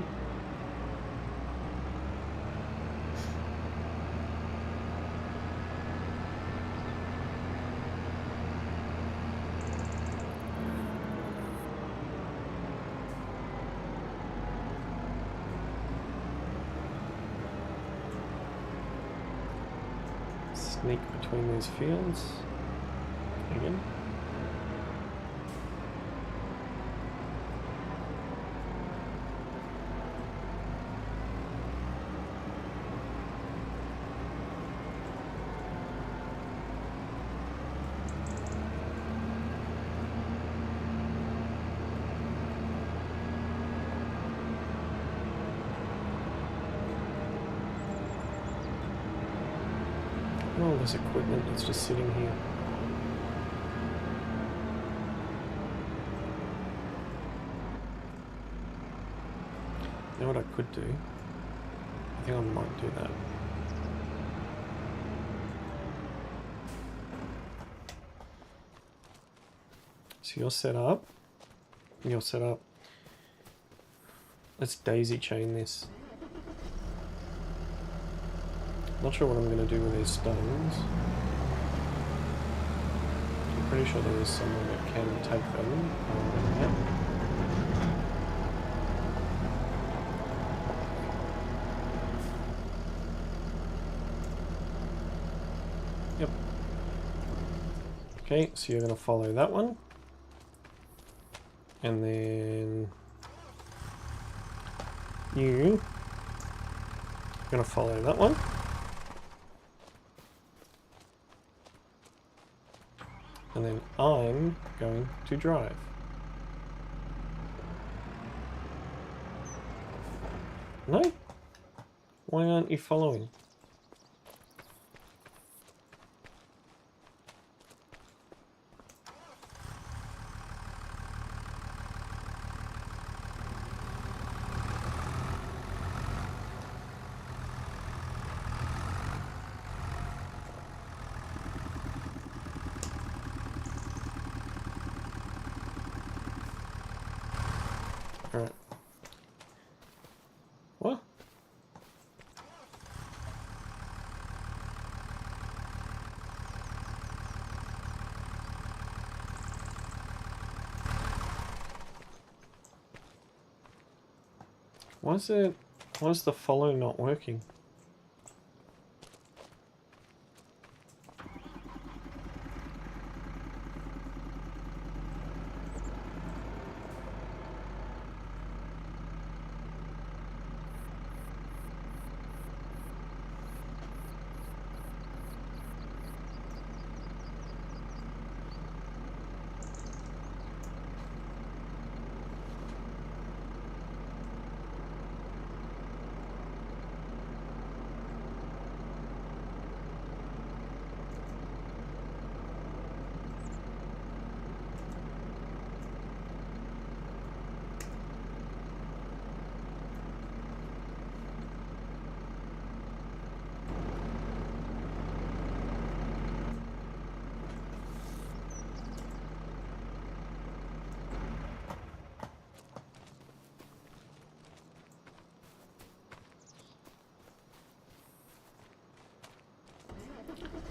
Sneak between these fields again. All this equipment that's just sitting here. You know what I could do? I think I might do that. So you're set up. You're set up. Let's daisy chain this. Not sure what I'm going to do with these stones. I'm pretty sure there is someone that can take them. Yep. Okay, so you're going to follow that one. And then you're going to follow that one. And then I'm going to drive. No? Why aren't you following? Alright. What? Why is the follow not working?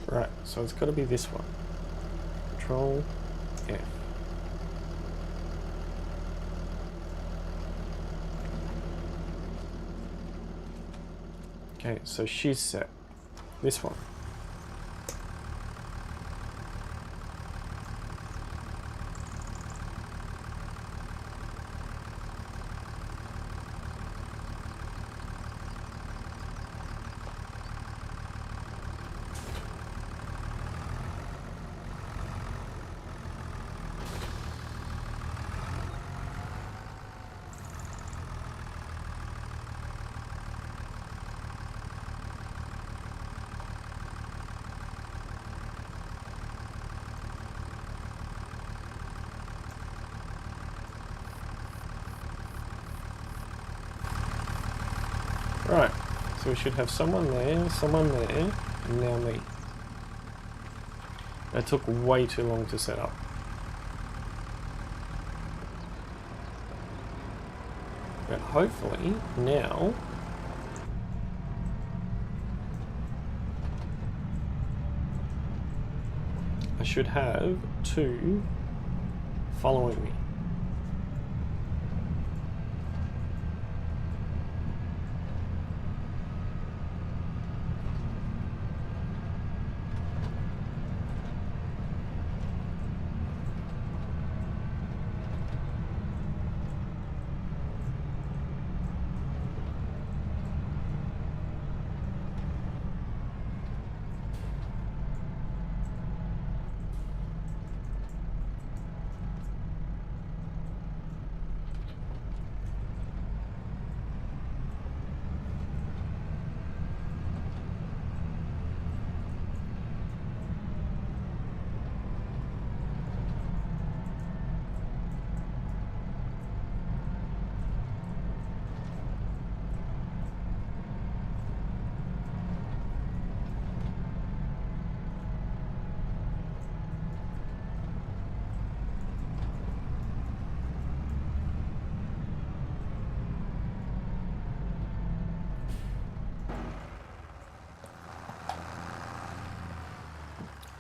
Right, so it's got to be this one. Control F. Okay, so she's set. This one. Right, so we should have someone there, and now me. That took way too long to set up. But hopefully now I should have 2 following me.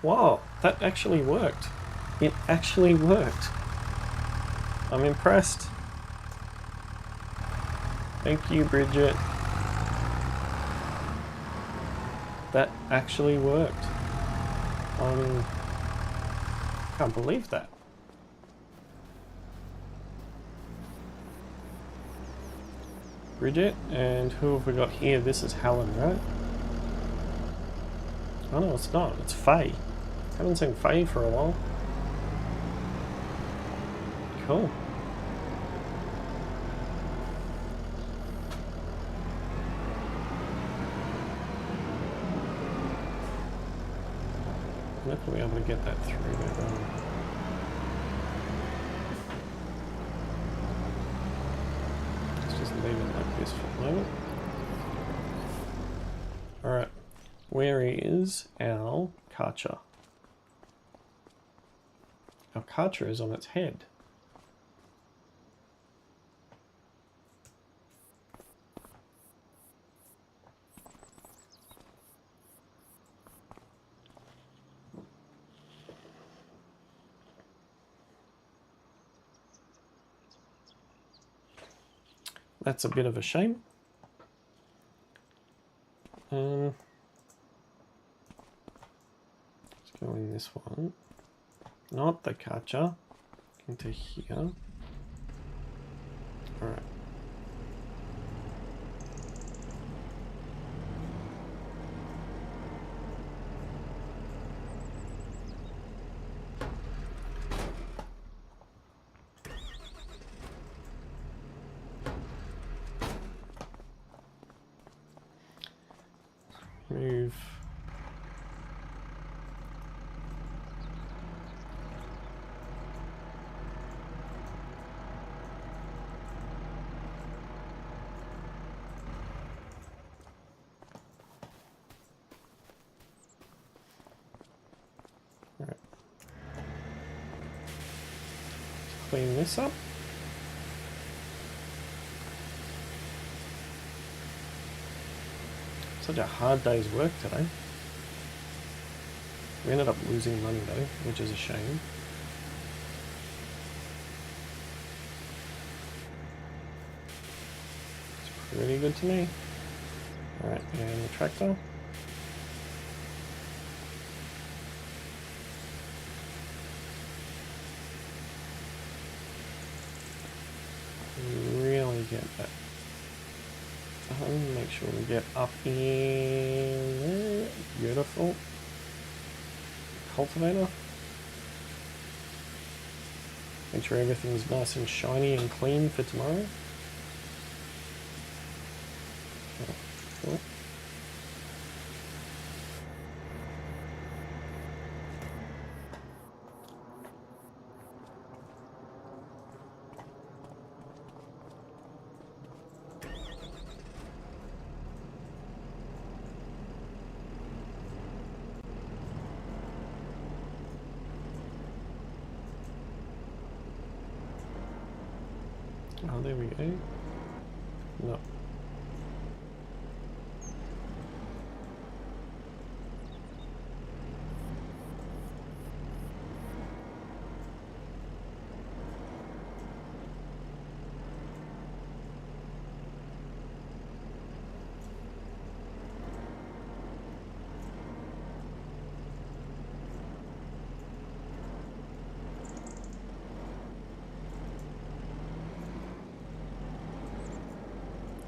Wow, that actually worked. It actually worked. I'm impressed. Thank you, Bridget. That actually worked. I can't believe that. Bridget, and who have we got here? This is Helen, right? Oh no, it's not. It's Faye. Haven't seen Faye for a while. Cool. I'm not going to be able to get that through there. Let's just leave it like this for the moment. Alright. Where is our Karcher? Our Karcher is on its head. That's a bit of a shame. Let's go in this one. Not the Karcher. Into here. Alright. Move. Alright. Clean this up. Such a hard day's work today. We ended up losing money though, which is a shame. It's pretty good to me. Alright, and the tractor. Really get that. Make sure we get up in there. Beautiful. Cultivator. Make sure everything's nice and shiny and clean for tomorrow. Oh, cool. Oh, there we go. No.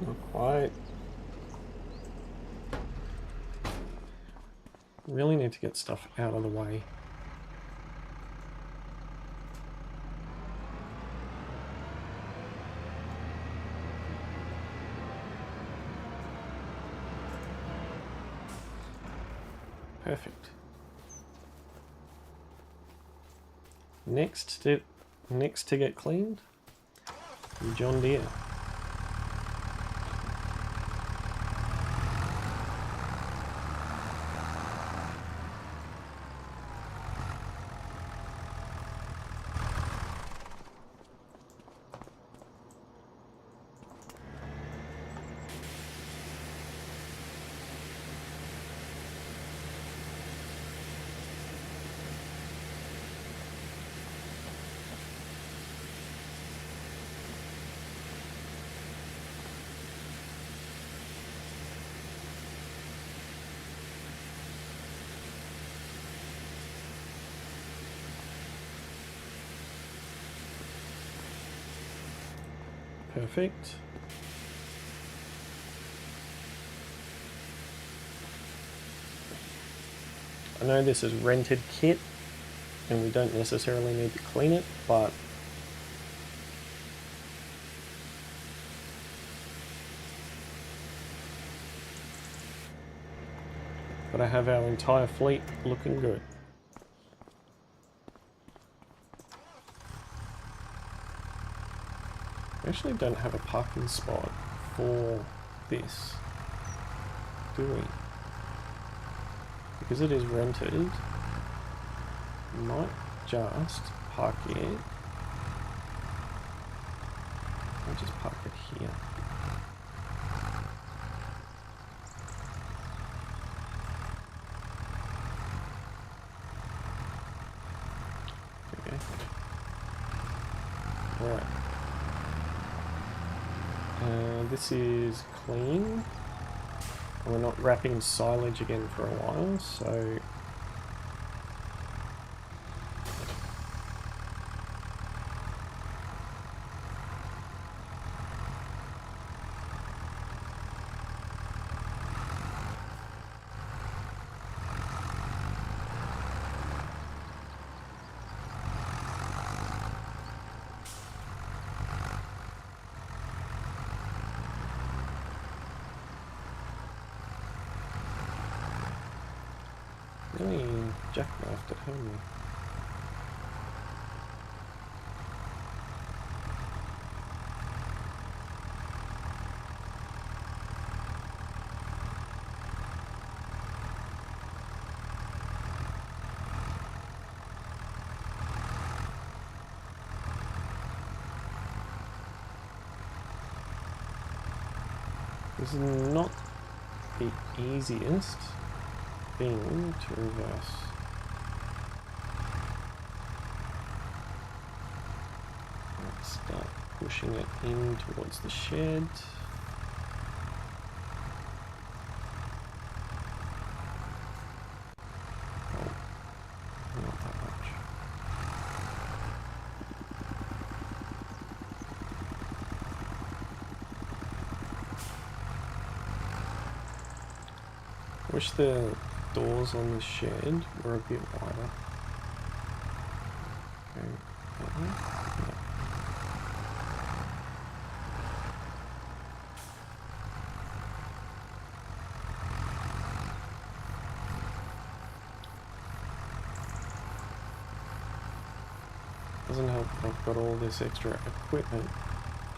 Not quite. Really need to get stuff out of the way. Perfect. Next to get cleaned, John Deere. Perfect. I know this is rented kit and we don't necessarily need to clean it, but gotta have our entire fleet looking good. We actually don't have a parking spot for this, do we? Because it is rented, we might just park it. I'll just park it here. Okay. Right. This is clean. We're not wrapping silage again for a while, so really jackknifed it, haven't we? This is not the easiest thing to reverse. Let's start pushing it in towards the shed. Oh, not that much. Wish the doors on the shed were a bit wider. Okay, that way? No. Doesn't help that I've got all this extra equipment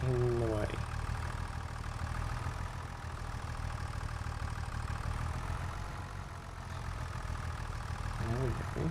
in the way. Okay.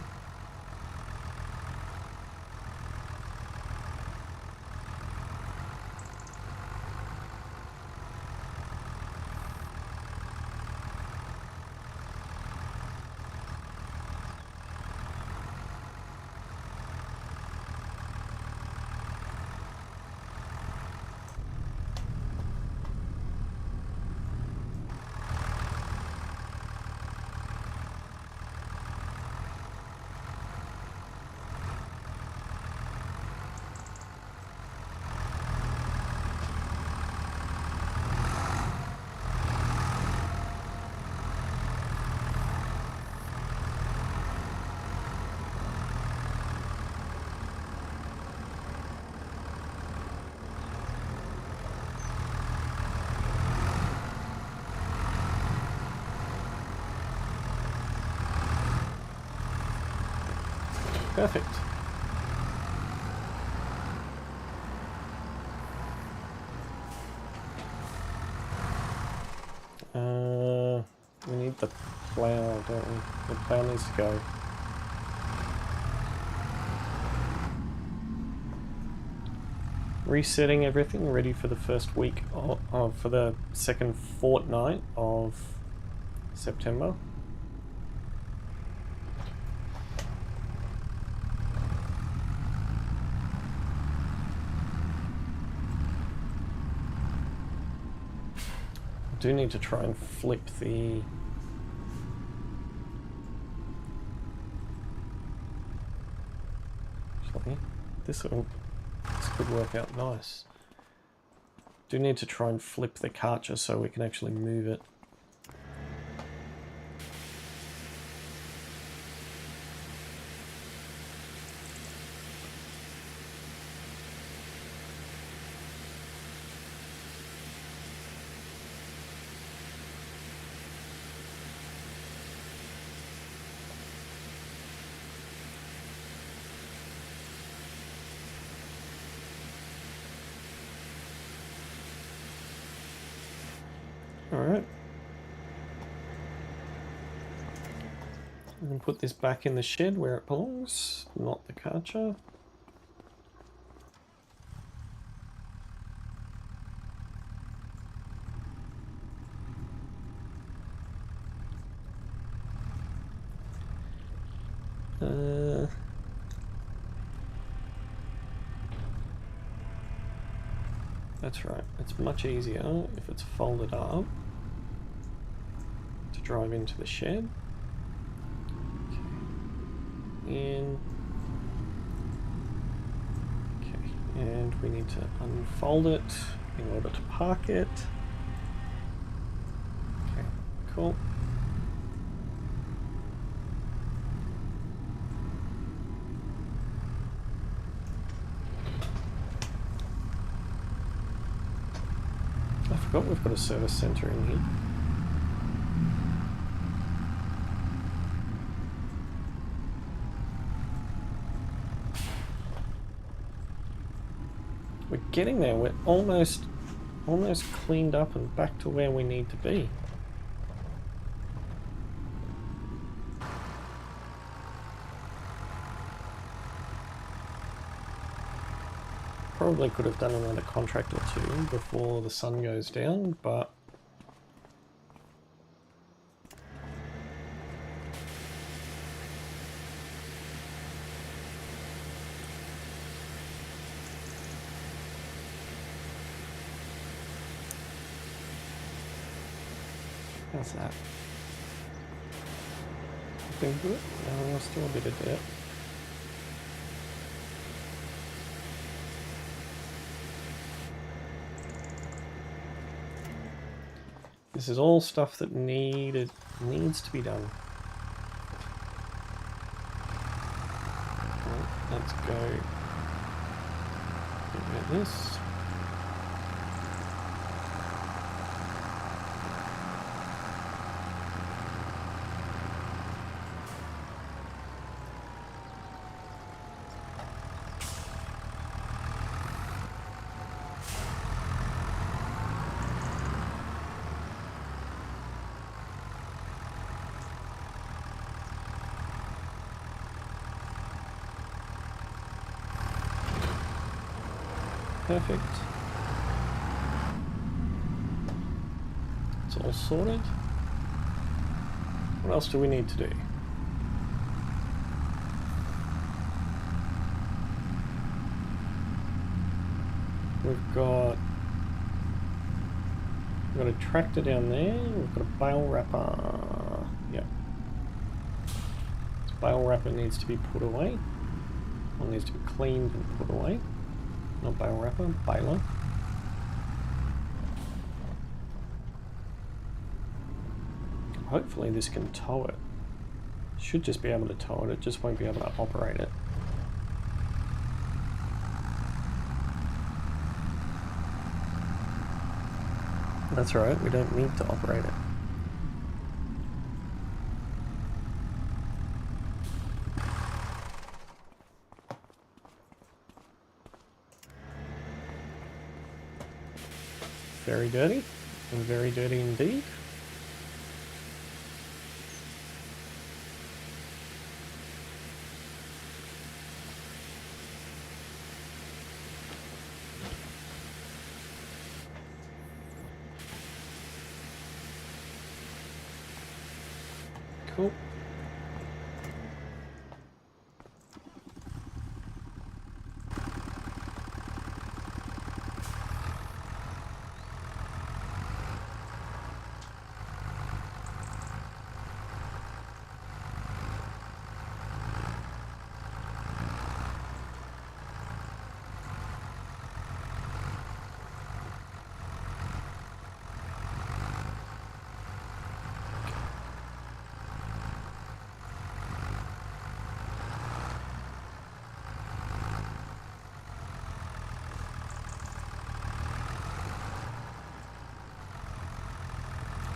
Perfect. We need the plough, don't we? The plough needs to go. Resetting everything, ready for the first week for the second fortnight of September. I do need to try and flip the actually this could work out nice. Do need to try and flip the cartridge so we can actually move it. Alright. I'm going to put this back in the shed where it belongs, not the cartridge. That's right, it's much easier if it's folded up to drive into the shed. Okay. In. Okay, and we need to unfold it in order to park it. Okay, cool. I forgot we've got a service centre in here. We're getting there. We're almost cleaned up and back to where we need to be. Probably could have done another contract or two before the sun goes down, but how's that? Looking good? Still a bit of dirt. This is all stuff that needs to be done. Right, let's go get rid of this. Perfect. It's all sorted. What else do we need to do? We've got a tractor down there. We've got a bale wrapper. Yep. This bale wrapper needs to be put away. One needs to be cleaned and put away. Not bale wrapper, baler. Hopefully this can tow it. Should just be able to tow it, it just won't be able to operate it. That's right, we don't need to operate it. very dirty, and very dirty indeed. Cool.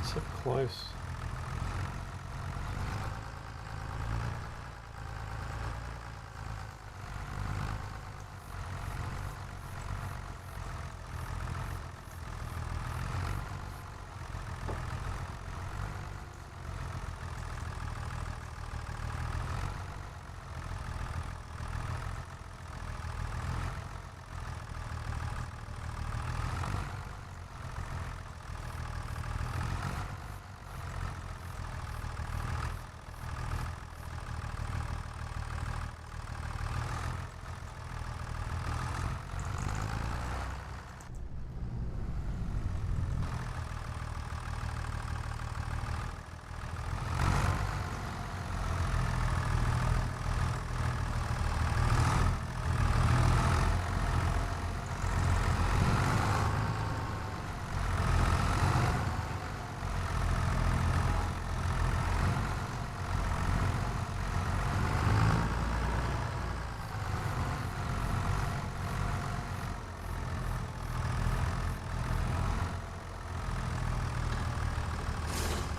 So close.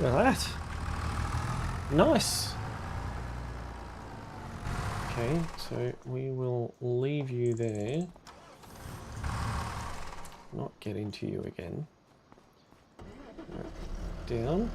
Look at that. Nice. Okay, so we will leave you there. Not get into you again. Down.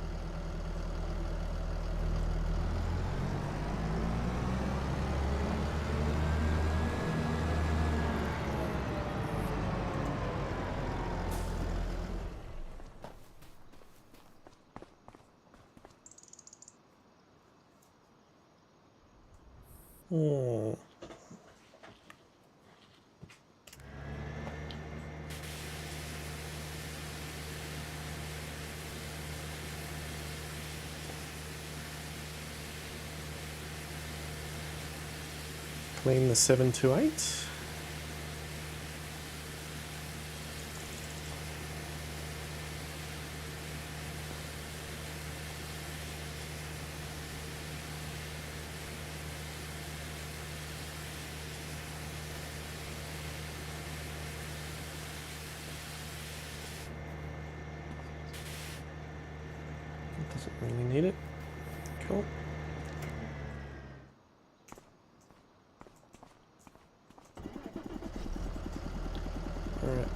Clean the 728. Doesn't really need it. Cool. All right.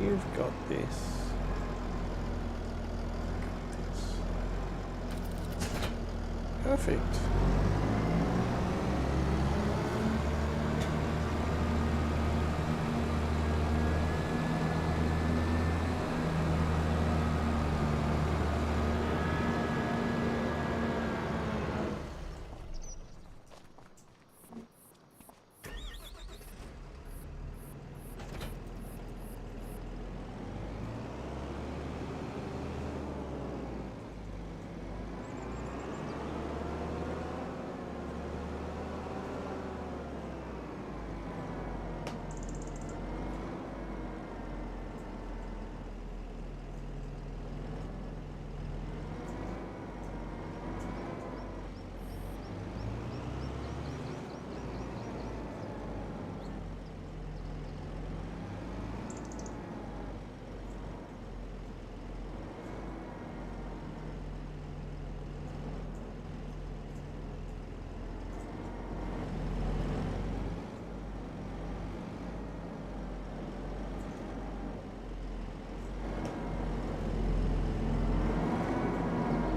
You've got this. Perfect.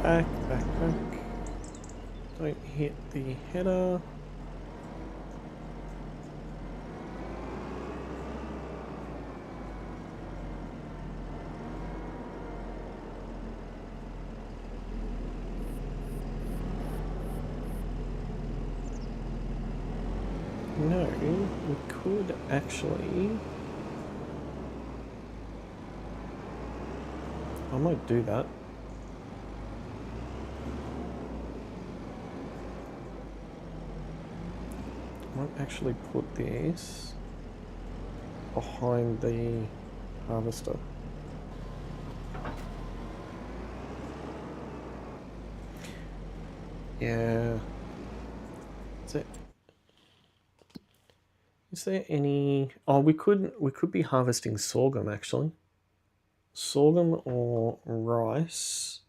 Back. Don't hit the header. No, we could actually... I might do that. I might actually put this behind the harvester. Yeah. Is there any... Oh, we could be harvesting sorghum actually. Sorghum or rice.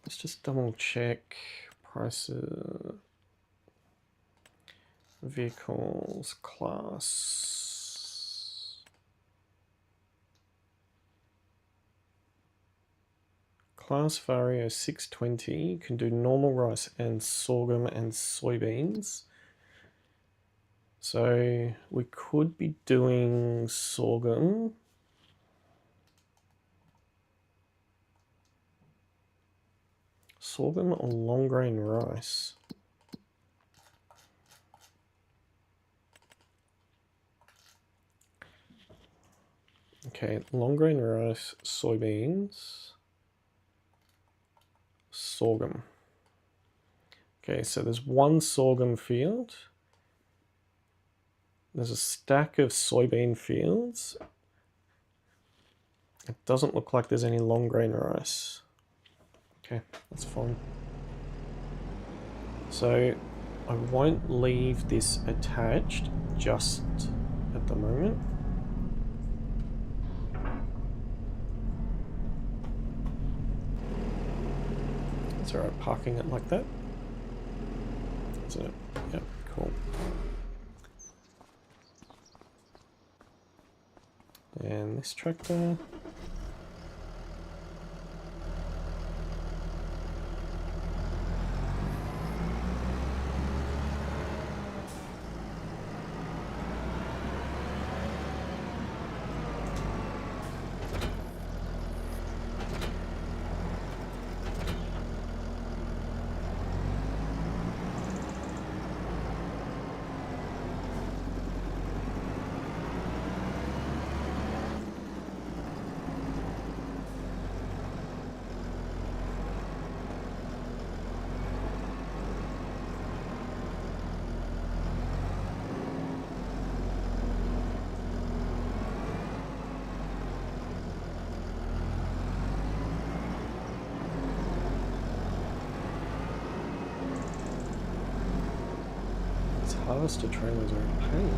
Let's just double check prices. Vehicles, class. Class Vario 620. You can do normal rice and sorghum and soybeans. So we could be doing sorghum. Sorghum or long grain rice. Okay, long grain rice, soybeans, sorghum. Okay, so there's one sorghum field. There's a stack of soybean fields. It doesn't look like there's any long grain rice. Okay, that's fine. So I won't leave this attached just at the moment. It's alright parking it like that. Isn't it? Yep, cool. And this tractor. Harvester trailers are a pain.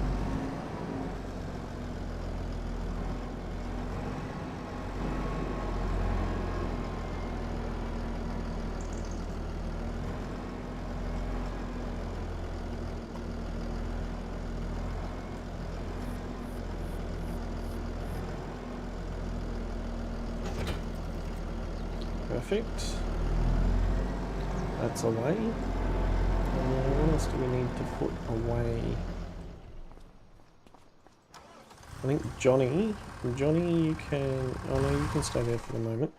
Perfect. That's away. What else do we need to put away? I think Johnny, you can... Oh no, you can stay there for the moment.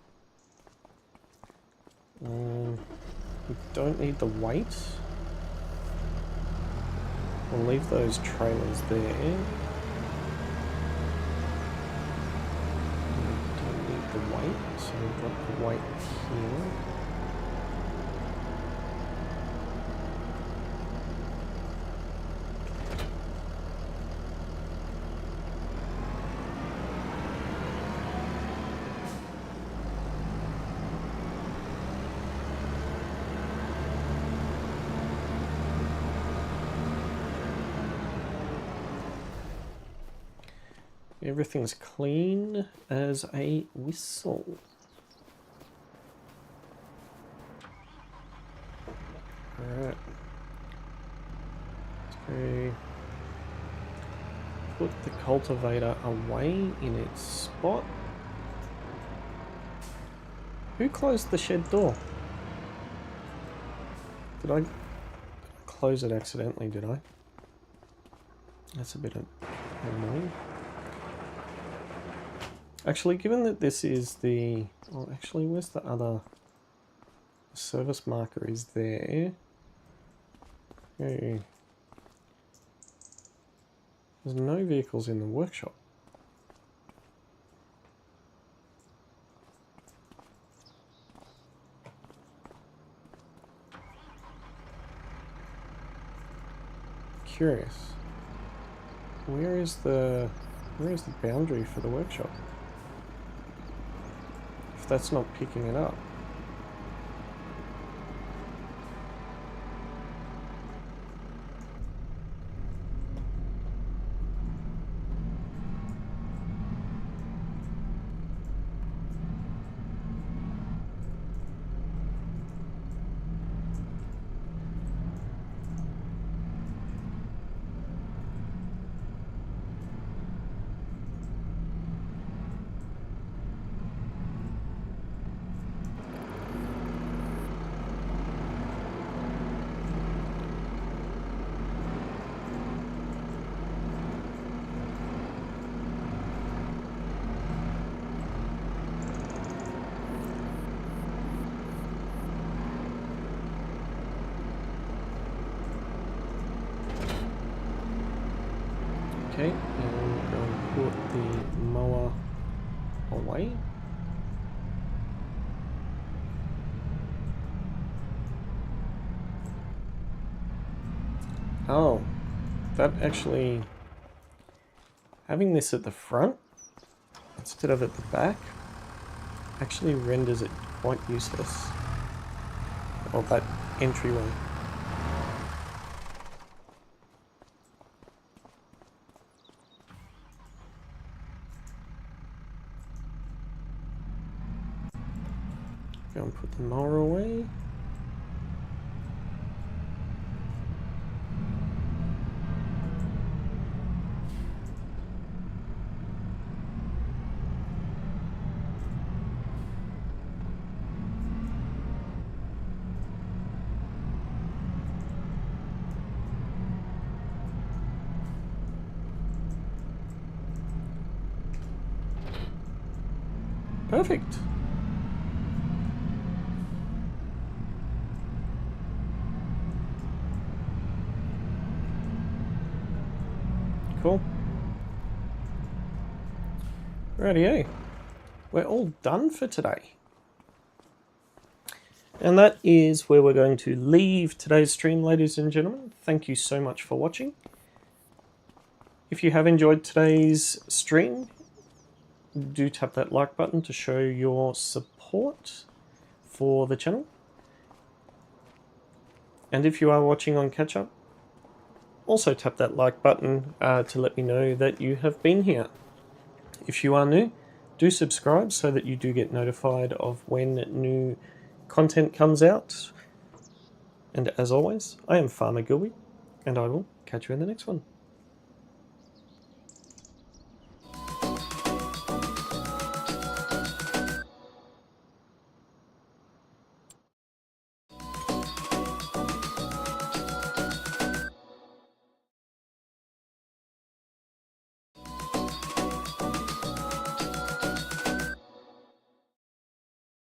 We don't need the weight. We'll leave those trailers there. We don't need the weight, so we've got the weight here. Everything's clean as a whistle. Alright. So put the cultivator away in its spot. Who closed the shed door? Did I close it accidentally, did I? That's a bit annoying. Actually, given that this is the... Well, actually, where's the other... The service marker is there. Hey. There's no vehicles in the workshop. Curious. Where is the boundary for the workshop? If that's not picking it up. Okay, and I'm going to put the mower away. Oh, that actually, having this at the front instead of at the back actually renders it quite useless. Or that entryway. Go and put the mower away. Perfect. Cool. Rightio. We're all done for today. And that is where we're going to leave today's stream, ladies and gentlemen. Thank you so much for watching. If you have enjoyed today's stream, do tap that like button to show your support for the channel. And if you are watching on catch up, also tap that like button to let me know that you have been here. If you are new, do subscribe so that you do get notified of when new content comes out. And as always, I am Farmer Gilby, and I will catch you in the next one.